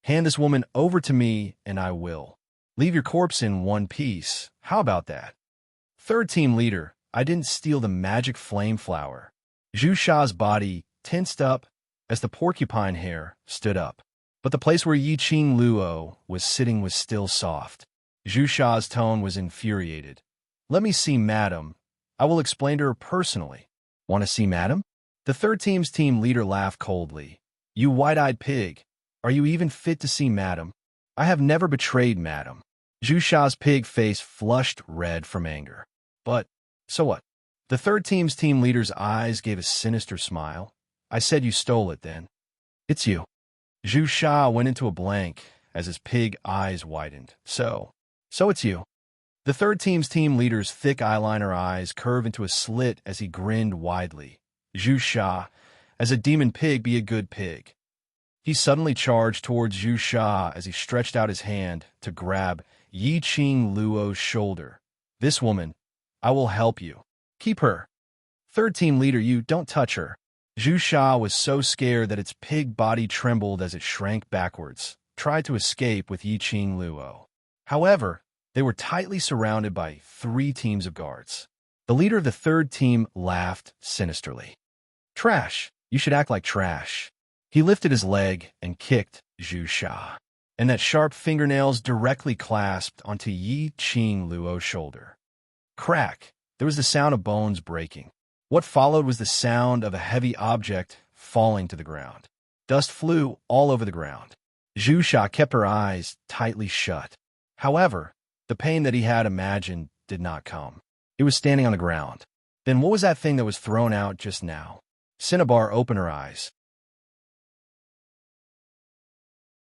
Hand this woman over to me and I will. Leave your corpse in one piece. How about that? Third team leader, I didn't steal the magic flame flower. Zhu Sha's body tensed up as the porcupine hair stood up. But the place where Yiqing Luo was sitting was still soft. Zhu Sha's tone was infuriated. Let me see Madam. I will explain to her personally. Want to see Madam? The third team's team leader laughed coldly. You white-eyed pig. Are you even fit to see Madam? I have never betrayed Madam. Zhu Sha's pig face flushed red from anger. But, so what? The third team's team leader's eyes gave a sinister smile. I said you stole it then. It's you. Zhu Sha went into a blank as his pig eyes widened. So it's you. The third team's team leader's thick eyeliner eyes curved into a slit as he grinned widely. Zhu Sha, as a demon pig, be a good pig. He suddenly charged towards Zhu Sha as he stretched out his hand to grab Yi Qing Luo's shoulder. This woman, I will help you. Keep her. Third team leader, you don't touch her. Zhu Sha was so scared that its pig body trembled as it shrank backwards, tried to escape with Yi Qing Luo. However, they were tightly surrounded by 3 teams of guards. The leader of the third team laughed sinisterly. Trash, you should act like trash. He lifted his leg and kicked Zhu Sha, and that sharp fingernails directly clasped onto Yi Qing Luo's shoulder. Crack, there was the sound of bones breaking. What followed was the sound of a heavy object falling to the ground. Dust flew all over the ground. Zhu Sha kept her eyes tightly shut. However, the pain that he had imagined did not come. It was standing on the ground. Then what was that thing that was thrown out just now? Cinnabar opened her eyes.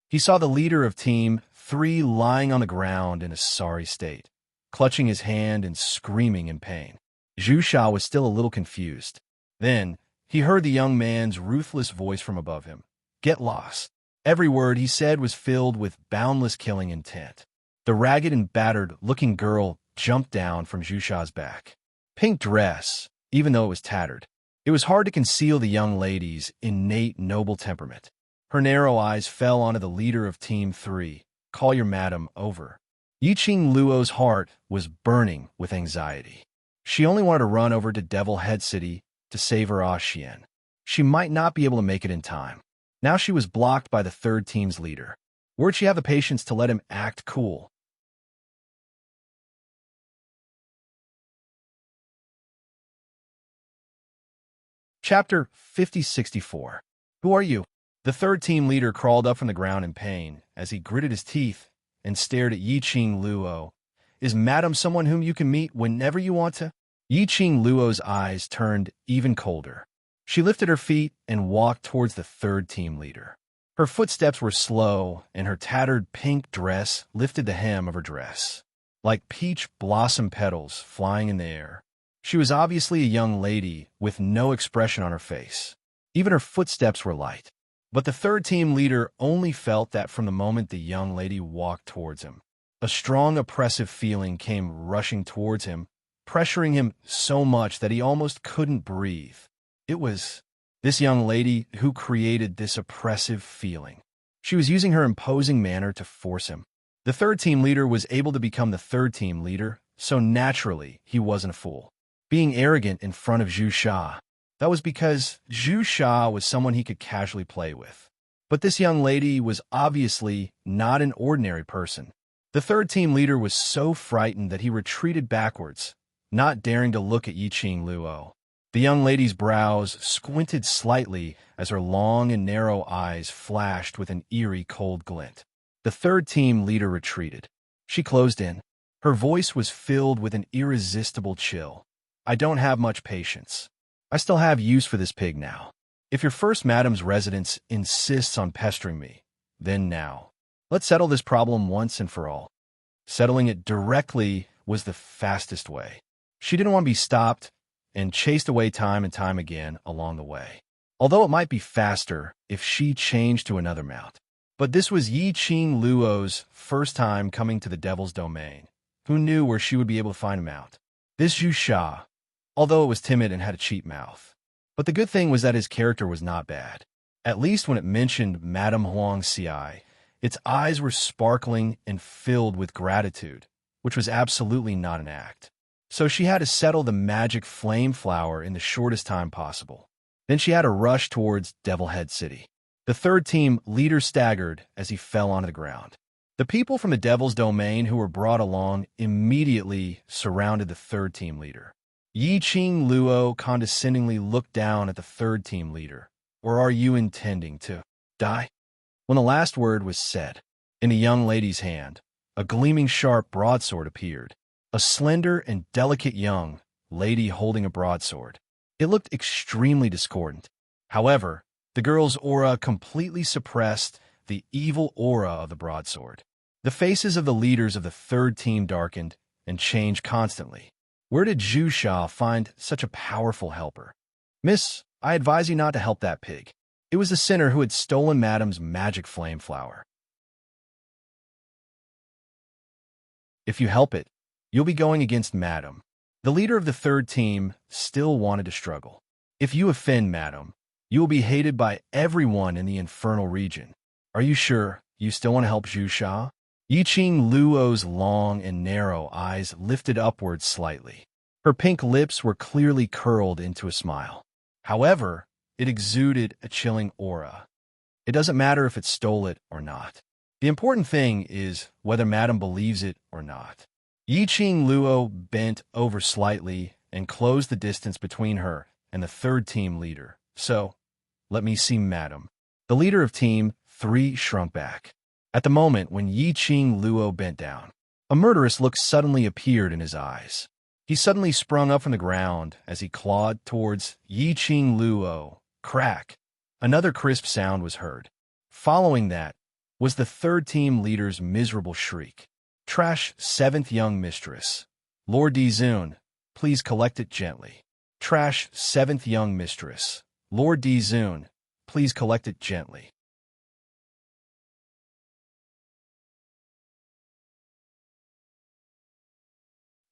He saw the leader of Team 3 lying on the ground in a sorry state, clutching his hand and screaming in pain. Zhu Sha was still a little confused. Then, he heard the young man's ruthless voice from above him. Get lost. Every word he said was filled with boundless killing intent. The ragged and battered-looking girl jumped down from Zhu Sha's back. Pink dress, even though it was tattered. It was hard to conceal the young lady's innate noble temperament. Her narrow eyes fell onto the leader of Team 3. Call your madam over. Yi Qing Luo's heart was burning with anxiety. She only wanted to run over to Devil Head City to save her Xian. She might not be able to make it in time. Now she was blocked by the third team's leader. Where'd she have the patience to let him act cool? Chapter 5064. Who are you? The third team leader crawled up from the ground in pain as he gritted his teeth and stared at Yi Qing Luo. Is Madam someone whom you can meet whenever you want to? Yi Qing Luo's eyes turned even colder. She lifted her feet and walked towards the third team leader. Her footsteps were slow, and her tattered pink dress lifted the hem of her dress, like peach blossom petals flying in the air. She was obviously a young lady with no expression on her face. Even her footsteps were light. But the third team leader only felt that from the moment the young lady walked towards him. A strong, oppressive feeling came rushing towards him, pressuring him so much that he almost couldn't breathe. It was this young lady who created this oppressive feeling. She was using her imposing manner to force him. The third team leader was able to become the third team leader, so naturally he wasn't a fool. Being arrogant in front of Zhu Sha. That was because Zhu Sha was someone he could casually play with. But this young lady was obviously not an ordinary person. The third team leader was so frightened that he retreated backwards, not daring to look at Yi Qing Luo. The young lady's brows squinted slightly as her long and narrow eyes flashed with an eerie cold glint. The third team leader retreated. She closed in. Her voice was filled with an irresistible chill. I don't have much patience. I still have use for this pig now. If your first madam's residence insists on pestering me, then now. Let's settle this problem once and for all. Settling it directly was the fastest way. She didn't want to be stopped and chased away time and time again along the way. Although it might be faster if she changed to another mount. But this was Yi Qing Luo's first time coming to the Devil's Domain. Who knew where she would be able to find a mount? This Zhu Sha, although it was timid and had a cheap mouth. But the good thing was that his character was not bad. At least when it mentioned Madame Huang Xiai, its eyes were sparkling and filled with gratitude, which was absolutely not an act. So she had to settle the magic flame flower in the shortest time possible. Then she had to rush towards Devil Head City. The third team leader staggered as he fell onto the ground. The people from the Devil's Domain who were brought along immediately surrounded the third team leader. Yi Qing Luo condescendingly looked down at the third team leader. Or are you intending to die? When the last word was said, in a young lady's hand, a gleaming sharp broadsword appeared. A slender and delicate young lady holding a broadsword. It looked extremely discordant. However, the girl's aura completely suppressed the evil aura of the broadsword. The faces of the leaders of the third team darkened and changed constantly. Where did Zhu Sha find such a powerful helper? Miss, I advise you not to help that pig. It was the sinner who had stolen Madam's magic flame flower. If you help it, you'll be going against Madam. The leader of the third team still wanted to struggle. If you offend Madam, you will be hated by everyone in the infernal region. Are you sure you still want to help Zhu Sha? Yi Qing Luo's long and narrow eyes lifted upwards slightly. Her pink lips were clearly curled into a smile. However, it exuded a chilling aura. It doesn't matter if it stole it or not. The important thing is whether Madam believes it or not. Yi Qing Luo bent over slightly and closed the distance between her and the third team leader. So, let me see Madam. The leader of Team 3 shrunk back. At the moment when Yi Qing Luo bent down, a murderous look suddenly appeared in his eyes. He suddenly sprung up from the ground as he clawed towards Yi Qing Luo. Crack! Another crisp sound was heard. Following that was the third team leader's miserable shriek. Trash 7th young mistress. Lord Dizun, please collect it gently. Trash 7th young mistress. Lord Dizun, please collect it gently.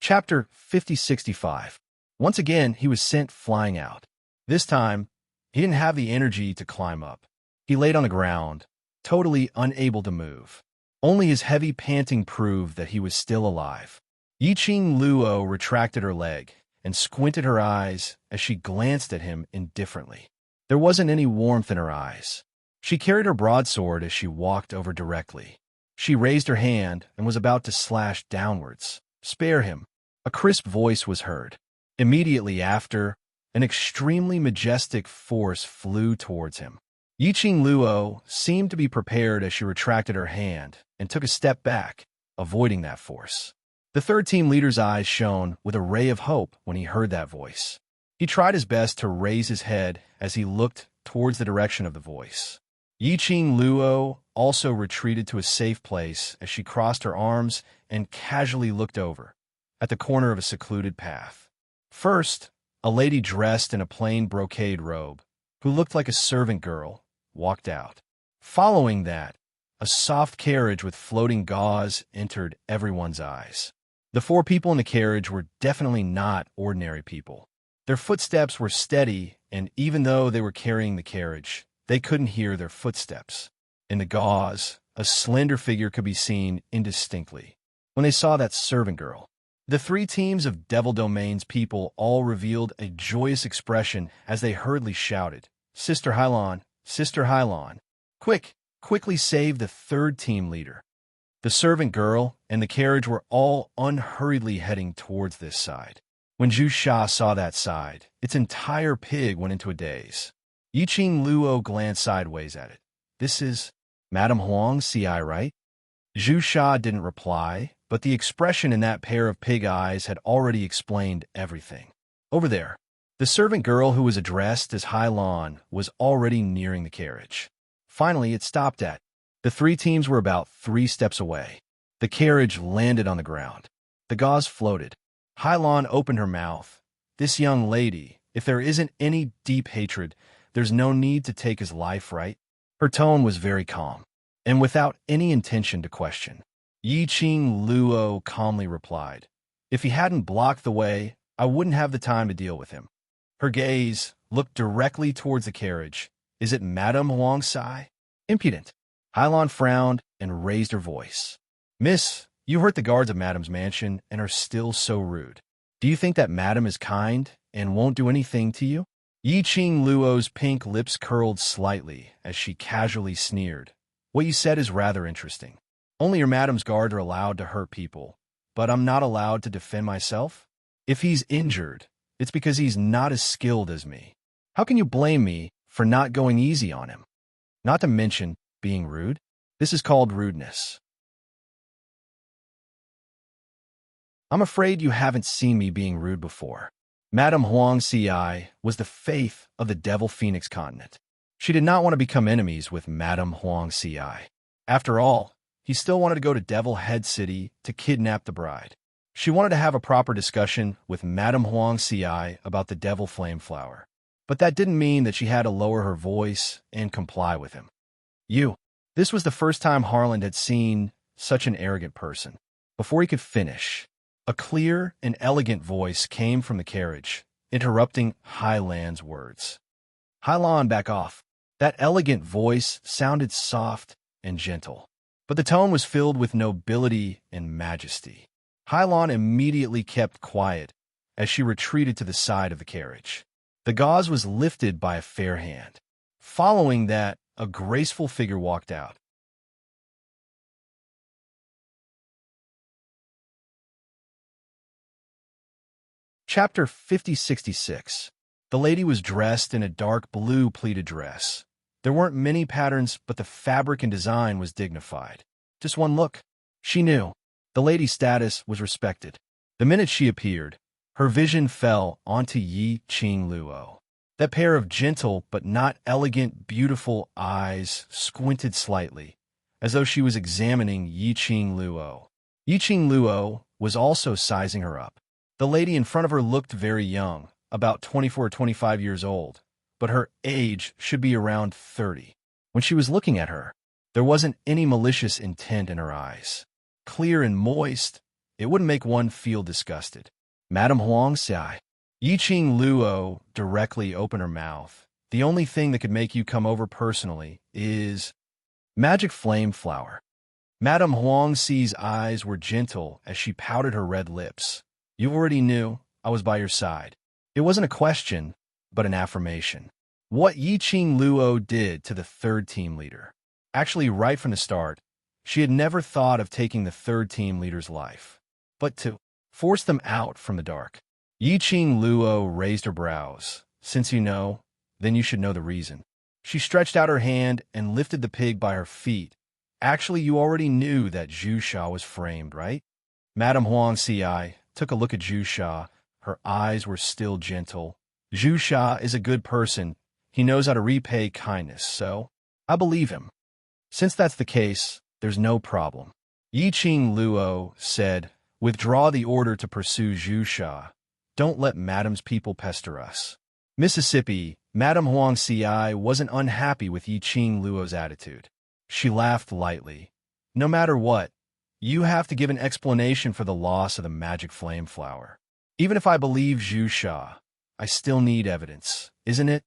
Chapter 5065. Once again, he was sent flying out. This time, he didn't have the energy to climb up. He laid on the ground, totally unable to move. Only his heavy panting proved that he was still alive. Yi Qing Luo retracted her leg and squinted her eyes as she glanced at him indifferently. There wasn't any warmth in her eyes. She carried her broadsword as she walked over directly. She raised her hand and was about to slash downwards. Spare him. A crisp voice was heard. Immediately after, an extremely majestic force flew towards him. Yi Qing Luo seemed to be prepared as she retracted her hand and took a step back, avoiding that force. The third team leader's eyes shone with a ray of hope when he heard that voice. He tried his best to raise his head as he looked towards the direction of the voice. Yi Qing Luo also retreated to a safe place as she crossed her arms and casually looked over at the corner of a secluded path. First, a lady dressed in a plain brocade robe, who looked like a servant girl, walked out. Following that, a soft carriage with floating gauze entered everyone's eyes. The four people in the carriage were definitely not ordinary people. Their footsteps were steady, and even though they were carrying the carriage, they couldn't hear their footsteps. In the gauze, a slender figure could be seen indistinctly. When they saw that servant girl, the three teams of Devil Domain's people all revealed a joyous expression as they hurriedly shouted, Sister Hylon, Sister Hylon, quickly save the third team leader. The servant girl and the carriage were all unhurriedly heading towards this side. When Zhu Sha saw that side, its entire pig went into a daze. Yi Qing Luo glanced sideways at it. This is Madame Huang, CI, right? Zhu Sha didn't reply, but the expression in that pair of pig eyes had already explained everything. Over there, the servant girl who was addressed as Hylon was already nearing the carriage. Finally, it stopped at. The three teams were about 3 steps away. The carriage landed on the ground. The gauze floated. Hylon opened her mouth. This young lady, if there isn't any deep hatred, there's no need to take his life, right? Her tone was very calm, and without any intention to question. Yi Qing Luo calmly replied, If he hadn't blocked the way, I wouldn't have the time to deal with him. Her gaze looked directly towards the carriage. Is it Madame Huang Sai? Impudent. Hylon frowned and raised her voice. Miss, you hurt the guards of Madame's mansion and are still so rude. Do you think that Madame is kind and won't do anything to you? Yi Qing Luo's pink lips curled slightly as she casually sneered. What you said is rather interesting. Only your madam's guard are allowed to hurt people, but I'm not allowed to defend myself? If he's injured, it's because he's not as skilled as me. How can you blame me for not going easy on him? Not to mention being rude. This is called rudeness. I'm afraid you haven't seen me being rude before. Madame Huang Ci was the faith of the Devil Phoenix continent. She did not want to become enemies with Madame Huang Ci. After all, he still wanted to go to Devil Head City to kidnap the bride. She wanted to have a proper discussion with Madame Huang Ci about the Devil Flame Flower. But that didn't mean that she had to lower her voice and comply with him. This was the first time Harland had seen such an arrogant person. Before he could finish, a clear and elegant voice came from the carriage, interrupting Highland's words. Hylon, back off. That elegant voice sounded soft and gentle, but the tone was filled with nobility and majesty. Hylon immediately kept quiet as she retreated to the side of the carriage. The gauze was lifted by a fair hand. Following that, a graceful figure walked out. Chapter 5066. The lady was dressed in a dark blue pleated dress. There weren't many patterns, but the fabric and design was dignified. Just one look. She knew. The lady's status was respected. The minute she appeared, her vision fell onto Yi Qing Luo. That pair of gentle but not elegant, beautiful eyes squinted slightly, as though she was examining Yi Qing Luo. Yi Qing Luo was also sizing her up. The lady in front of her looked very young, about 24 or 25 years old, but her age should be around 30. When she was looking at her, there wasn't any malicious intent in her eyes. Clear and moist, it wouldn't make one feel disgusted. Madame Huang Ci. Yi Qing Luo directly opened her mouth. The only thing that could make you come over personally is Magic Flame Flower. Madame Huang Ci's eyes were gentle as she pouted her red lips. You already knew I was by your side. It wasn't a question, but an affirmation. What Yi Qing Luo did to the third team leader. Actually, right from the start, she had never thought of taking the third team leader's life, but to force them out from the dark. Yi Qing Luo raised her brows. Since you know, then you should know the reason. She stretched out her hand and lifted the pig by her feet. Actually, you already knew that Zhu Sha was framed, right? Madame Huang Ci took a look at Zhu Sha. Her eyes were still gentle. Zhu Sha is a good person. He knows how to repay kindness, so I believe him. Since that's the case, there's no problem. Yi Qing Luo said, withdraw the order to pursue Zhu Sha. Don't let Madame's people pester us. Mississippi, Madame Huang Ci wasn't unhappy with Yi Qing Luo's attitude. She laughed lightly. No matter what, you have to give an explanation for the loss of the magic flame flower. Even if I believe Zhu Sha, I still need evidence, isn't it?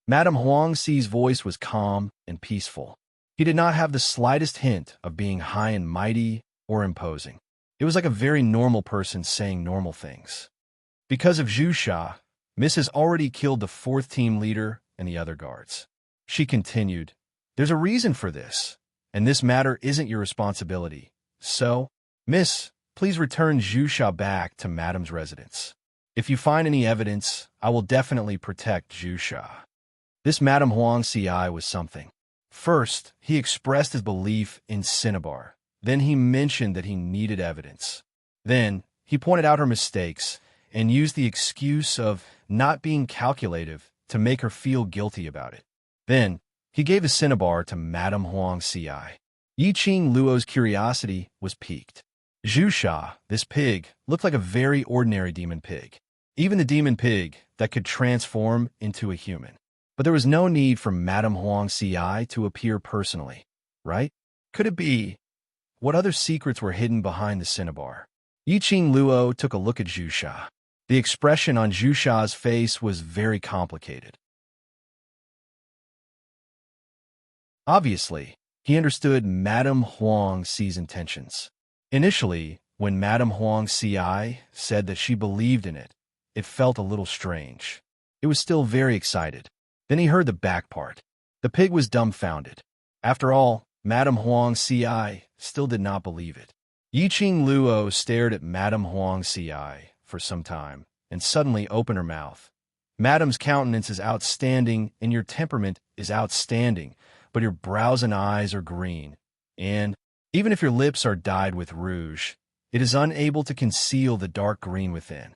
Madame Huang Ci's voice was calm and peaceful. He did not have the slightest hint of being high and mighty or imposing. It was like a very normal person saying normal things. Because of Zhu Sha, Miss has already killed the fourth team leader and the other guards. She continued, there's a reason for this, and this matter isn't your responsibility. So, Miss, please return Zhu Sha back to Madame's residence. If you find any evidence, I will definitely protect Zhu Sha. This Madame Huang Ci was something. First, he expressed his belief in Cinnabar. Then he mentioned that he needed evidence. Then, he pointed out her mistakes and used the excuse of not being calculative to make her feel guilty about it. Then, he gave the cinnabar to Madame Huang Ci. Yi Qing Luo's curiosity was piqued. Zhu Sha, this pig, looked like a very ordinary demon pig. Even the demon pig that could transform into a human. But there was no need for Madame Huang Ci to appear personally, right? Could it be? What other secrets were hidden behind the cinnabar? Yi Qing Luo took a look at Zhu Sha. The expression on Zhu Sha's face was very complicated. Obviously, he understood Madame Huang Ci's intentions. Initially, when Madame Huang Ci said that she believed in it, it felt a little strange. It was still very excited. Then he heard the back part. The pig was dumbfounded. After all, Madame Huang Ci still did not believe it. Yiqing Luo stared at Madame Huang Ci for some time, and suddenly opened her mouth. Madame's countenance is outstanding, and your temperament is outstanding, but your brows and eyes are green, and, even if your lips are dyed with rouge, it is unable to conceal the dark green within.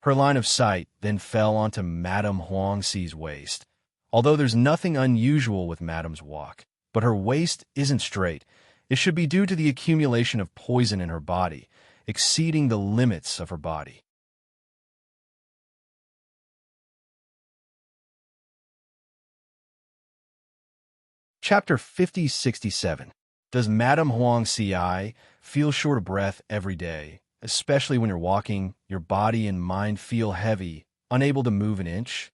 Her line of sight then fell onto Madame Huang Ci's waist. Although there's nothing unusual with Madame's walk, but her waist isn't straight. It should be due to the accumulation of poison in her body, exceeding the limits of her body. Chapter 5067. Does Madame Huang Ci feel short of breath every day, especially when you're walking, your body and mind feel heavy, unable to move an inch?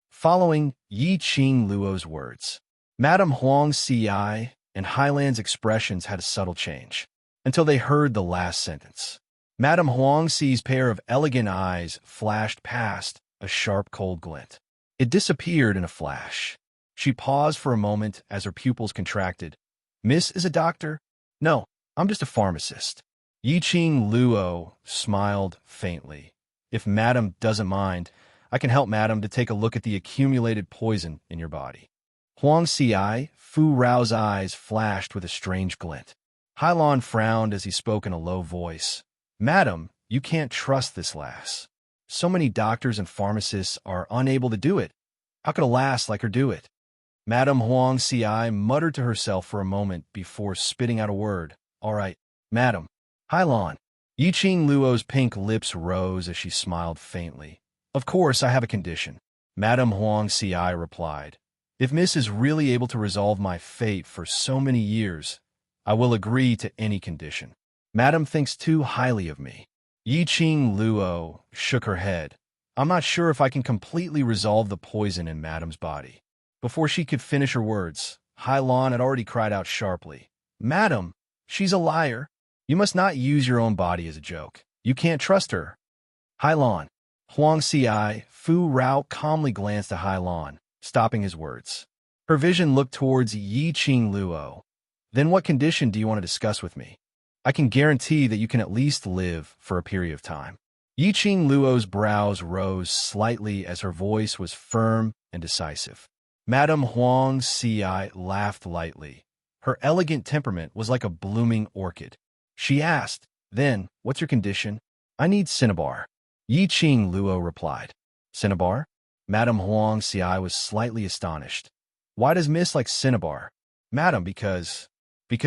Following Yiqing Luo's words, Madame Huang Ci and Highland's expressions had a subtle change, until they heard the last sentence. Madame Huang Ci's pair of elegant eyes flashed past a sharp, cold glint. It disappeared in a flash. She paused for a moment as her pupils contracted. Miss is a doctor? No, I'm just a pharmacist. Yiqing Luo smiled faintly. If Madame doesn't mind, I can help Madame to take a look at the accumulated poison in your body. Huang Ci, Fu Rao's eyes flashed with a strange glint. Hailon frowned as he spoke in a low voice. Madam, you can't trust this lass. So many doctors and pharmacists are unable to do it. How could a lass like her do it? Madame Huang Ci muttered to herself for a moment before spitting out a word. All right, Madam. Hailon. Yiqing Luo's pink lips rose as she smiled faintly. Of course, I have a condition. Madame Huang Ci replied. If Miss is really able to resolve my fate for so many years, I will agree to any condition. Madame thinks too highly of me. Yiqing Luo shook her head. I'm not sure if I can completely resolve the poison in Madame's body. Before she could finish her words, Hailon had already cried out sharply. Madam, she's a liar. You must not use your own body as a joke. You can't trust her. Hailon. Huang Ci, Fu Rao calmly glanced at Hailon, stopping his words. Her vision looked towards Yiqing Luo. Then what condition do you want to discuss with me? I can guarantee that you can at least live for a period of time. Yiqing Luo's brows rose slightly as her voice was firm and decisive. Madame Huang Ci laughed lightly. Her elegant temperament was like a blooming orchid. She asked, Then, what's your condition? I need cinnabar. Yiqing Luo replied. Cinnabar? Madame Huang Ci was slightly astonished. Why does Miss like cinnabar? Madam, because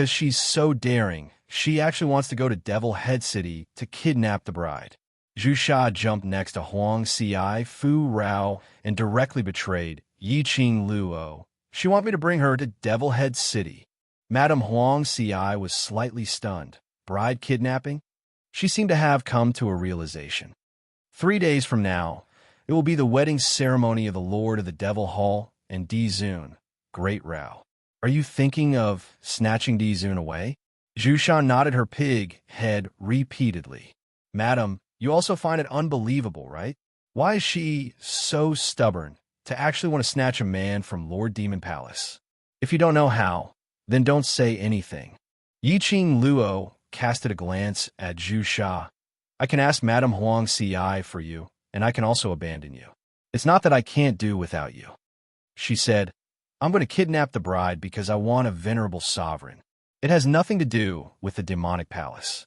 she's so daring. She actually wants to go to Devil Head City to kidnap the bride. Zhu Sha jumped next to Huang Ci, Fu Rao, and directly betrayed Yiqing Luo. She want me to bring her to Devil Head City. Madame Huang Ci was slightly stunned. Bride kidnapping? She seemed to have come to a realization. 3 days from now, it will be the wedding ceremony of the Lord of the Devil Hall and Di Zun, Great Rao. Are you thinking of snatching Di Zun away? Zhu Sha nodded her pig head repeatedly. Madam, you also find it unbelievable, right? Why is she so stubborn to actually want to snatch a man from Lord Demon Palace? If you don't know how, then don't say anything. Yiqing Luo casted a glance at Zhu Sha. I can ask Madame Huang Ci for you, and I can also abandon you. It's not that I can't do without you. She said, I'm going to kidnap the bride because I want a venerable sovereign. It has nothing to do with the demonic palace.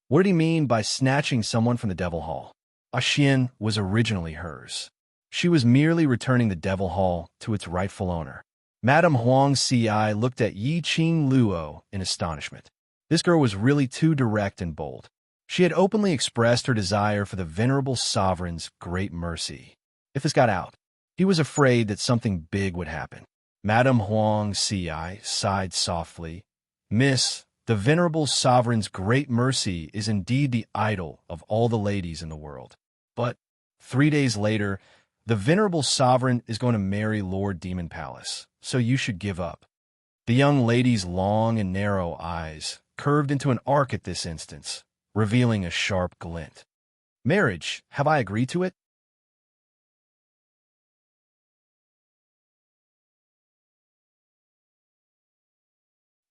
What did he mean by snatching someone from the Devil Hall? Xian was originally hers. She was merely returning the Devil Hall to its rightful owner. Madame Huang Ci looked at Yiqing Luo in astonishment. This girl was really too direct and bold. She had openly expressed her desire for the venerable sovereign's great mercy. If this got out, he was afraid that something big would happen. Madame Huang Ci sighed softly. Miss, the venerable sovereign's great mercy is indeed the idol of all the ladies in the world. But 3 days later, the venerable sovereign is going to marry Lord Demon Palace, so you should give up. The young lady's long and narrow eyes curved into an arc at this instance, revealing a sharp glint. Marriage, have I agreed to it?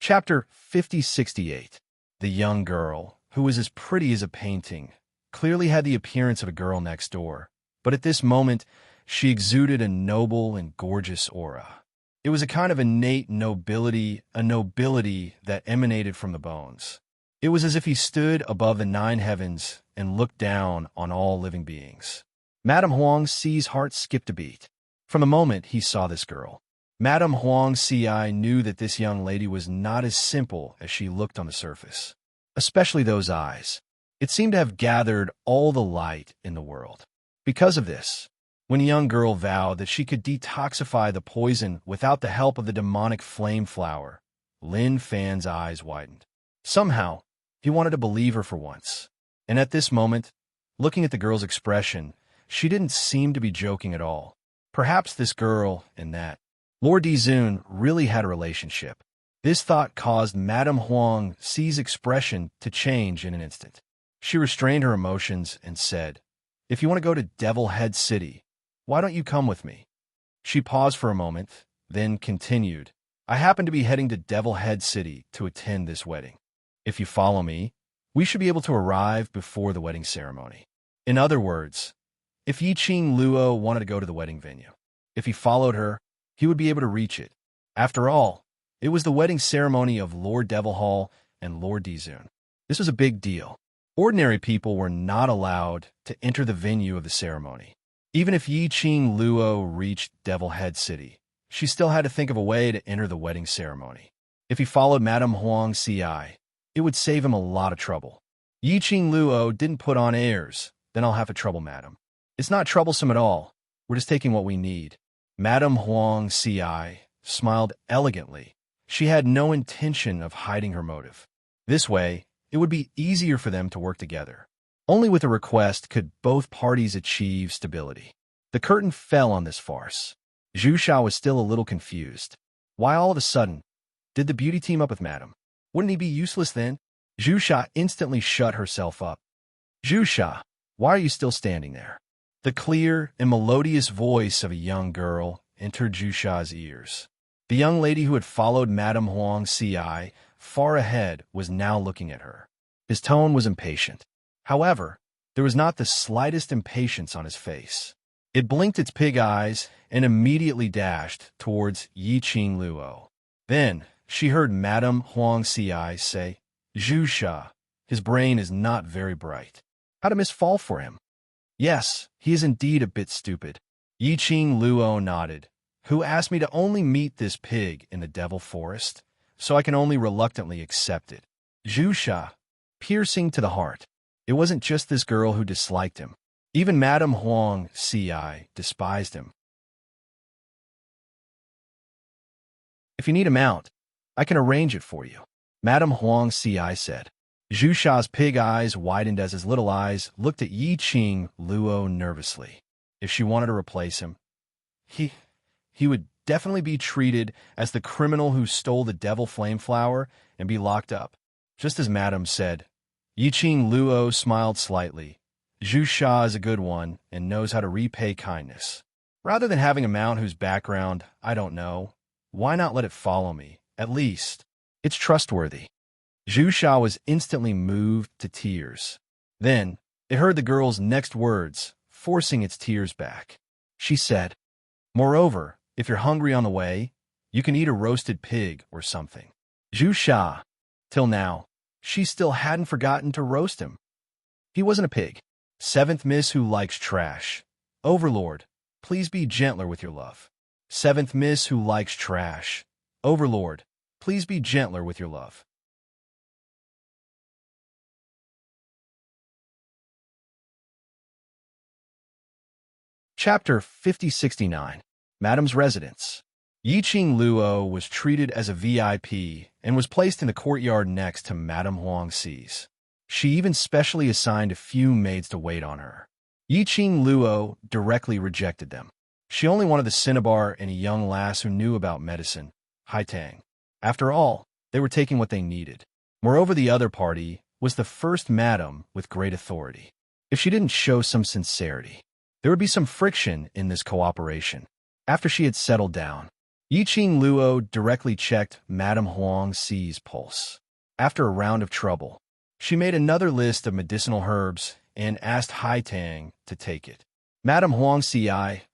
Chapter 5068. The young girl, who was as pretty as a painting, clearly had the appearance of a girl next door, but at this moment she exuded a noble and gorgeous aura. It was a kind of innate nobility, a nobility that emanated from the bones. It was as if he stood above the 9 heavens and looked down on all living beings. Madame Huang Xi's heart skipped a beat. From the moment he saw this girl, Madame Huang Xi knew that this young lady was not as simple as she looked on the surface. Especially those eyes. It seemed to have gathered all the light in the world. Because of this, when a young girl vowed that she could detoxify the poison without the help of the demonic flame flower, Lin Fan's eyes widened. Somehow, he wanted to believe her for once. And at this moment, looking at the girl's expression, she didn't seem to be joking at all. Perhaps this girl and that Lord Dizun really had a relationship. This thought caused Madame Huang Xi's expression to change in an instant. She restrained her emotions and said, "If you want to go to Devil Head City, why don't you come with me?" She paused for a moment, then continued, "I happen to be heading to Devil Head City to attend this wedding. If you follow me, we should be able to arrive before the wedding ceremony." In other words, if Yiqing Luo wanted to go to the wedding venue, if he followed her, he would be able to reach it. After all, it was the wedding ceremony of Lord Devil Hall and Lord Dizun. This was a big deal. Ordinary people were not allowed to enter the venue of the ceremony. Even if Yiqing Luo reached Devil Head City, she still had to think of a way to enter the wedding ceremony. If he followed Madame Huang Xi, it would save him a lot of trouble. Yiqing Luo didn't put on airs, "Then I'll have to trouble Madame." "It's not troublesome at all. We're just taking what we need." Madame Huang Xi smiled elegantly. She had no intention of hiding her motive. This way, it would be easier for them to work together. Only with a request could both parties achieve stability. The curtain fell on this farce. Zhu Sha was still a little confused. Why all of a sudden did the beauty team up with Madame? Wouldn't he be useless then? Zhu Sha instantly shut herself up. "Zhu Sha, why are you still standing there?" The clear and melodious voice of a young girl entered Zhu Sha's ears. The young lady who had followed Madame Huang Xi far ahead was now looking at her. His tone was impatient. However, there was not the slightest impatience on his face. It blinked its pig eyes and immediately dashed towards Yiqing Luo. Then she heard Madame Huang Xi say, "Zhu Sha, his brain is not very bright. How did Miss fall for him?" "Yes, he is indeed a bit stupid." Yiqing Luo nodded. "Who asked me to only meet this pig in the Devil Forest, so I can only reluctantly accept it." Zhu Sha, piercing to the heart. It wasn't just this girl who disliked him. Even Madame Huang Xi despised him. "If you need a mount, I can arrange it for you," Madame Huang Xi said. Zhu Sha's pig eyes widened as his little eyes looked at Yiqing Luo nervously. If she wanted to replace him, he would definitely be treated as the criminal who stole the devil flame flower and be locked up. Just as Madame said, Yiqing Luo smiled slightly. Zhu Sha is a good one and knows how to repay kindness. Rather than having a mount whose background I don't know, why not let it follow me? At least, it's trustworthy. Zhu Sha was instantly moved to tears. Then, it heard the girl's next words, forcing its tears back. She said, "Moreover, if you're hungry on the way, you can eat a roasted pig or something." Zhu Sha, till now, she still hadn't forgotten to roast him. He wasn't a pig. Seventh Miss who likes trash. Overlord, please be gentler with your love. Seventh Miss who likes trash. Overlord, please be gentler with your love. Chapter 5069. Madame's Residence. Yiqing Luo was treated as a VIP and was placed in the courtyard next to Madame Huang Xi's. She even specially assigned a few maids to wait on her. Yiqing Luo directly rejected them. She only wanted the cinnabar and a young lass who knew about medicine, Haitang. After all, they were taking what they needed. Moreover, the other party was the first madam with great authority. If she didn't show some sincerity, there would be some friction in this cooperation. After she had settled down, Yiqing Luo directly checked Madame Huang Xi's pulse. After a round of trouble, she made another list of medicinal herbs and asked Hai Tang to take it. Madame Huang Xi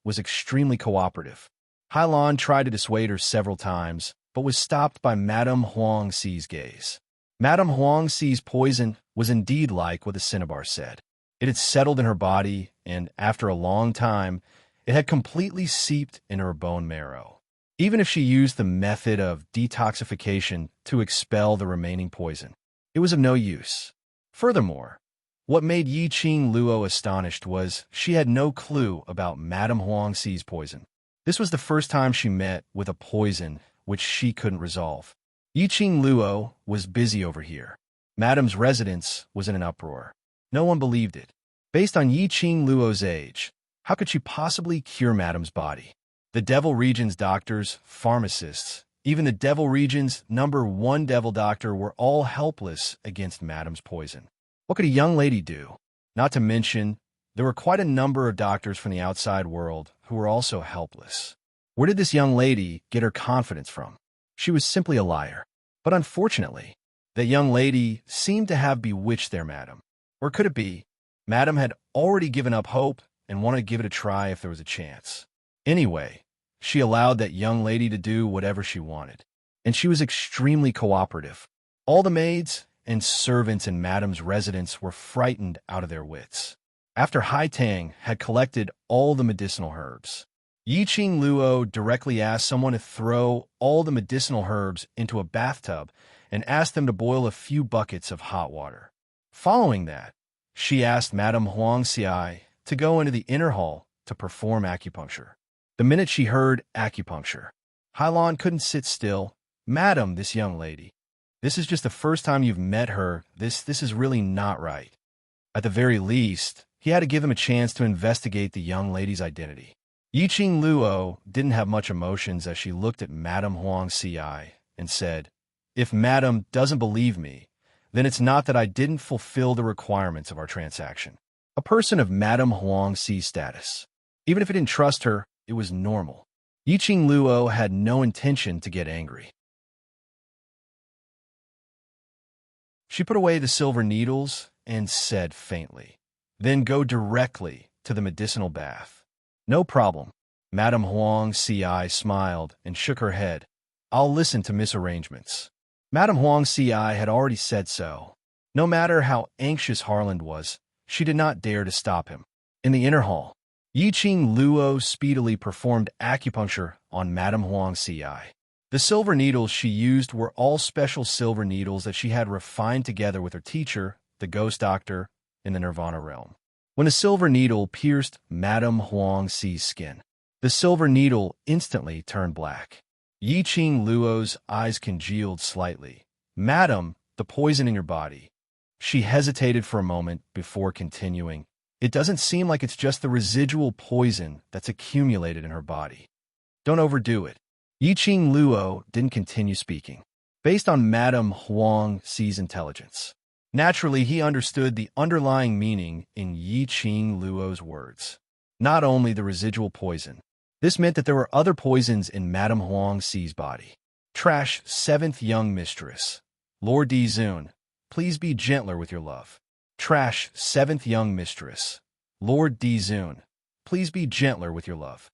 was extremely cooperative. Hai Lan tried to dissuade her several times, but was stopped by Madame Huang Xi's gaze. Madame Huang Xi's poison was indeed like what the cinnabar said. It had settled in her body, and after a long time, it had completely seeped into her bone marrow. Even if she used the method of detoxification to expel the remaining poison, it was of no use. Furthermore, what made Yiqing Luo astonished was she had no clue about Madame Huang Xi's poison. This was the first time she met with a poison which she couldn't resolve. Yiqing Luo was busy over here. Madame's residence was in an uproar. No one believed it. Based on Yiqing Luo's age, how could she possibly cure Madame's body? The Devil Region's doctors, pharmacists, even the Devil Region's #1 devil doctor were all helpless against Madame's poison. What could a young lady do? Not to mention, there were quite a number of doctors from the outside world who were also helpless. Where did this young lady get her confidence from? She was simply a liar. But unfortunately, the young lady seemed to have bewitched their madam. Or could it be, Madame had already given up hope and wanted to give it a try if there was a chance? Anyway, she allowed that young lady to do whatever she wanted, and she was extremely cooperative. All the maids and servants in Madame's residence were frightened out of their wits. After Hai Tang had collected all the medicinal herbs, Yiqing Luo directly asked someone to throw all the medicinal herbs into a bathtub and asked them to boil a few buckets of hot water. Following that, she asked Madame Huang Xi to go into the inner hall to perform acupuncture. The minute she heard acupuncture, Hai Lan couldn't sit still. Madam, this young lady, this is just the first time you've met her. This is really not right. At the very least, he had to give him a chance to investigate the young lady's identity. Yiqing Luo didn't have much emotions as she looked at Madame Huang Xi and said, "If Madame doesn't believe me, then it's not that I didn't fulfill the requirements of our transaction." A person of Madame Huang Xi's status, even if he didn't trust her, it was normal. Yiqing Luo had no intention to get angry. She put away the silver needles and said faintly, "Then go directly to the medicinal bath." "No problem." Madame Huang Xi smiled and shook her head. "I'll listen to misarrangements." Madame Huang Xi had already said so. No matter how anxious Harland was, she did not dare to stop him. In the inner hall, Yiqing Luo speedily performed acupuncture on Madame Huang Xi. The silver needles she used were all special silver needles that she had refined together with her teacher, the ghost doctor, in the Nirvana realm. When a silver needle pierced Madame Huang Xi's skin, the silver needle instantly turned black. Yiqing Luo's eyes congealed slightly. "Madam, the poison in your body." She hesitated for a moment before continuing. "It doesn't seem like it's just the residual poison that's accumulated in her body. Don't overdo it." Yiqing Luo didn't continue speaking. Based on Madame Huang Xi's intelligence, naturally he understood the underlying meaning in Yiqing Luo's words. Not only the residual poison. This meant that there were other poisons in Madame Huang Xi's body. Trash 7th young mistress. Lord Dizun, please be gentler with your love. Trash 7th young mistress. Lord Dizun, please be gentler with your love.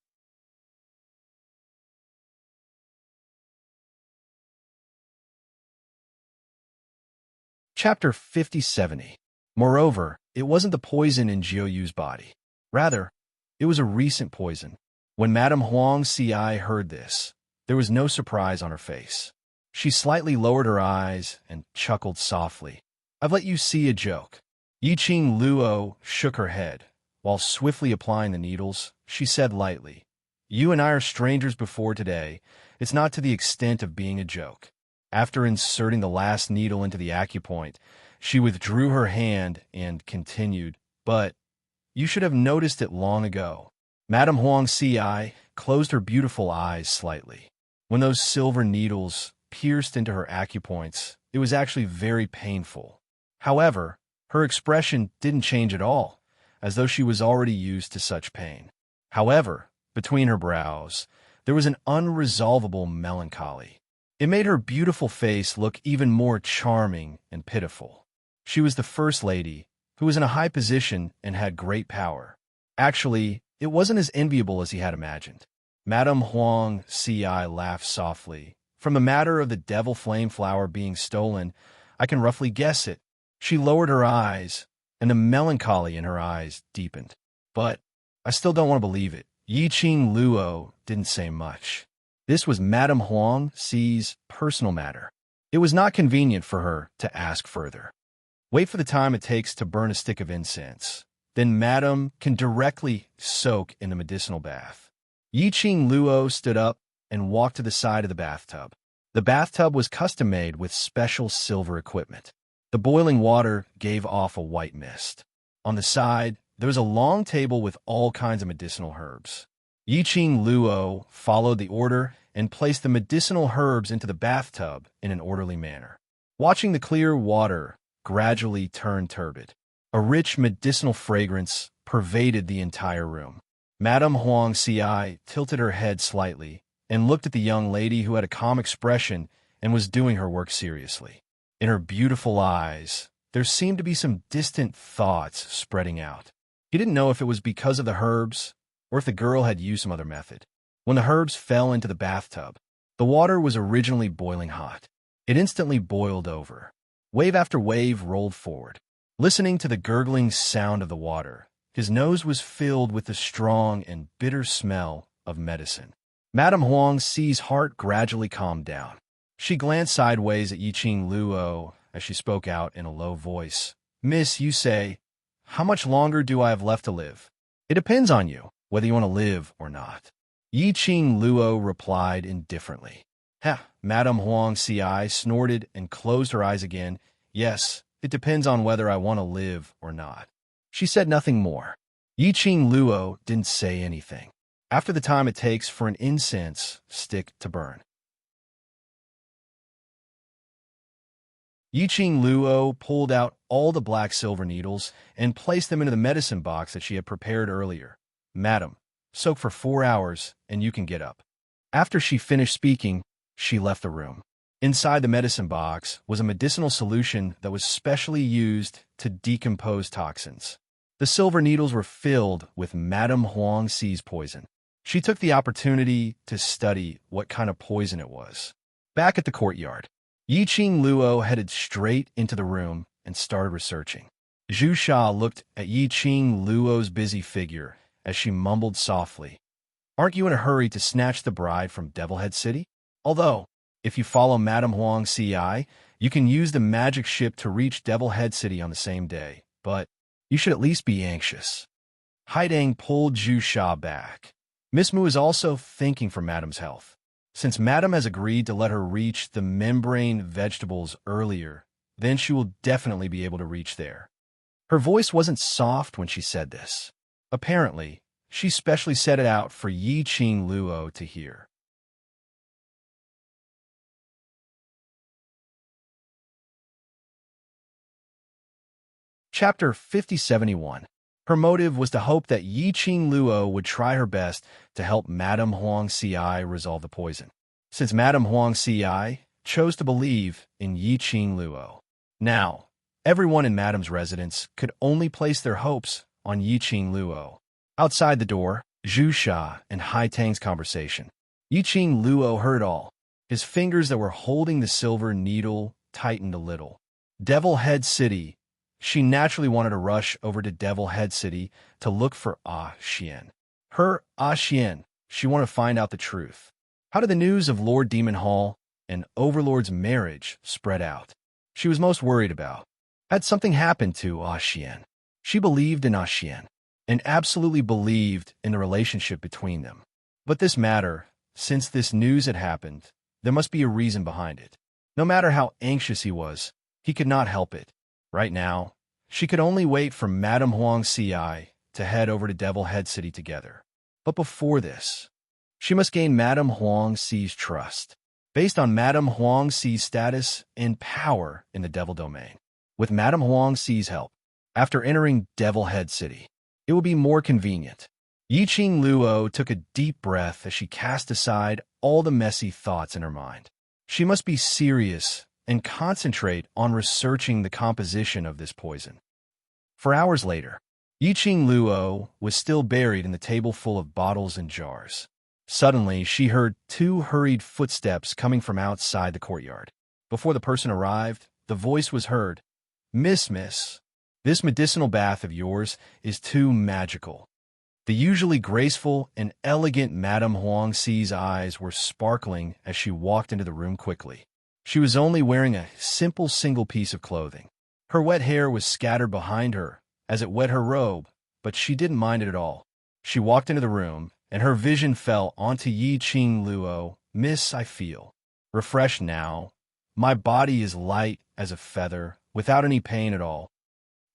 Chapter 5070. Moreover, it wasn't the poison in Jiuyu's body. Rather, it was a recent poison. When Madame Huang Xi heard this, there was no surprise on her face. She slightly lowered her eyes and chuckled softly. "I've let you see a joke." Yiqing Luo shook her head. While swiftly applying the needles, she said lightly, "You and I are strangers before today. It's not to the extent of being a joke." After inserting the last needle into the acupoint, she withdrew her hand and continued, "But you should have noticed it long ago." Madame Huang Xi closed her beautiful eyes slightly. When those silver needles pierced into her acupoints, it was actually very painful. However, her expression didn't change at all, as though she was already used to such pain. However, between her brows, there was an unresolvable melancholy. It made her beautiful face look even more charming and pitiful. She was the first lady, who was in a high position and had great power. Actually, it wasn't as enviable as he had imagined. Madame Huang Ci laughed softly. From the matter of the devil flame flower being stolen, I can roughly guess it. She lowered her eyes, and the melancholy in her eyes deepened. But I still don't want to believe it. Yiqing Luo didn't say much. This was Madame Huang Ci's personal matter. It was not convenient for her to ask further. Wait for the time it takes to burn a stick of incense. Then Madame can directly soak in the medicinal bath. Yiqing Luo stood up and walked to the side of the bathtub. The bathtub was custom-made with special silver equipment. The boiling water gave off a white mist. On the side, there was a long table with all kinds of medicinal herbs. Yiqing Luo followed the order and placed the medicinal herbs into the bathtub in an orderly manner. Watching the clear water gradually turn turbid, a rich medicinal fragrance pervaded the entire room. Madame Huang Ci tilted her head slightly and looked at the young lady who had a calm expression and was doing her work seriously. In her beautiful eyes, there seemed to be some distant thoughts spreading out. He didn't know if it was because of the herbs or if the girl had used some other method. When the herbs fell into the bathtub, the water was originally boiling hot. It instantly boiled over. Wave after wave rolled forward. Listening to the gurgling sound of the water, his nose was filled with the strong and bitter smell of medicine. Madame Huang Ci's heart gradually calmed down. She glanced sideways at Yiqing Luo as she spoke out in a low voice. "Miss, you say, how much longer do I have left to live? It depends on you, whether you want to live or not." Yiqing Luo replied indifferently. Madame Huang Ci snorted and closed her eyes again. "Yes, it depends on whether I want to live or not." She said nothing more. Yiqing Luo didn't say anything. After the time it takes for an incense stick to burn. Yiqing Luo pulled out all the black silver needles and placed them into the medicine box that she had prepared earlier. "Madam, soak for 4 hours and you can get up." After she finished speaking, she left the room. Inside the medicine box was a medicinal solution that was specially used to decompose toxins. The silver needles were filled with Madame Huang Ci's poison. She took the opportunity to study what kind of poison it was. Back at the courtyard, Yiqing Luo headed straight into the room and started researching. Zhu Sha looked at Yiqing Luo's busy figure as she mumbled softly, "Aren't you in a hurry to snatch the bride from Devilhead City? Although, if you follow Madame Huang Ci, you can use the magic ship to reach Devilhead City on the same day, but you should at least be anxious." Haidang pulled Zhu Sha back. Miss Mu is also thinking for Madame's health. Since Madame has agreed to let her reach the membrane vegetables earlier, then she will definitely be able to reach there. Her voice wasn't soft when she said this. Apparently, she specially set it out for Yiqing Luo to hear. Chapter 5071. Her motive was to hope that Yiqing Luo would try her best to help Madame Huang Ci resolve the poison, since Madame Huang Ci chose to believe in Yiqing Luo. Now, everyone in Madame's residence could only place their hopes on Yiqing Luo. Outside the door, Zhu Sha and Hai Tang's conversation. Yiqing Luo heard all. His fingers that were holding the silver needle tightened a little. Devilhead City. She naturally wanted to rush over to Devilhead City to look for Xian. Her Xian. She wanted to find out the truth. How did the news of Lord Demon Hall and Overlord's marriage spread out? She was most worried about. Had something happened to Xian? She believed in Xian and absolutely believed in the relationship between them. But this matter, since this news had happened, there must be a reason behind it. No matter how anxious he was, he could not help it. Right now, she could only wait for Madame Huang Ci to head over to Devilhead City together. But before this, she must gain Madame Huang Ci's trust, based on Madame Huang Ci's status and power in the Devil Domain. With Madame Huang Ci's help, after entering Devilhead City, it will be more convenient. Yiqing Luo took a deep breath as she cast aside all the messy thoughts in her mind. She must be serious and concentrate on researching the composition of this poison. For hours later, Yiqing Luo was still buried in the table full of bottles and jars. Suddenly, she heard 2 hurried footsteps coming from outside the courtyard. Before the person arrived, the voice was heard. Miss, this medicinal bath of yours is too magical. The usually graceful and elegant Madame Huangxi's eyes were sparkling as she walked into the room quickly. She was only wearing a simple single piece of clothing. Her wet hair was scattered behind her as it wet her robe, but she didn't mind it at all. She walked into the room, and her vision fell onto Yiqing Luo. Miss, I feel refreshed now. My body is light as a feather, without any pain at all.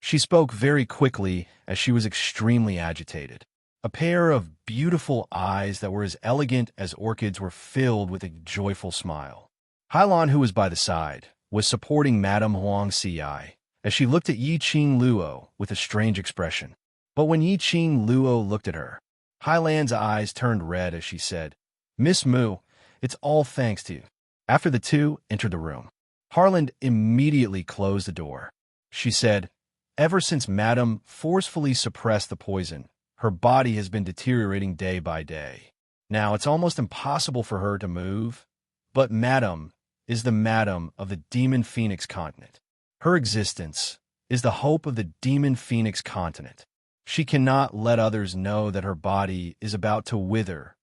She spoke very quickly as she was extremely agitated. A pair of beautiful eyes that were as elegant as orchids were filled with a joyful smile. Hailan, who was by the side, was supporting Madame Huangxi as she looked at Yiqing Luo with a strange expression. But when Yiqing Luo looked at her, Hailan's eyes turned red as she said, Miss Mu, it's all thanks to you. After the two entered the room, Harland immediately closed the door. She said, Ever since Madame forcefully suppressed the poison, her body has been deteriorating day by day. Now it's almost impossible for her to move, but Madame is the Madame of the Demon Phoenix continent. Her existence is the hope of the Demon Phoenix continent. She cannot let others know that her body is about to wither.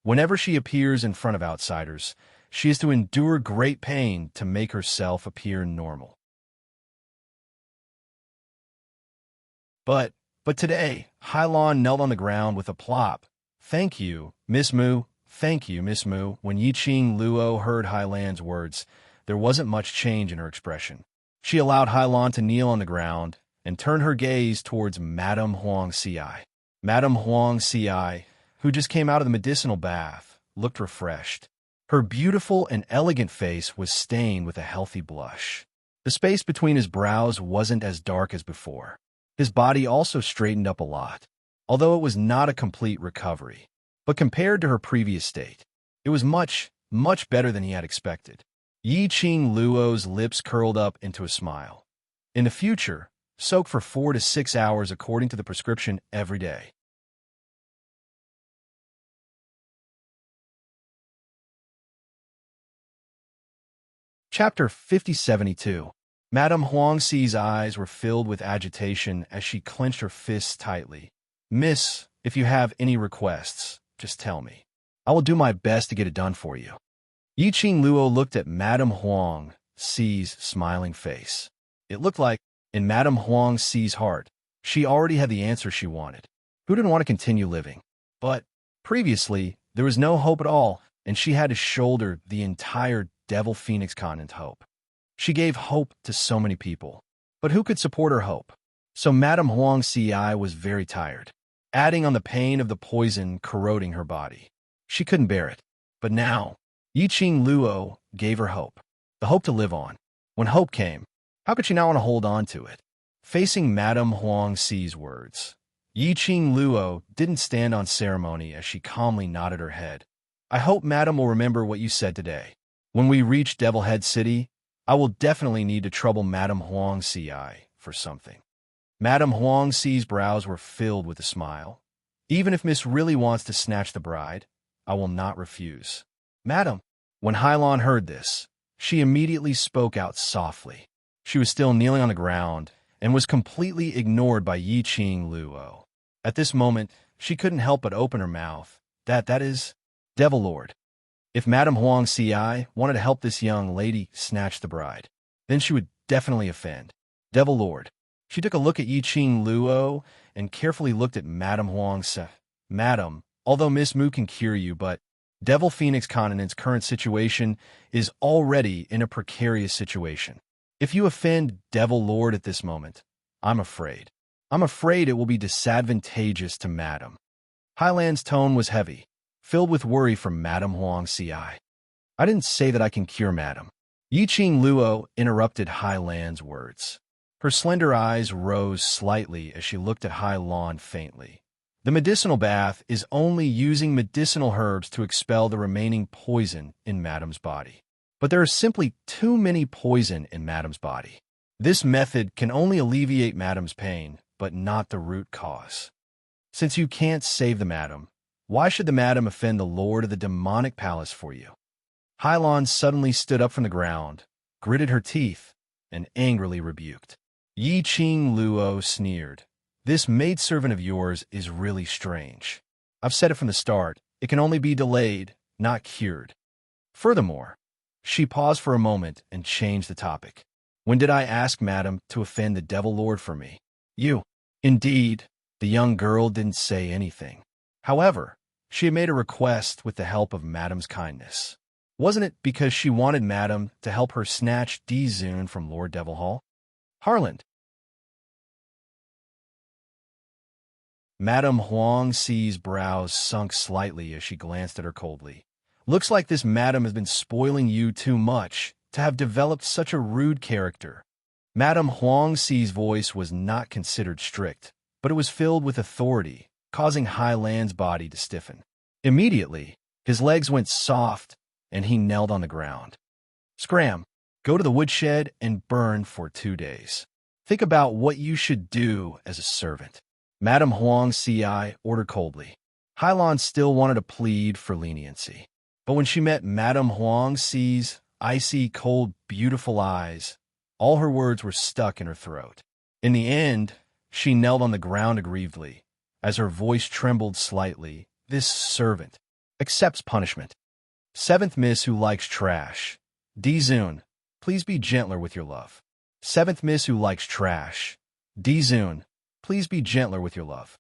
Whenever she appears in front of outsiders, she is to endure great pain to make herself appear normal. But today, Hailan knelt on the ground with a plop. Thank you, Miss Mu. Thank you, Miss Mu. When Yiqing Luo heard Hailan's words, there wasn't much change in her expression. She allowed Hailan to kneel on the ground and turn her gaze towards Madame Huangxi. Madame Huangxi, who just came out of the medicinal bath, looked refreshed. Her beautiful and elegant face was stained with a healthy blush. The space between his brows wasn't as dark as before. His body also straightened up a lot, although it was not a complete recovery. But compared to her previous state, it was much, much better than he had expected. Yiqing Luo's lips curled up into a smile. In the future, soak for 4 to 6 hours according to the prescription every day. Chapter 5072. Madame Huangxi's eyes were filled with agitation as she clenched her fists tightly. Miss, if you have any requests, just tell me. I will do my best to get it done for you. Yiqing Luo looked at Madame Huangxi's smiling face. It looked like, in Madame Huangxi's heart, she already had the answer she wanted. Who didn't want to continue living? But previously, there was no hope at all, and she had to shoulder the entire Devil Phoenix continent hope. She gave hope to so many people, but who could support her hope? So Madame Huangxi was very tired, adding on the pain of the poison corroding her body. She couldn't bear it. But now, Yiqing Luo gave her hope, the hope to live on. When hope came, how could she not want to hold on to it? Facing Madame Huangxi's words, Yiqing Luo didn't stand on ceremony as she calmly nodded her head. I hope Madame will remember what you said today. When we reach Devil Head City, I will definitely need to trouble Madame Huangxi for something. Madame Huangxi's brows were filled with a smile. Even if Miss really wants to snatch the bride, I will not refuse. Madam, when Hailan heard this, she immediately spoke out softly. She was still kneeling on the ground and was completely ignored by Yiqing Luo. At this moment, she couldn't help but open her mouth. That is, Devil Lord. If Madame Huangxi wanted to help this young lady snatch the bride, then she would definitely offend. Devil Lord. She took a look at Yiqing Luo and carefully looked at Madame Huangxi. Madam, although Miss Mu can cure you, but Devil Phoenix Continent's current situation is already in a precarious situation. If you offend Devil Lord at this moment, I'm afraid. I'm afraid it will be disadvantageous to Madam. Hailan's tone was heavy, filled with worry from Madame Huangxi. I didn't say that I can cure Madam. Yiqing Luo interrupted Hailan's words. Her slender eyes rose slightly as she looked at Hailan faintly. The medicinal bath is only using medicinal herbs to expel the remaining poison in Madame's body. But there is simply too many poison in Madame's body. This method can only alleviate Madame's pain, but not the root cause. Since you can't save the Madame, why should the Madame offend the Lord of the demonic palace for you? Hylon suddenly stood up from the ground, gritted her teeth, and angrily rebuked. Yi Qing Luo sneered. This maidservant of yours is really strange. I've said it from the start, it can only be delayed, not cured. Furthermore, she paused for a moment and changed the topic. When did I ask Madame to offend the Devil Lord for me? You. Indeed, the young girl didn't say anything. However, she had made a request with the help of Madame's kindness. Wasn't it because she wanted Madame to help her snatch Dizun from Lord Devil Hall? Harland. Madame Huang Xi's brows sunk slightly as she glanced at her coldly. Looks like this Madame has been spoiling you too much to have developed such a rude character. Madame Huang Xi's voice was not considered strict, but it was filled with authority, causing Hai Lan's body to stiffen. Immediately, his legs went soft, and he knelt on the ground. Scram, go to the woodshed and burn for 2 days. Think about what you should do as a servant. Madame Huang Xi ordered coldly. Hylon still wanted to plead for leniency. But when she met Madame Huang Xi's icy, cold, beautiful eyes, all her words were stuck in her throat. In the end, she knelt on the ground aggrievedly. As her voice trembled slightly, this servant accepts punishment. Seventh Miss who likes trash. Dizun, please be gentler with your love. Seventh Miss who likes trash. Dizun, please be gentler with your love.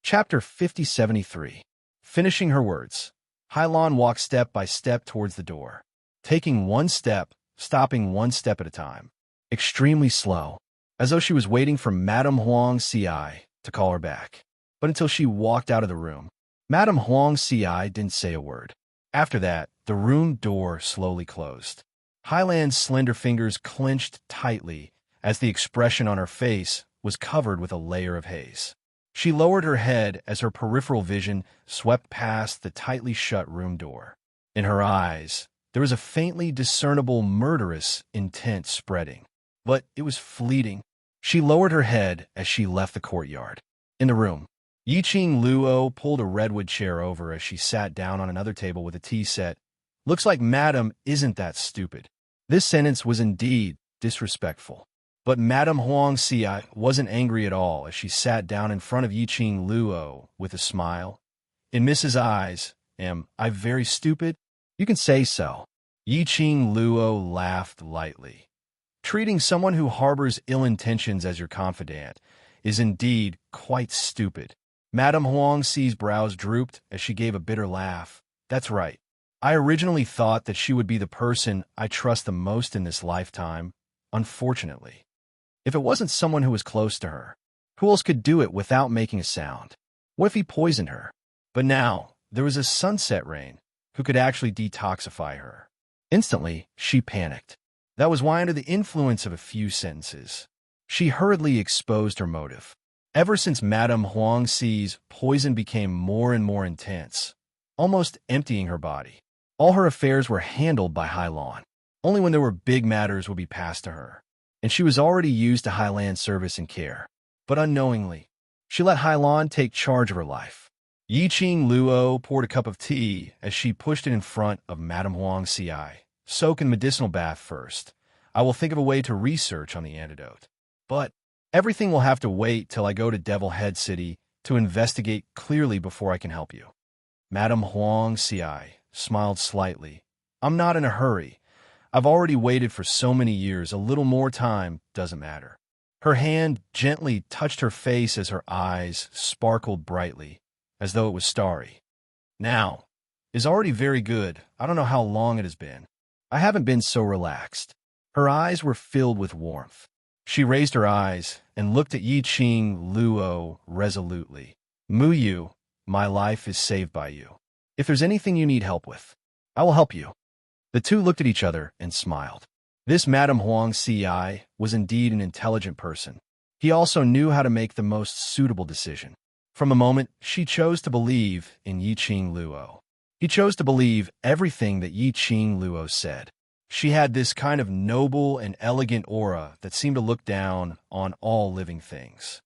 Chapter 5073. Finishing her words, Hylon walked step by step towards the door, taking one step, stopping one step at a time, extremely slow, as though she was waiting for Madame Huang Xi to call her back. But until she walked out of the room, Madame Huang Xi didn't say a word. After that, the room door slowly closed. Hylan's slender fingers clenched tightly as the expression on her face was covered with a layer of haze. She lowered her head as her peripheral vision swept past the tightly shut room door. In her eyes, there was a faintly discernible murderous intent spreading. But it was fleeting. She lowered her head as she left the courtyard. In the room, Yi Qing Luo pulled a redwood chair over as she sat down on another table with a tea set. Looks like Madame isn't that stupid. This sentence was indeed disrespectful. But Madame Huang Xi wasn't angry at all as she sat down in front of Yi Qing Luo with a smile. In Mrs. Eyes, am I very stupid? You can say so. Yi Qing Luo laughed lightly. Treating someone who harbors ill intentions as your confidant is indeed quite stupid. Madame Huang Xi's brows drooped as she gave a bitter laugh. That's right. I originally thought that she would be the person I trust the most in this lifetime, unfortunately. If it wasn't someone who was close to her, who else could do it without making a sound? What if he poisoned her? But now, there was a sunset rain who could actually detoxify her. Instantly, she panicked. That was why, under the influence of a few sentences, she hurriedly exposed her motive. Ever since Madame Huang Xi's poison became more and more intense, almost emptying her body, all her affairs were handled by Hylon. Only when there were big matters would be passed to her. And she was already used to Hylan's service and care. But unknowingly, she let Hylon take charge of her life. Yi Qing Luo poured a cup of tea as she pushed it in front of Madame Huang Xi. Soak in medicinal bath first. I will think of a way to research on the antidote. But everything will have to wait till I go to Devil Head City to investigate clearly before I can help you. Madame Huang Xi smiled slightly. I'm not in a hurry. I've already waited for so many years, a little more time doesn't matter. Her hand gently touched her face as her eyes sparkled brightly, as though it was starry. Now, is already very good. I don't know how long it has been. I haven't been so relaxed. Her eyes were filled with warmth. She raised her eyes and looked at Yi Qing Luo resolutely. Mu Yu, my life is saved by you. If there's anything you need help with, I will help you. The two looked at each other and smiled. This Madame Huang Ci was indeed an intelligent person. He also knew how to make the most suitable decision. From the moment, she chose to believe in Yiqing Luo. He chose to believe everything that Yiqing Luo said. She had this kind of noble and elegant aura that seemed to look down on all living things.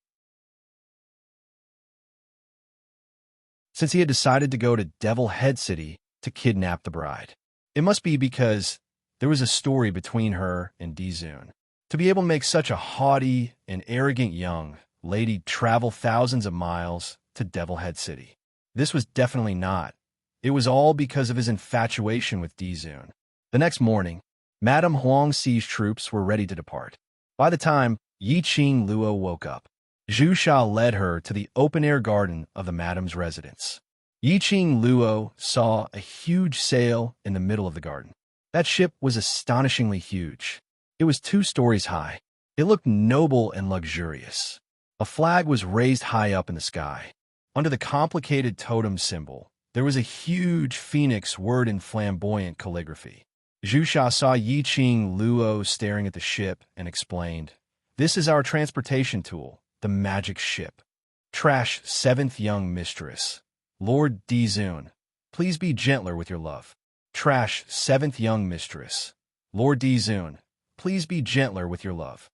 Since he had decided to go to Devil Head City to kidnap the bride, it must be because there was a story between her and Dizun. To be able to make such a haughty and arrogant young lady travel thousands of miles to Devil Head City. This was definitely not. It was all because of his infatuation with Dizun. The next morning, Madame Huang Xi's troops were ready to depart. By the time Yiqing Luo woke up, Zhu Sha led her to the open-air garden of the Madame's residence. Yiqing Luo saw a huge sail in the middle of the garden. That ship was astonishingly huge. It was 2 stories high. It looked noble and luxurious. A flag was raised high up in the sky. Under the complicated totem symbol, there was a huge phoenix word in flamboyant calligraphy. Zhu Sha saw Yiqing Luo staring at the ship and explained, "This is our transportation tool, the magic ship. Trash 7th young mistress. Lord Dizun, please be gentler with your love. Trash 7th young mistress. Lord Dizun, please be gentler with your love."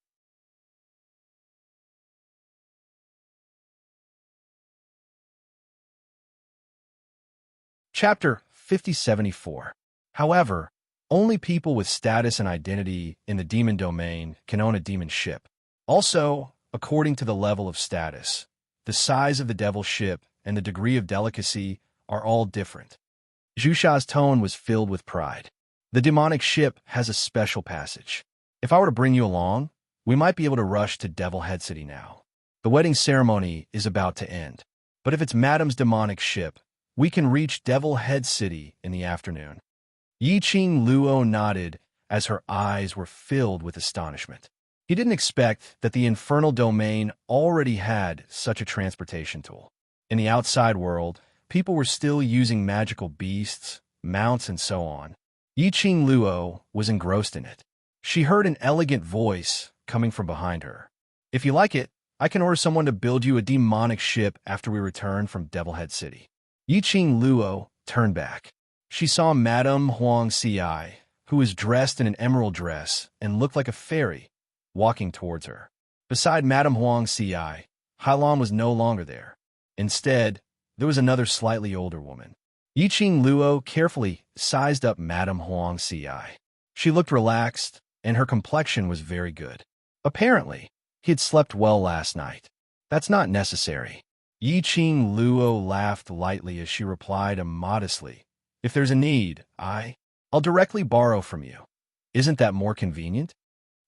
Chapter 5074. However, only people with status and identity in the demon domain can own a demon ship. Also, according to the level of status, the size of the devil ship and the degree of delicacy are all different. Zhu Sha's tone was filled with pride. The demonic ship has a special passage. If I were to bring you along, we might be able to rush to Devil Head City now. The wedding ceremony is about to end. But if it's Madame's demonic ship, we can reach Devil Head City in the afternoon. Yiqing Luo nodded as her eyes were filled with astonishment. He didn't expect that the infernal domain already had such a transportation tool. In the outside world, people were still using magical beasts, mounts, and so on. Yiqing Luo was engrossed in it. She heard an elegant voice coming from behind her. "If you like it, I can order someone to build you a demonic ship after we return from Devil Head City." Yiqing Luo turned back. She saw Madame Huang Ci, who was dressed in an emerald dress and looked like a fairy, walking towards her. Beside Madame Huang Ci, Hailan was no longer there. Instead, there was another slightly older woman. Yiqing Luo carefully sized up Madame Huang Ci. She looked relaxed, and her complexion was very good. Apparently, he had slept well last night. "That's not necessary." Yiqing Luo laughed lightly as she replied modestly, "If there's a need, I'll directly borrow from you. Isn't that more convenient?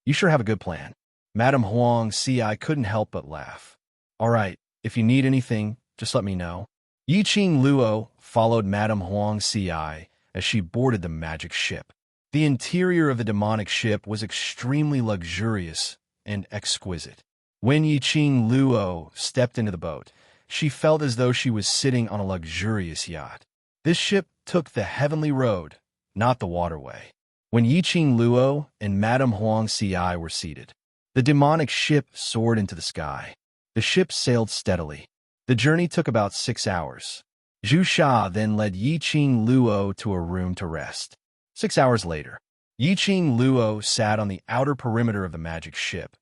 You sure have a good plan." Madame Huang Ci couldn't help but laugh. "All right, if you need anything, just let me know." Yiqing Luo followed Madame Huang Ci as she boarded the magic ship. The interior of the demonic ship was extremely luxurious and exquisite. When Yiqing Luo stepped into the boat, she felt as though she was sitting on a luxurious yacht. This ship took the heavenly road, not the waterway. When Yiqing Luo and Madame Huang Ci were seated, the demonic ship soared into the sky. The ship sailed steadily. The journey took about 6 hours. Zhu Sha then led Yiqing Luo to a room to rest. 6 hours later, Yiqing Luo sat on the outer perimeter of the magic ship,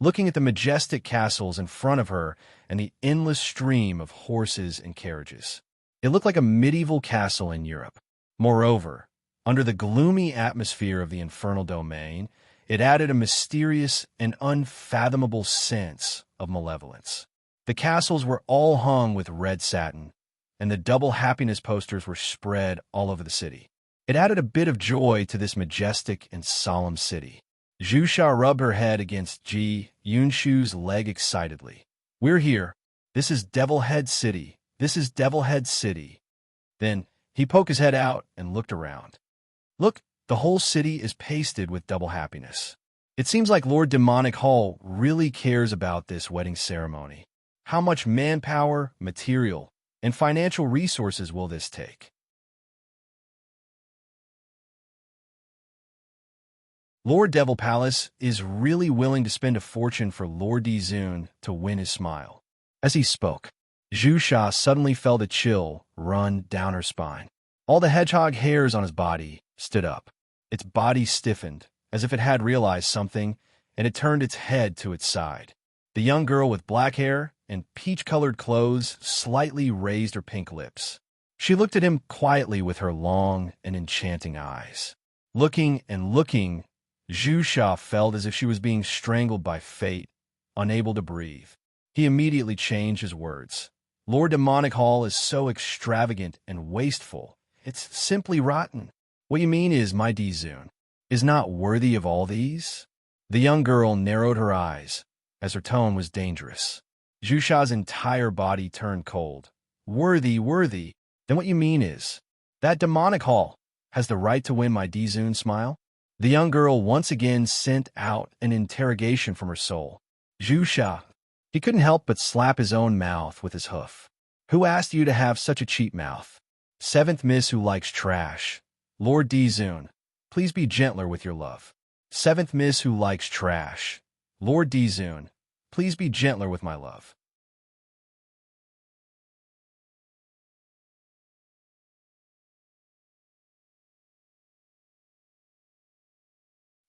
looking at the majestic castles in front of her and the endless stream of horses and carriages. It looked like a medieval castle in Europe. Moreover, under the gloomy atmosphere of the infernal domain, it added a mysterious and unfathomable sense of malevolence. The castles were all hung with red satin, and the double happiness posters were spread all over the city. It added a bit of joy to this majestic and solemn city. Zhu Sha rubbed her head against Ji Yunshu's leg excitedly. "We're here. This is Devil Head City. This is Devil Head City." Then he poked his head out and looked around. "Look, the whole city is pasted with double happiness. It seems like Lord Demonic Hall really cares about this wedding ceremony. How much manpower, material, and financial resources will this take?" Lord Devil Palace is really willing to spend a fortune for Lord Dizun to win his smile. As he spoke, Zhu Sha suddenly felt a chill run down her spine. All the hedgehog hairs on his body stood up. Its body stiffened, as if it had realized something, and it turned its head to its side. The young girl with black hair and peach-colored clothes slightly raised her pink lips. She looked at him quietly with her long and enchanting eyes. Looking and looking, Zhu Sha felt as if she was being strangled by fate, unable to breathe. He immediately changed his words. Lord Demonic Hall is so extravagant and wasteful. It's simply rotten. What you mean is my Dizun is not worthy of all these? The young girl narrowed her eyes, as her tone was dangerous. Zhu Sha's entire body turned cold. Worthy? Then what you mean is, that Demonic Hall has the right to win my Dizun smile? The young girl once again sent out an interrogation from her soul. Zhu Sha. He couldn't help but slap his own mouth with his hoof. Who asked you to have such a cheap mouth? Seventh Miss who likes trash. Lord Dizun, please be gentler with your love. Seventh Miss who likes trash. Lord Dizun, please be gentler with my love.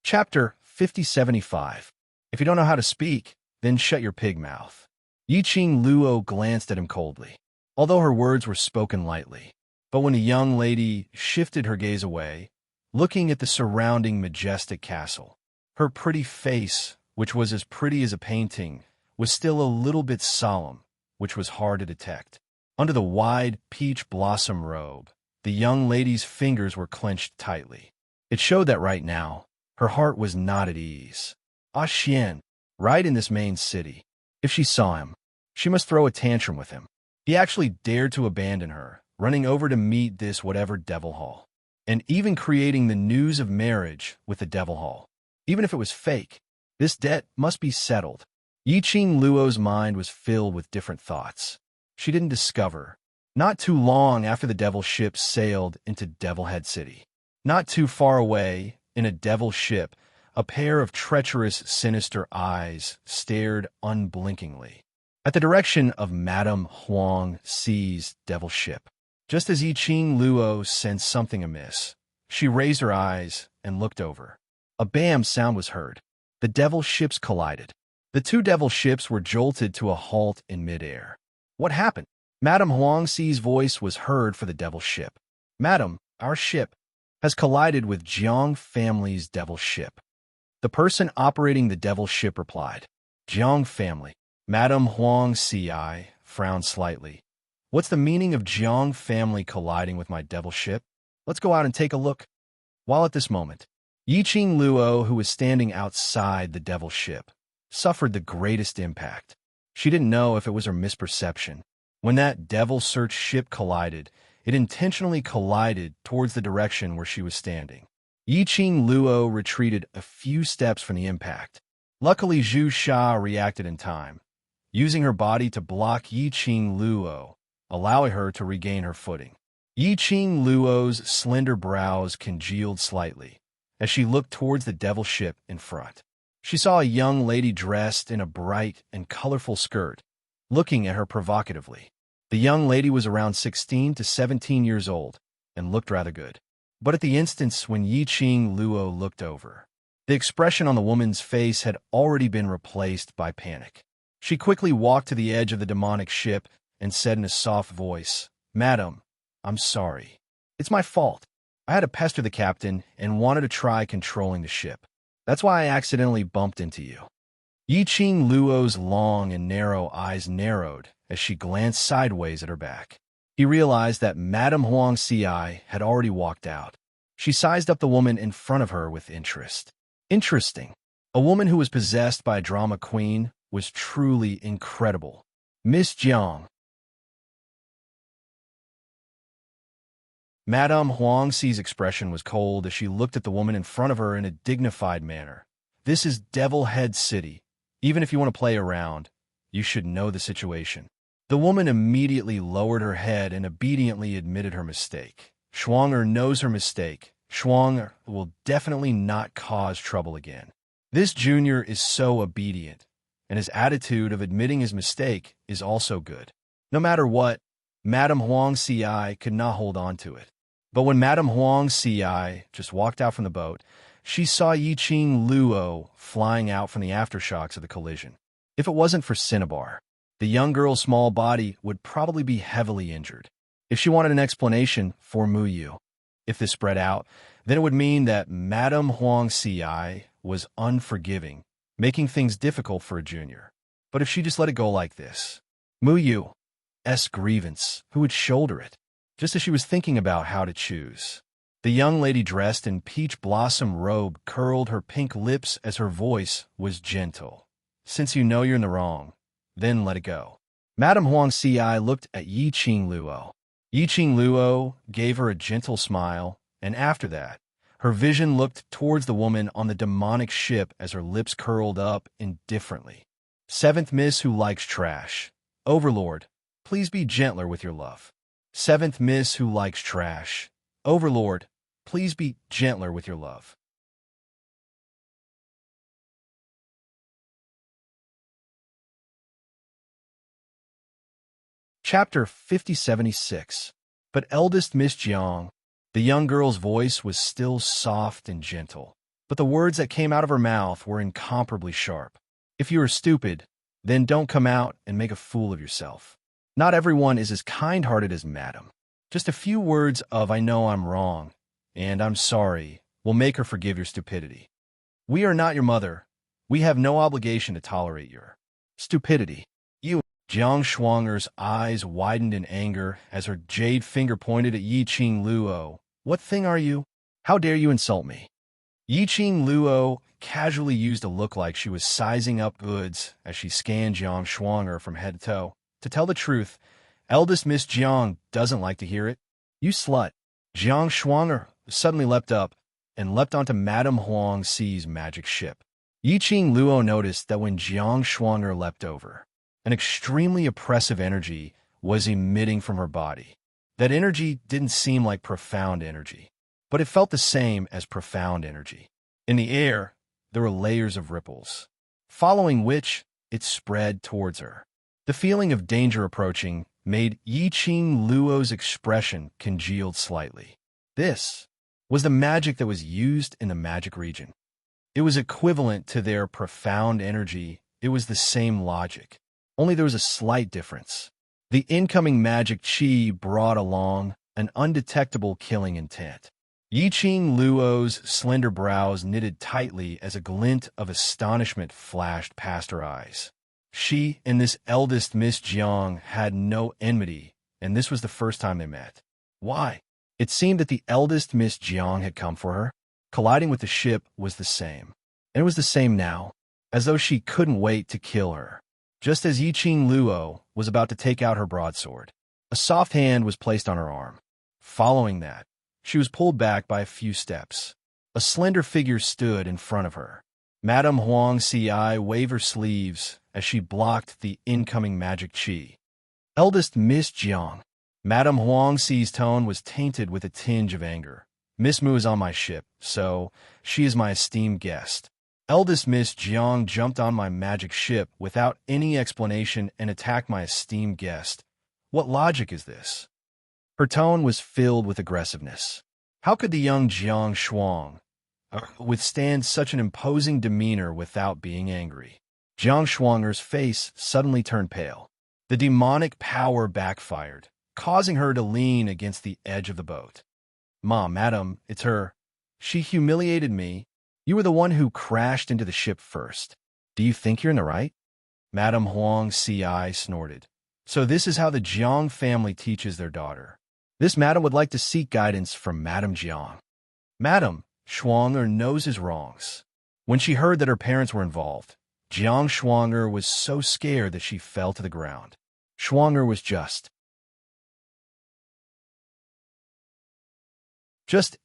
Chapter 5075. If you don't know how to speak, then shut your pig mouth. Yiqing Luo glanced at him coldly, although her words were spoken lightly. But when the young lady shifted her gaze away, looking at the surrounding majestic castle, her pretty face, which was as pretty as a painting, was still a little bit solemn, which was hard to detect. Under the wide peach blossom robe, the young lady's fingers were clenched tightly. It showed that right now, her heart was not at ease. Ah Xian, right in this main city. If she saw him, she must throw a tantrum with him. He actually dared to abandon her, running over to meet this whatever devil hall, and even creating the news of marriage with the devil hall. Even if it was fake, this debt must be settled. Yiqing Luo's mind was filled with different thoughts. She didn't discover, not too long after the devil ship sailed into Devilhead City. Not too far away, in a devil ship, a pair of treacherous, sinister eyes stared unblinkingly at the direction of Madame Huang Xi's devil ship. Just as Yiqing Luo sensed something amiss, she raised her eyes and looked over. A bam sound was heard. The devil ships collided. The two devil ships were jolted to a halt in midair. What happened? Madame Huang Xi's voice was heard for the devil ship. Madam, our ship has collided with Jiang family's devil ship. The person operating the devil ship replied. Jiang family. Madame Huang Xi frowned slightly. What's the meaning of Jiang family colliding with my devil ship? Let's go out and take a look. While at this moment, Yiqing Luo, who was standing outside the devil ship, suffered the greatest impact. She didn't know if it was her misperception. When that devil-searched ship collided, it intentionally collided towards the direction where she was standing. Yiqing Luo retreated a few steps from the impact. Luckily, Zhu Sha reacted in time, using her body to block Yiqing Luo, allowing her to regain her footing. Yiqing Luo's slender brows congealed slightly as she looked towards the devil ship in front. She saw a young lady dressed in a bright and colorful skirt, looking at her provocatively. The young lady was around 16 to 17 years old and looked rather good. But at the instance when Yiqing Luo looked over, the expression on the woman's face had already been replaced by panic. She quickly walked to the edge of the demonic ship and said in a soft voice, Madam, I'm sorry. It's my fault. I had to pester the captain and wanted to try controlling the ship. That's why I accidentally bumped into you. Yiqing Luo's long and narrow eyes narrowed as she glanced sideways at her back. He realized that Madame Huang Xi had already walked out. She sized up the woman in front of her with interest. Interesting. A woman who was possessed by a drama queen was truly incredible. Miss Jiang. Madame Huang Xi's expression was cold as she looked at the woman in front of her in a dignified manner. This is Devilhead City. Even if you want to play around, you should know the situation. The woman immediately lowered her head and obediently admitted her mistake. Schwanger knows her mistake. Shuang will definitely not cause trouble again. This junior is so obedient, and his attitude of admitting his mistake is also good. No matter what, Madame Huang Ci could not hold on to it. But when Madame Huang Ci just walked out from the boat, she saw Yiqing Luo flying out from the aftershocks of the collision. If it wasn't for Cinnabar, the young girl's small body would probably be heavily injured. If she wanted an explanation for Muyu, if this spread out, then it would mean that Madame Huang Ci was unforgiving, making things difficult for a junior. But if she just let it go like this, Muyu's grievance, who would shoulder it? Just as she was thinking about how to choose. The young lady dressed in peach blossom robe curled her pink lips as her voice was gentle. Since you know you're in the wrong, then let it go. Madame Huang Ci looked at Yiqing Luo. Yiqing Luo gave her a gentle smile, and after that, her vision looked towards the woman on the demonic ship as her lips curled up indifferently. Seventh Miss who likes trash. Overlord, please be gentler with your love. Seventh Miss who likes trash. Overlord, please be gentler with your love. Chapter 5076. But eldest Miss Jiang, the young girl's voice was still soft and gentle, but the words that came out of her mouth were incomparably sharp. If you are stupid, then don't come out and make a fool of yourself. Not everyone is as kind-hearted as Madam. Just a few words of "I know I'm wrong" and "I'm sorry" will make her forgive your stupidity. We are not your mother. We have no obligation to tolerate your stupidity. You. Jiang Shuanger's eyes widened in anger as her jade finger pointed at Yiqing Luo. What thing are you? How dare you insult me? Yiqing Luo casually used a look like she was sizing up goods as she scanned Jiang Shuanger from head to toe. To tell the truth, eldest Miss Jiang doesn't like to hear it. You slut. Jiang Shuanger suddenly leapt up and leapt onto Madame Huang Ci's magic ship. Yiqing Luo noticed that when Jiang Shuanger leapt over, an extremely oppressive energy was emitting from her body. That energy didn't seem like profound energy, but it felt the same as profound energy. In the air, there were layers of ripples, following which it spread towards her. The feeling of danger approaching made Yiqing Luo's expression congealed slightly. This was the magic that was used in the magic region. It was equivalent to their profound energy. It was the same logic. Only there was a slight difference. The incoming magic chi brought along an undetectable killing intent. Yiqing Luo's slender brows knitted tightly as a glint of astonishment flashed past her eyes. She and this eldest Miss Jiang had no enmity, and this was the first time they met. Why? It seemed that the eldest Miss Jiang had come for her. Colliding with the ship was the same. And it was the same now, as though she couldn't wait to kill her. Just as Yiqing Luo was about to take out her broadsword, a soft hand was placed on her arm. Following that, she was pulled back by a few steps. A slender figure stood in front of her. Madame Huang Ci waved her sleeves as she blocked the incoming magic chi. Eldest Miss Jiang. Madame Huang Ci's tone was tainted with a tinge of anger. Miss Mu is on my ship, so she is my esteemed guest. Eldest Miss Jiang jumped on my magic ship without any explanation and attacked my esteemed guest. What logic is this? Her tone was filled with aggressiveness. How could the young Jiang Shuang withstand such an imposing demeanor without being angry? Jiang Shuanger's face suddenly turned pale. The demonic power backfired, causing her to lean against the edge of the boat. Madam, it's her. She humiliated me. You were the one who crashed into the ship first. Do you think you're in the right? Madame Huang Ci snorted. So this is how the Jiang family teaches their daughter. This madam would like to seek guidance from Madame Jiang. Madam, Shuanger knows his wrongs. When she heard that her parents were involved, Jiang Shuanger was so scared that she fell to the ground. Shuanger was just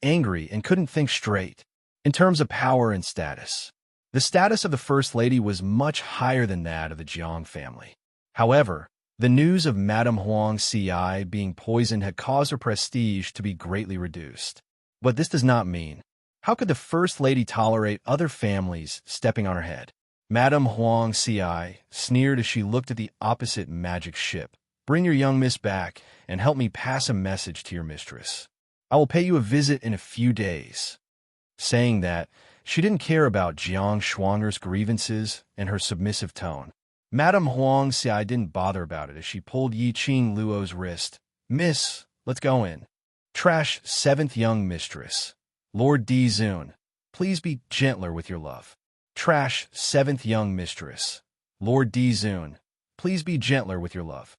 angry and couldn't think straight. In terms of power and status, the status of the First Lady was much higher than that of the Jiang family. However, the news of Madame Huang Ci being poisoned had caused her prestige to be greatly reduced. But this does not mean. How could the First Lady tolerate other families stepping on her head? Madame Huang Ci sneered as she looked at the opposite magic ship. Bring your young miss back and help me pass a message to your mistress. I will pay you a visit in a few days. Saying that, she didn't care about Jiang Shuanger's grievances and her submissive tone. Madame Huang Ci didn't bother about it as she pulled Yi Qing Luo's wrist. Miss, let's go in. Trash 7th young mistress. Lord Di Zun, please be gentler with your love. Trash 7th young mistress. Lord Di Zun, please be gentler with your love.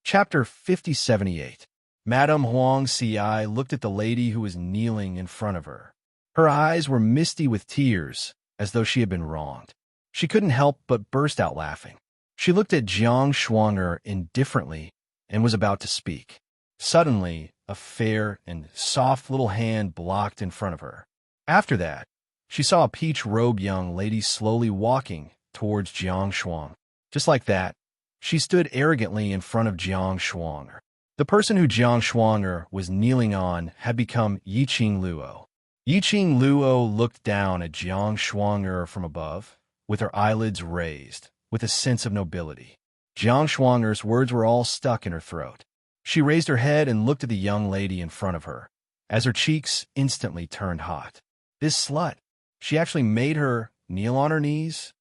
Chapter 5078. Madame Huang Ci looked at the lady who was kneeling in front of her. Her eyes were misty with tears, as though she had been wronged. She couldn't help but burst out laughing. She looked at Jiang Shuanger indifferently and was about to speak. Suddenly, a fair and soft little hand blocked in front of her. After that, she saw a peach-robed young lady slowly walking towards Jiang Shuang. Just like that, she stood arrogantly in front of Jiang Shuanger. The person who Jiang Shuanger was kneeling on had become Yi Qing Luo. Yi Qing Luo looked down at Jiang Shuanger from above, with her eyelids raised, with a sense of nobility. Jiang Shuanger's words were all stuck in her throat. She raised her head and looked at the young lady in front of her, as her cheeks instantly turned hot. This slut, she actually made her kneel on her knees?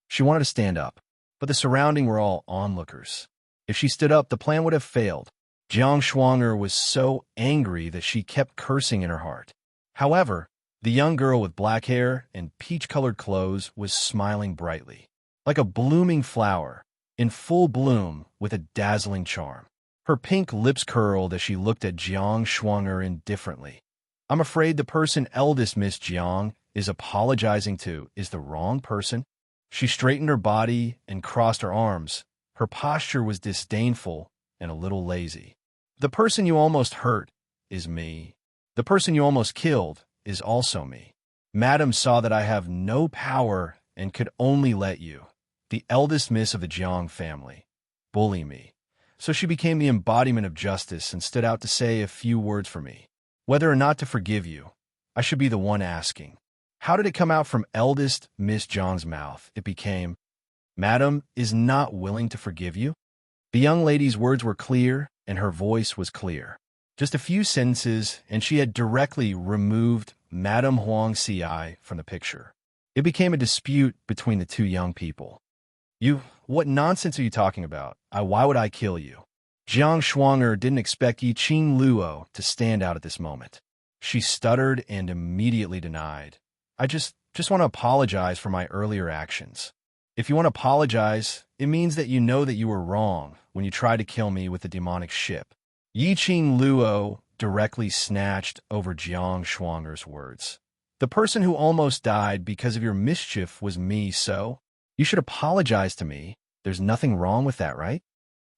She wanted to stand up, but the surrounding were all onlookers. If she stood up, the plan would have failed. Jiang Shuanger was so angry that she kept cursing in her heart. However, the young girl with black hair and peach-colored clothes was smiling brightly, like a blooming flower, in full bloom with a dazzling charm. Her pink lips curled as she looked at Jiang Shuanger indifferently. I'm afraid the person eldest Miss Jiang is apologizing to is the wrong person. She straightened her body and crossed her arms. Her posture was disdainful and a little lazy. The person you almost hurt is me. The person you almost killed is also me. Madam saw that I have no power and could only let you, the eldest miss of the Jiang family, bully me. So she became the embodiment of justice and stood out to say a few words for me. Whether or not to forgive you, I should be the one asking. How did it come out from eldest Miss Jiang's mouth? It became, Madam is not willing to forgive you? The young lady's words were clear, and her voice was clear. Just a few sentences, and she had directly removed Madame Huang Ci from the picture. It became a dispute between the two young people. What nonsense are you talking about? Why would I kill you? Jiang Shuanger didn't expect Yi Qing Luo to stand out at this moment. She stuttered and immediately denied. I just want to apologize for my earlier actions. If you want to apologize, it means that you know that you were wrong when you tried to kill me with the demonic ship. Yi Qing Luo directly snatched over Jiang Shuanger's words. The person who almost died because of your mischief was me, so you should apologize to me. There's nothing wrong with that, right?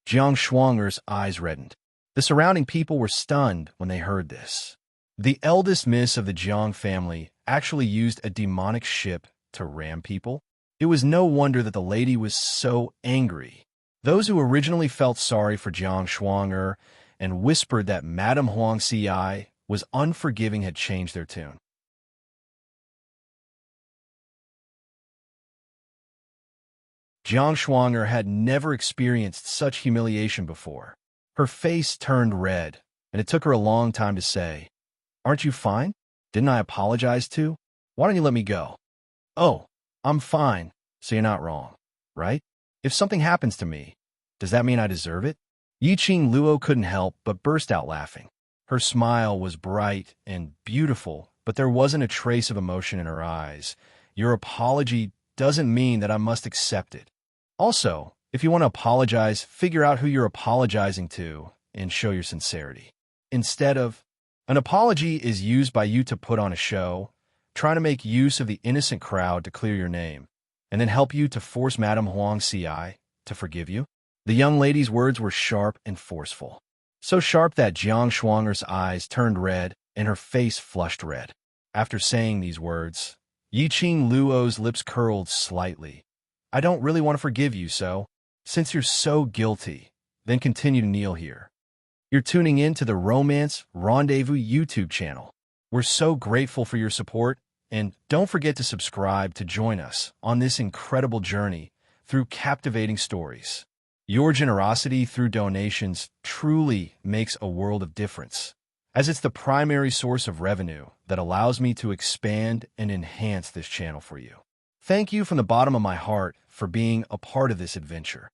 Jiang Shuanger's eyes reddened. The surrounding people were stunned when they heard this. The eldest miss of the Jiang family actually used a demonic ship to ram people. It was no wonder that the lady was so angry. Those who originally felt sorry for Jiang Shuanger and whispered that Madame Huang Ci was unforgiving had changed their tune. Jiang Shuanger had never experienced such humiliation before. Her face turned red, and it took her a long time to say, Aren't you fine? Didn't I apologize too? Why don't you let me go? Oh, I'm fine, so you're not wrong, right? If something happens to me, does that mean I deserve it? Yi Qing Luo couldn't help but burst out laughing. Her smile was bright and beautiful, but there wasn't a trace of emotion in her eyes. Your apology doesn't mean that I must accept it. Also, if you want to apologize, figure out who you're apologizing to and show your sincerity. Instead of, An apology is used by you to put on a show, trying to make use of the innocent crowd to clear your name, and then help you to force Madame Huang Ci to forgive you. The young lady's words were sharp and forceful. So sharp that Jiang Shuanger's eyes turned red and her face flushed red. After saying these words, Yiqing Luo's lips curled slightly. I don't really want to forgive you, so, since you're so guilty, then continue to kneel here. You're tuning in to the Romance Rendezvous YouTube channel. We're so grateful for your support, and don't forget to subscribe to join us on this incredible journey through captivating stories. Your generosity through donations truly makes a world of difference, as it's the primary source of revenue that allows me to expand and enhance this channel for you. Thank you from the bottom of my heart for being a part of this adventure.